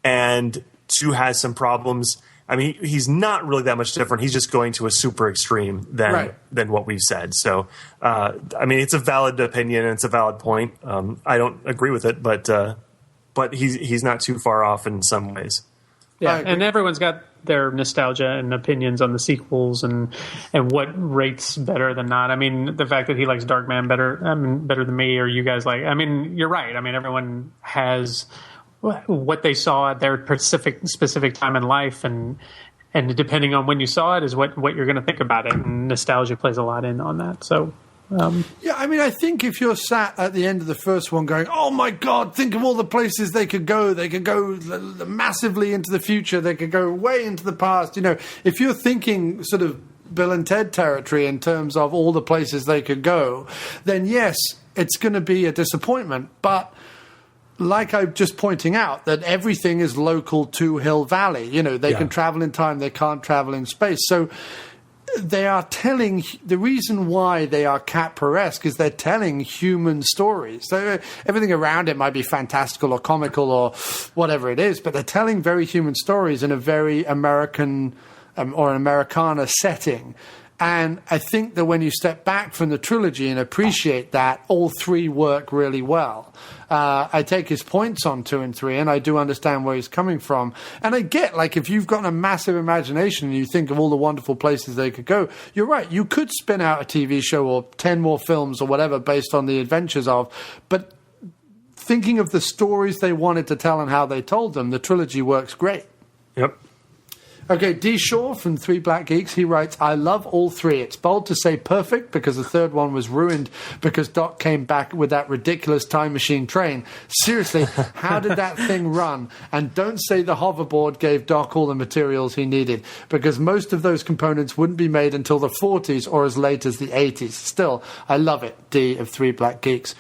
and two has some problems. I mean, he's not really that much different. He's just going to a super extreme than what we've said. So, I mean, it's a valid opinion and it's a valid point. I don't agree with it, but he's not too far off in some ways. Yeah, and everyone's got their nostalgia and opinions on the sequels and what rates better than not. I mean, the fact that he likes Darkman better than me, or you guys like. I mean, you're right. I mean, everyone has what they saw at their specific time in life, and depending on when you saw it is what you're going to think about it. And nostalgia plays a lot in on that. So. Yeah, I mean, I think if you're sat at the end of the first one going, oh my God, think of all the places they could go. They could go massively into the future. They could go way into the past. You know, if you're thinking sort of Bill and Ted territory in terms of all the places they could go, then yes, it's going to be a disappointment. But like I'm just pointing out, that everything is local to Hill Valley. You know, they can travel in time. They can't travel in space. So they are telling, the reason why they are Capra-esque is they're telling human stories. So everything around it might be fantastical or comical or whatever it is, but they're telling very human stories in a very American or an Americana setting. And I think that when you step back from the trilogy and appreciate that, all three work really well. I take his points on 2 and 3, and I do understand where he's coming from. And I get, like, if you've got a massive imagination and you think of all the wonderful places they could go, you're right. You could spin out a TV show or 10 more films or whatever based on the adventures of. But thinking of the stories they wanted to tell and how they told them, the trilogy works great. Yep. Okay, D. Shaw from Three Black Geeks, he writes, I love all three. It's bold to say perfect because the third one was ruined because Doc came back with that ridiculous time machine train. Seriously, how did that thing run? And don't say the hoverboard gave Doc all the materials he needed, because most of those components wouldn't be made until the 40s or as late as the 80s. Still, I love it, D of Three Black Geeks.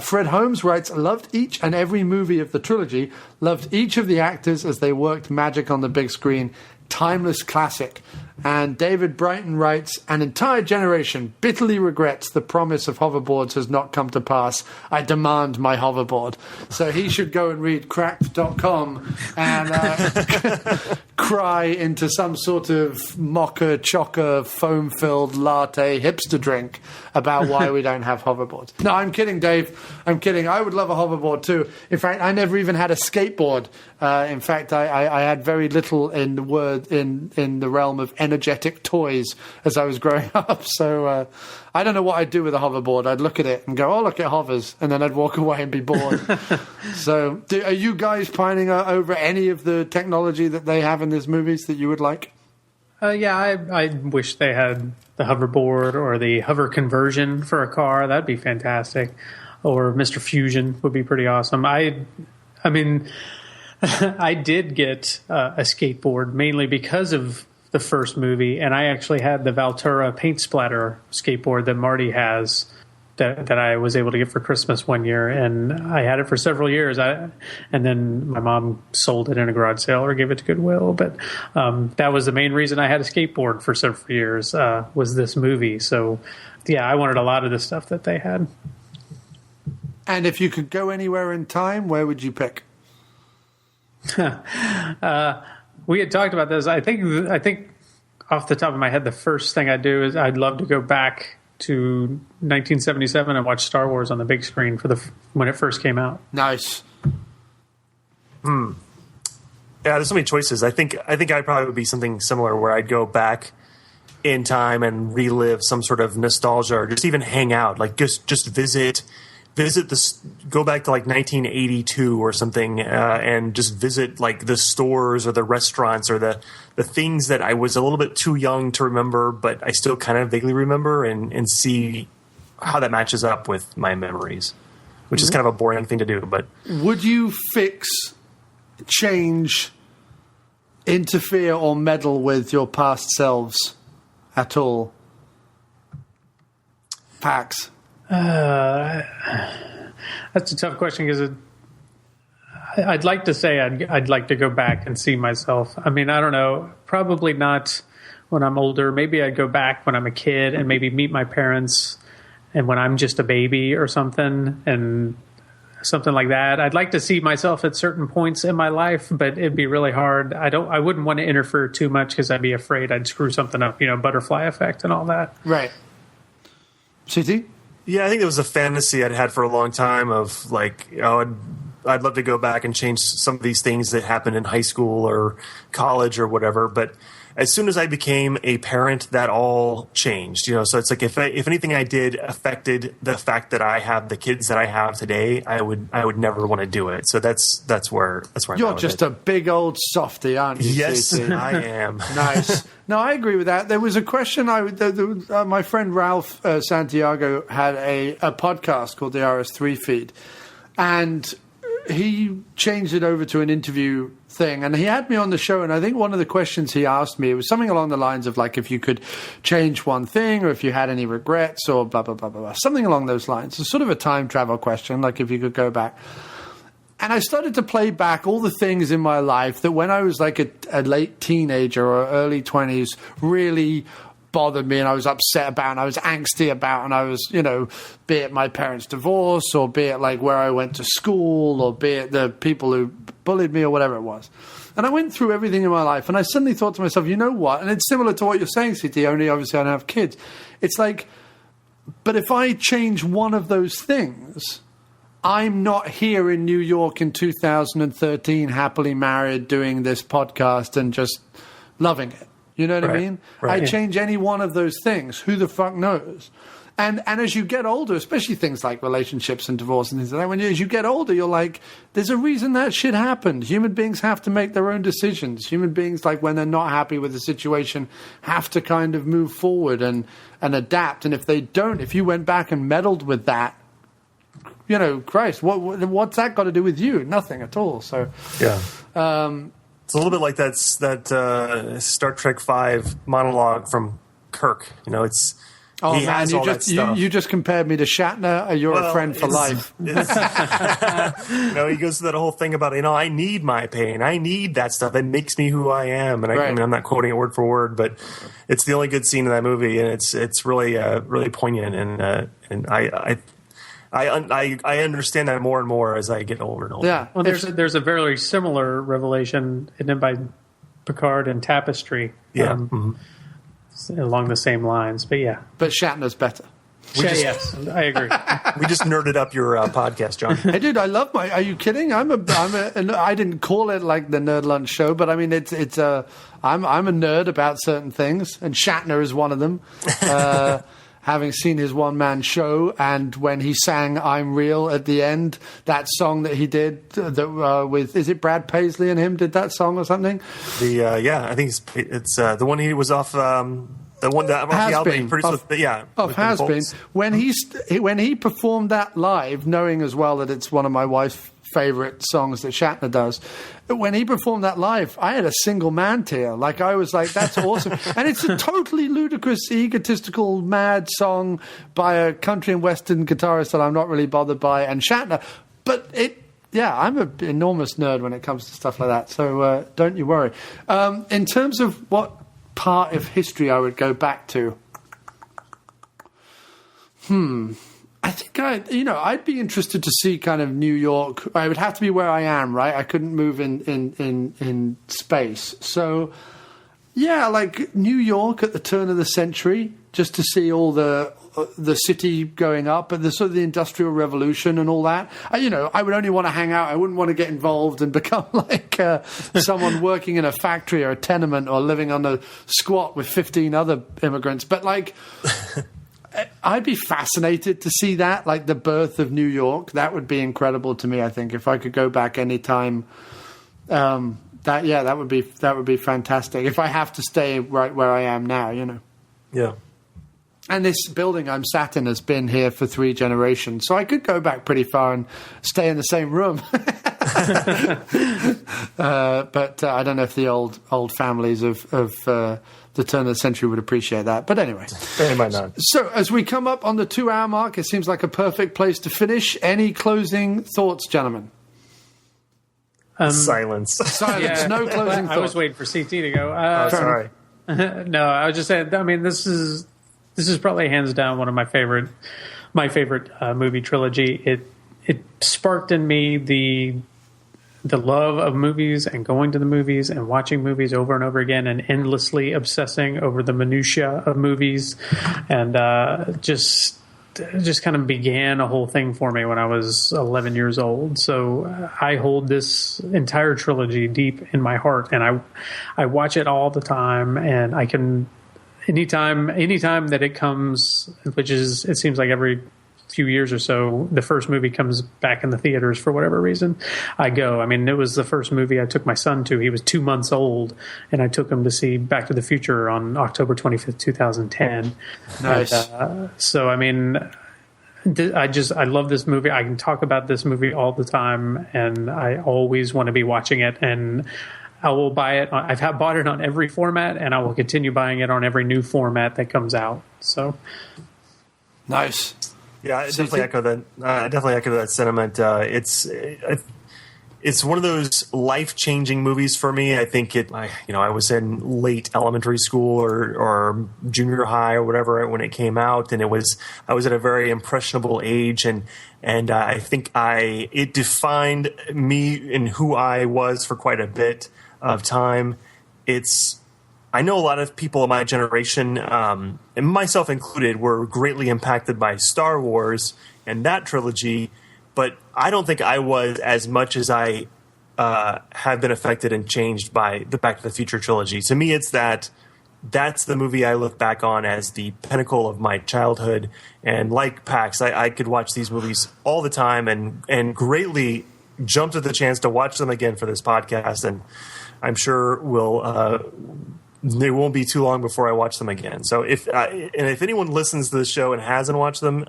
Fred Holmes writes, loved each and every movie of the trilogy, loved each of the actors as they worked magic on the big screen. Timeless classic. And David Brighton writes, an entire generation bitterly regrets the promise of hoverboards has not come to pass. I demand my hoverboard. So he should go and read cracked.com and cry into some sort of mocha chocker foam-filled latte hipster drink about why we don't have hoverboards. No, I'm kidding, Dave. I'm kidding. I would love a hoverboard too. In fact, I never even had a skateboard. In fact, I had very little in the realm of energetic toys as I was growing up. So I don't know what I'd do with a hoverboard. I'd look at it and go, oh, look, it hovers. And then I'd walk away and be bored. So are you guys pining over any of the technology that they have in these movies that you would like? Yeah, I wish they had the hoverboard or the hover conversion for a car. That'd be fantastic. Or Mr. Fusion would be pretty awesome. I mean, I did get a skateboard mainly because of the first movie, and I actually had the Valtura paint splatter skateboard that Marty has that I was able to get for Christmas one year, and I had it for several years. And then my mom sold it in a garage sale or gave it to Goodwill. But that was the main reason I had a skateboard for several years, was this movie. So, yeah, I wanted a lot of the stuff that they had. And if you could go anywhere in time, where would you pick? We had talked about this. I think off the top of my head, the first thing I'd do is I'd love to go back to 1977 and watch Star Wars on the big screen when it first came out. Nice. Yeah, there's so many choices. I think I probably would be something similar where I'd go back in time and relive some sort of nostalgia, or just even hang out, like just visit this, go back to like 1982 or something, and just visit like the stores or the restaurants or the things that I was a little bit too young to remember, but I still kind of vaguely remember, and see how that matches up with my memories, which is kind of a boring thing to do. But would you fix, change, interfere, or meddle with your past selves at all? Pax. That's a tough question because I'd like to say I'd like to go back and see myself. I mean, I don't know. Probably not when I'm older. Maybe I'd go back when I'm a kid and maybe meet my parents and when I'm just a baby or something and something like that. I'd like to see myself at certain points in my life, but it'd be really hard. I wouldn't want to interfere too much because I'd be afraid I'd screw something up, butterfly effect and all that. Right. CT? Yeah, I think it was a fantasy I'd had for a long time of I'd love to go back and change some of these things that happened in high school or college or whatever. But as soon as I became a parent, that all changed. So it's like if anything I did affected the fact that I have the kids that I have today, I would never want to do it. So that's where you're just a big old softy, aren't you? Yes, CT? I am. Nice. No, I agree with that. There was a question. My friend Ralph Santiago had a podcast called the RS3 Feed, and he changed it over to an interview thing, and he had me on the show, and I think one of the questions he asked me, it was something along the lines of like if you could change one thing or if you had any regrets or blah blah blah blah blah, something along those lines. It's sort of a time travel question, like if you could go back. And I started to play back all the things in my life that when I was like a late teenager or early 20s really bothered me and I was upset about and I was angsty about, and I was, be it my parents' divorce or be it like where I went to school or be it the people who bullied me or whatever it was. And I went through everything in my life and I suddenly thought to myself, you know what? And it's similar to what you're saying, CT, only obviously I don't have kids. It's like, but if I change one of those things, I'm not here in New York in 2013, happily married, doing this podcast and just loving it. You know what I mean? Right. I change any one of those things. Who the fuck knows? And as you get older, especially things like relationships and divorce and things like that, as you get older, you're like, there's a reason that shit happened. Human beings have to make their own decisions. Human beings, like when they're not happy with the situation, have to kind of move forward and adapt. And if they don't, if you went back and meddled with that, Christ, what's that got to do with you? Nothing at all. So, yeah. It's a little bit like that Star Trek V monologue from Kirk. It's he man, has all that stuff. You just compared me to Shatner. You're a friend for life. He goes through that whole thing about I need my pain. I need that stuff. It makes me who I am. And I mean, I'm not quoting it word for word, but it's the only good scene in that movie, and it's really really poignant. And I understand that more and more as I get older and older. Yeah. Well, there's a very similar revelation in by Picard and Tapestry. Yeah. Along the same lines, but yeah. But Shatner's better. Yes, I agree. We just nerded up your podcast, John. Hey, dude, I love my. Are you kidding? I didn't call it like the Nerd Lunch Show, but I mean, I'm a nerd about certain things, and Shatner is one of them. Having seen his one-man show, and when he sang "I'm Real" at the end, that song that he did with, is it Brad Paisley and him did that song or something? I think it's the one he was off. The one that off the album he produced with Has Been. When he performed that live, knowing as well that it's one of my wife's favorite songs that Shatner does, when he performed that live, I had a single man tear. Like, I was like, that's awesome. And it's a totally ludicrous, egotistical, mad song by a country and western guitarist that I'm not really bothered by, and Shatner. But I'm an enormous nerd when it comes to stuff like that. So don't you worry. In terms of what part of history I would go back to, I think I'd be interested to see kind of New York. I would have to be where I am, right? I couldn't move in space. So, yeah, like New York at the turn of the century, just to see all the city going up and the sort of the Industrial Revolution and all that. I would only want to hang out. I wouldn't want to get involved and become like someone working in a factory or a tenement or living on a squat with 15 other immigrants. But like, I'd be fascinated to see that, like the birth of New York. That would be incredible to me. I think if I could go back any time, that would be fantastic. If I have to stay right where I am now, Yeah. And this building I'm sat in has been here for 3 generations, so I could go back pretty far and stay in the same room. But I don't know if the old families of the turn of the century would appreciate that. But anyway. They might not. So as we come up on the 2-hour mark, it seems like a perfect place to finish. Any closing thoughts, gentlemen? Silence. Silence. No closing thoughts. I was waiting for CT to go. Sorry. No, I was just saying, I mean, this is probably hands down one of my favorite movie trilogy. It sparked in me the love of movies and going to the movies and watching movies over and over again and endlessly obsessing over the minutia of movies, and just kind of began a whole thing for me when I was 11 years old. So I hold this entire trilogy deep in my heart, and I watch it all the time, and I can anytime that it comes, which is, it seems like every few years or so, the first movie comes back in the theaters for whatever reason, I go. I mean, it was the first movie I took my son to. He was 2 months old, and I took him to see Back to the Future on October 25th, 2010. Nice. And, so, I mean, I love this movie. I can talk about this movie all the time, and I always want to be watching it, and I will buy it. I've bought it on every format, and I will continue buying it on every new format that comes out. So, nice. Yeah, I definitely echo that. Definitely echo that sentiment. It's one of those life-changing movies for me. I think I was in late elementary school or junior high or whatever when it came out, and I was at a very impressionable age, and I think it defined me and who I was for quite a bit of time. I know a lot of people in my generation, and myself included, were greatly impacted by Star Wars and that trilogy, but I don't think I was as much as I have been affected and changed by the Back to the Future trilogy. To me, that's the movie I look back on as the pinnacle of my childhood. And like Pax, I could watch these movies all the time and greatly jumped at the chance to watch them again for this podcast, and I'm sure it won't be too long before I watch them again. So if anyone listens to the show and hasn't watched them,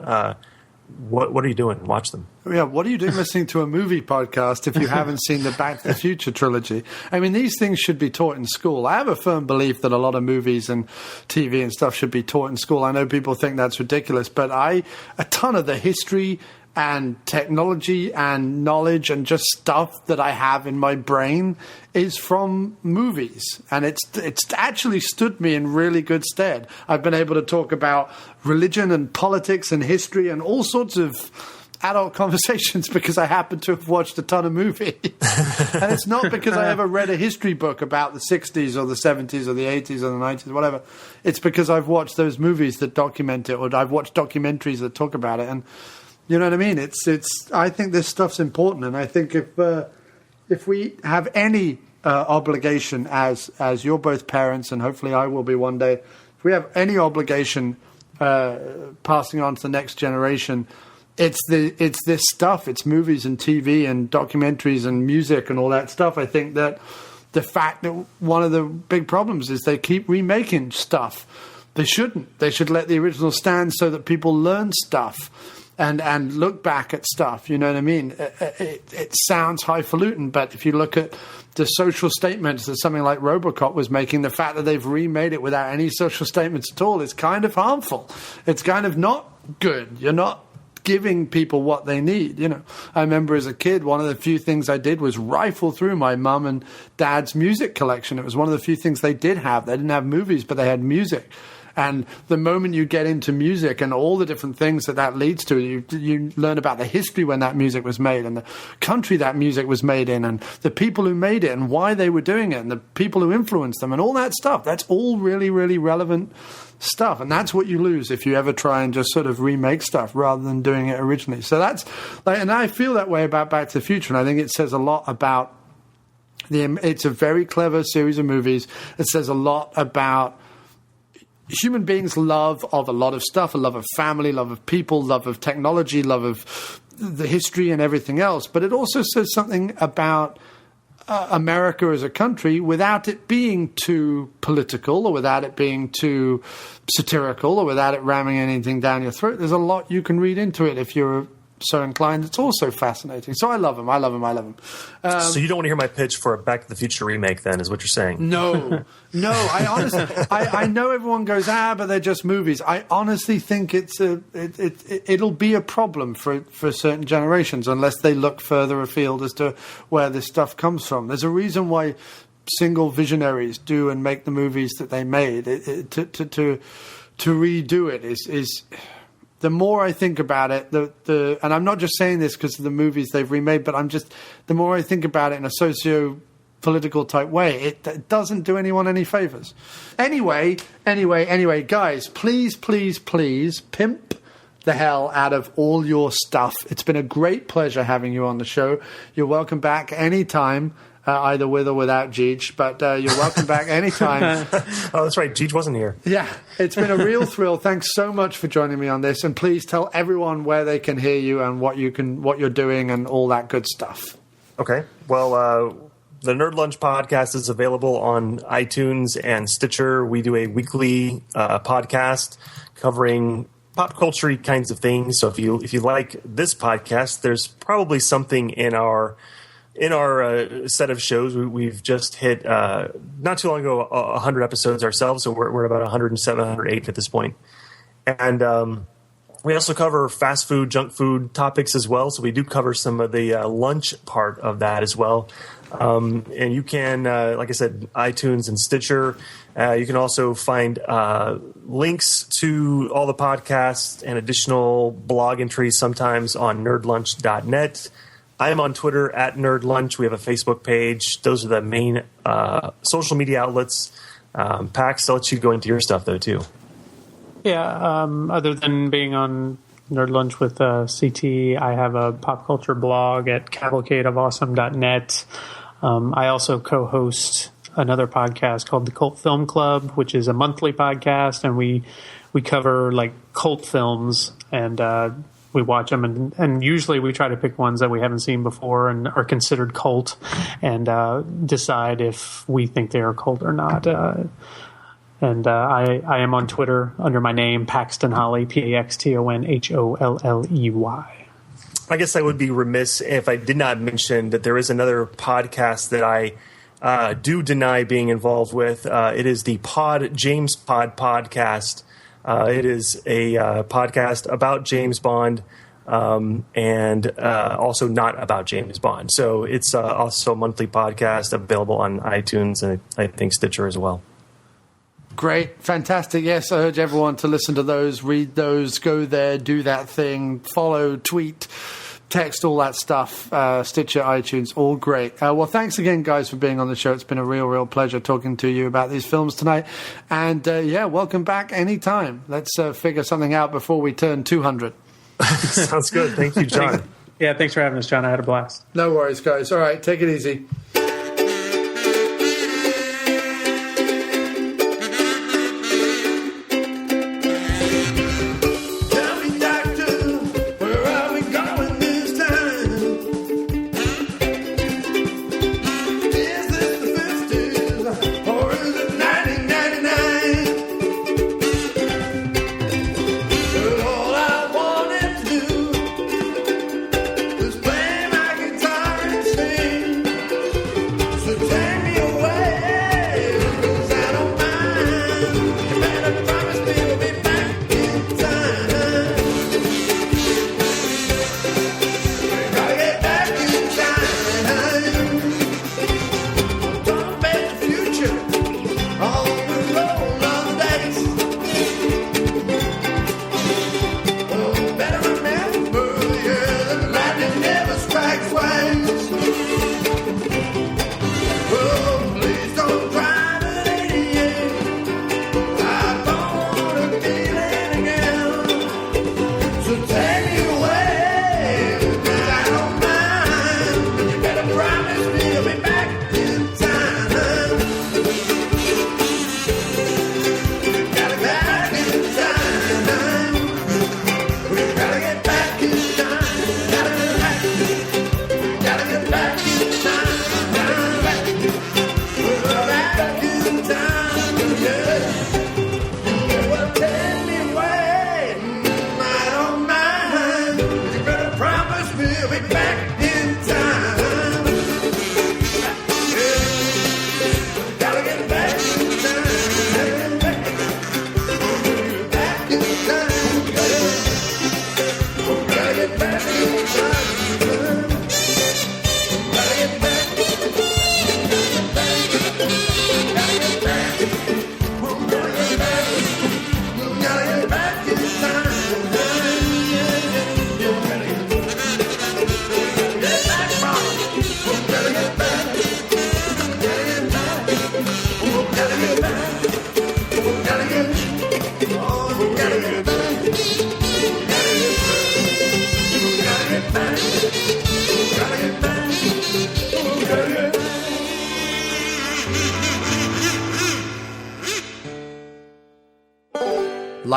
what are you doing? Watch them. Yeah, what are you doing listening to a movie podcast if you haven't seen the Back to the Future trilogy? I mean, these things should be taught in school. I have a firm belief that a lot of movies and TV and stuff should be taught in school. I know people think that's ridiculous, but a ton of the history and technology and knowledge and just stuff that I have in my brain is from movies, and it's actually stood me in really good stead. I've been able to talk about religion and politics and history and all sorts of adult conversations because I happen to have watched a ton of movies. And it's not because I ever read a history book about the 60s or the 70s or the 80s or the 90s, whatever. It's because I've watched those movies that document it, or I've watched documentaries that talk about it. And you know what I mean? I think this stuff's important, and I think if we have any obligation as you're both parents, and hopefully I will be one day, if we have any obligation passing on to the next generation, it's this stuff. It's movies and TV and documentaries and music and all that stuff. I think that the fact that one of the big problems is they keep remaking stuff. They shouldn't. They should let the original stand so that people learn stuff and look back at stuff. You know what I mean? It sounds highfalutin, but if you look at the social statements that something like RoboCop was making, the fact that they've remade it without any social statements at all is kind of harmful. It's kind of not good. You're not giving people what they need. You know, I remember as a kid, one of the few things I did was rifle through my mum and dad's music collection. It was one of the few things they did have. They didn't have movies, but they had music. And the moment you get into music and all the different things that leads to, you learn about the history when that music was made and the country that music was made in and the people who made it and why they were doing it and the people who influenced them and all that stuff. That's all really, really relevant stuff. And that's what you lose if you ever try and just sort of remake stuff rather than doing it originally. So that's and I feel that way about Back to the Future. And I think it says a lot about it's a very clever series of movies. It says a lot about human beings' love of a lot of stuff, a love of family, love of people, love of technology, love of the history and everything else. But it also says something about America as a country without it being too political or without it being too satirical or without it ramming anything down your throat. There's a lot you can read into it if you're so inclined. It's also fascinating. So I love him. So you don't want to hear my pitch for a Back to the Future remake then, is what you're saying? No. I honestly, I know everyone goes, but they're just movies. I honestly think it'll be a problem for certain generations unless they look further afield as to where this stuff comes from. There's a reason why single visionaries do and make the movies that they made. To redo it is the more I think about it, and I'm not just saying this because of the movies they've remade, but the more I think about it in a socio-political type way, it doesn't do anyone any favors. Anyway, guys, please pimp the hell out of all your stuff. It's been a great pleasure having you on the show. You're welcome back anytime. Either with or without Jeej, but you're welcome back anytime. Oh, that's right. Jeej wasn't here. Yeah, it's been a real thrill. Thanks so much for joining me on this, and please tell everyone where they can hear you and what you're doing and all that good stuff. Okay. Well, the Nerd Lunch podcast is available on iTunes and Stitcher. We do a weekly podcast covering pop culture kinds of things. So if you like this podcast, there's probably something in our set of shows. We've just hit, not too long ago, 100 episodes ourselves, so we're about 107, 108 at this point. And we also cover fast food, junk food topics as well, so we do cover some of the lunch part of that as well. And you can, like I said, iTunes and Stitcher. You can also find links to all the podcasts and additional blog entries sometimes on nerdlunch.net. I am on Twitter at NerdLunch. We have a Facebook page. Those are the main social media outlets. Pax, I'll let you go into your stuff, though, too. Yeah, other than being on Nerd Lunch with CT, I have a pop culture blog at cavalcadeofawesome.net. I also co-host another podcast called The Cult Film Club, which is a monthly podcast, and we cover, like, cult films, and we watch them, and usually we try to pick ones that we haven't seen before and are considered cult, and decide if we think they are cult or not. And I am on Twitter under my name, Paxton Holley, PAXTONHOLLEY. I guess I would be remiss if I did not mention that there is another podcast that I do deny being involved with. It is the James Pod podcast. It is a podcast about James Bond and also not about James Bond. So it's also a monthly podcast available on iTunes and I think Stitcher as well. Great. Fantastic. Yes, I urge everyone to listen to those, read those, go there, do that thing, follow, tweet, text, all that stuff, Stitcher, iTunes, all great. Well, thanks again, guys, for being on the show. It's been a real pleasure talking to you about these films tonight. And, welcome back anytime. Let's figure something out before we turn 200. Sounds good. Thank you, John. Yeah, thanks for having us, John. I had a blast. No worries, guys. All right, take it easy.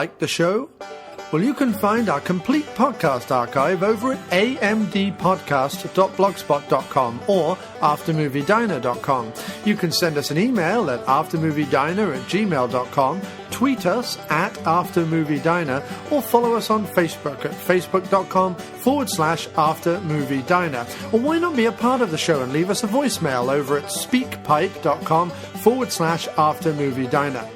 Like the show? Well, you can find our complete podcast archive over at amdpodcast.blogspot.com or aftermoviediner.com. You can send us an email at aftermoviediner@gmail.com, tweet us at aftermoviediner, or follow us on Facebook at facebook.com/aftermoviediner. Or why not be a part of the show and leave us a voicemail over at speakpipe.com/aftermoviediner.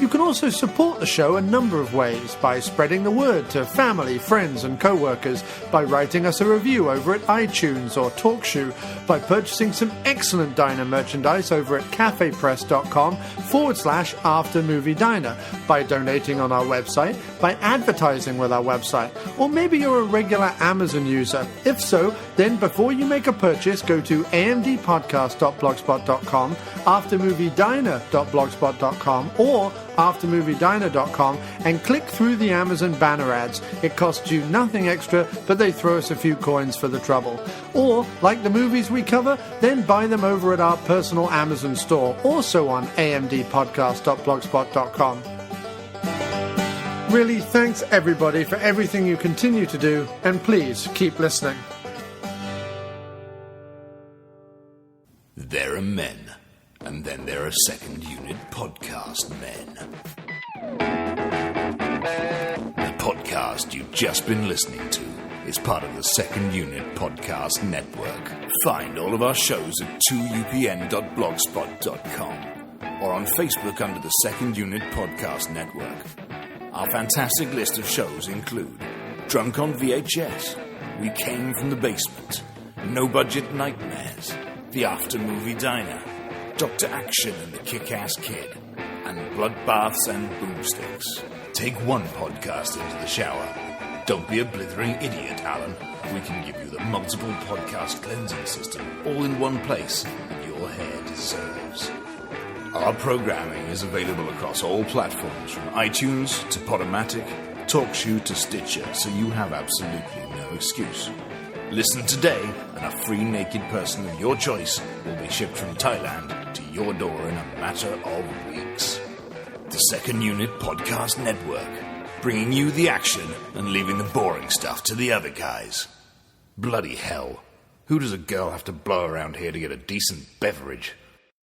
You can also support the show a number of ways: by spreading the word to family, friends and co-workers, by writing us a review over at iTunes or TalkShoe, by purchasing some excellent diner merchandise over at cafepress.com/aftermoviediner, by donating on our website, by advertising with our website, or maybe you're a regular Amazon user. If so, then before you make a purchase, go to amdpodcast.blogspot.com, aftermoviediner.blogspot.com, or aftermoviediner.com and click through the Amazon banner ads. It costs you nothing extra, but they throw us a few coins for the trouble. Or, like the movies we cover, then buy them over at our personal Amazon store, also on amdpodcast.blogspot.com. Really, thanks everybody for everything you continue to do, and please keep listening. There are men. And then there are second unit podcast men. The podcast you've just been listening to is part of the Second Unit Podcast Network. Find all of our shows at 2upn.blogspot.com or on Facebook under the Second Unit Podcast Network. Our fantastic list of shows include Drunk on VHS, We Came from the Basement, No Budget Nightmares, The After Movie Diner, Dr. Action and the Kick-Ass Kid, and Bloodbaths and Boomsticks. Take one podcast into the shower. Don't be a blithering idiot, Alan. We can give you the multiple podcast cleansing system all in one place that your hair deserves. Our programming is available across all platforms, from iTunes to Podomatic, TalkShoe to Stitcher, so you have absolutely no excuse. Listen today, and a free naked person of your choice will be shipped from Thailand to your door in a matter of weeks. The Second Unit Podcast Network, bringing you the action and leaving the boring stuff to the other guys. Bloody hell. Who does a girl have to blow around here to get a decent beverage?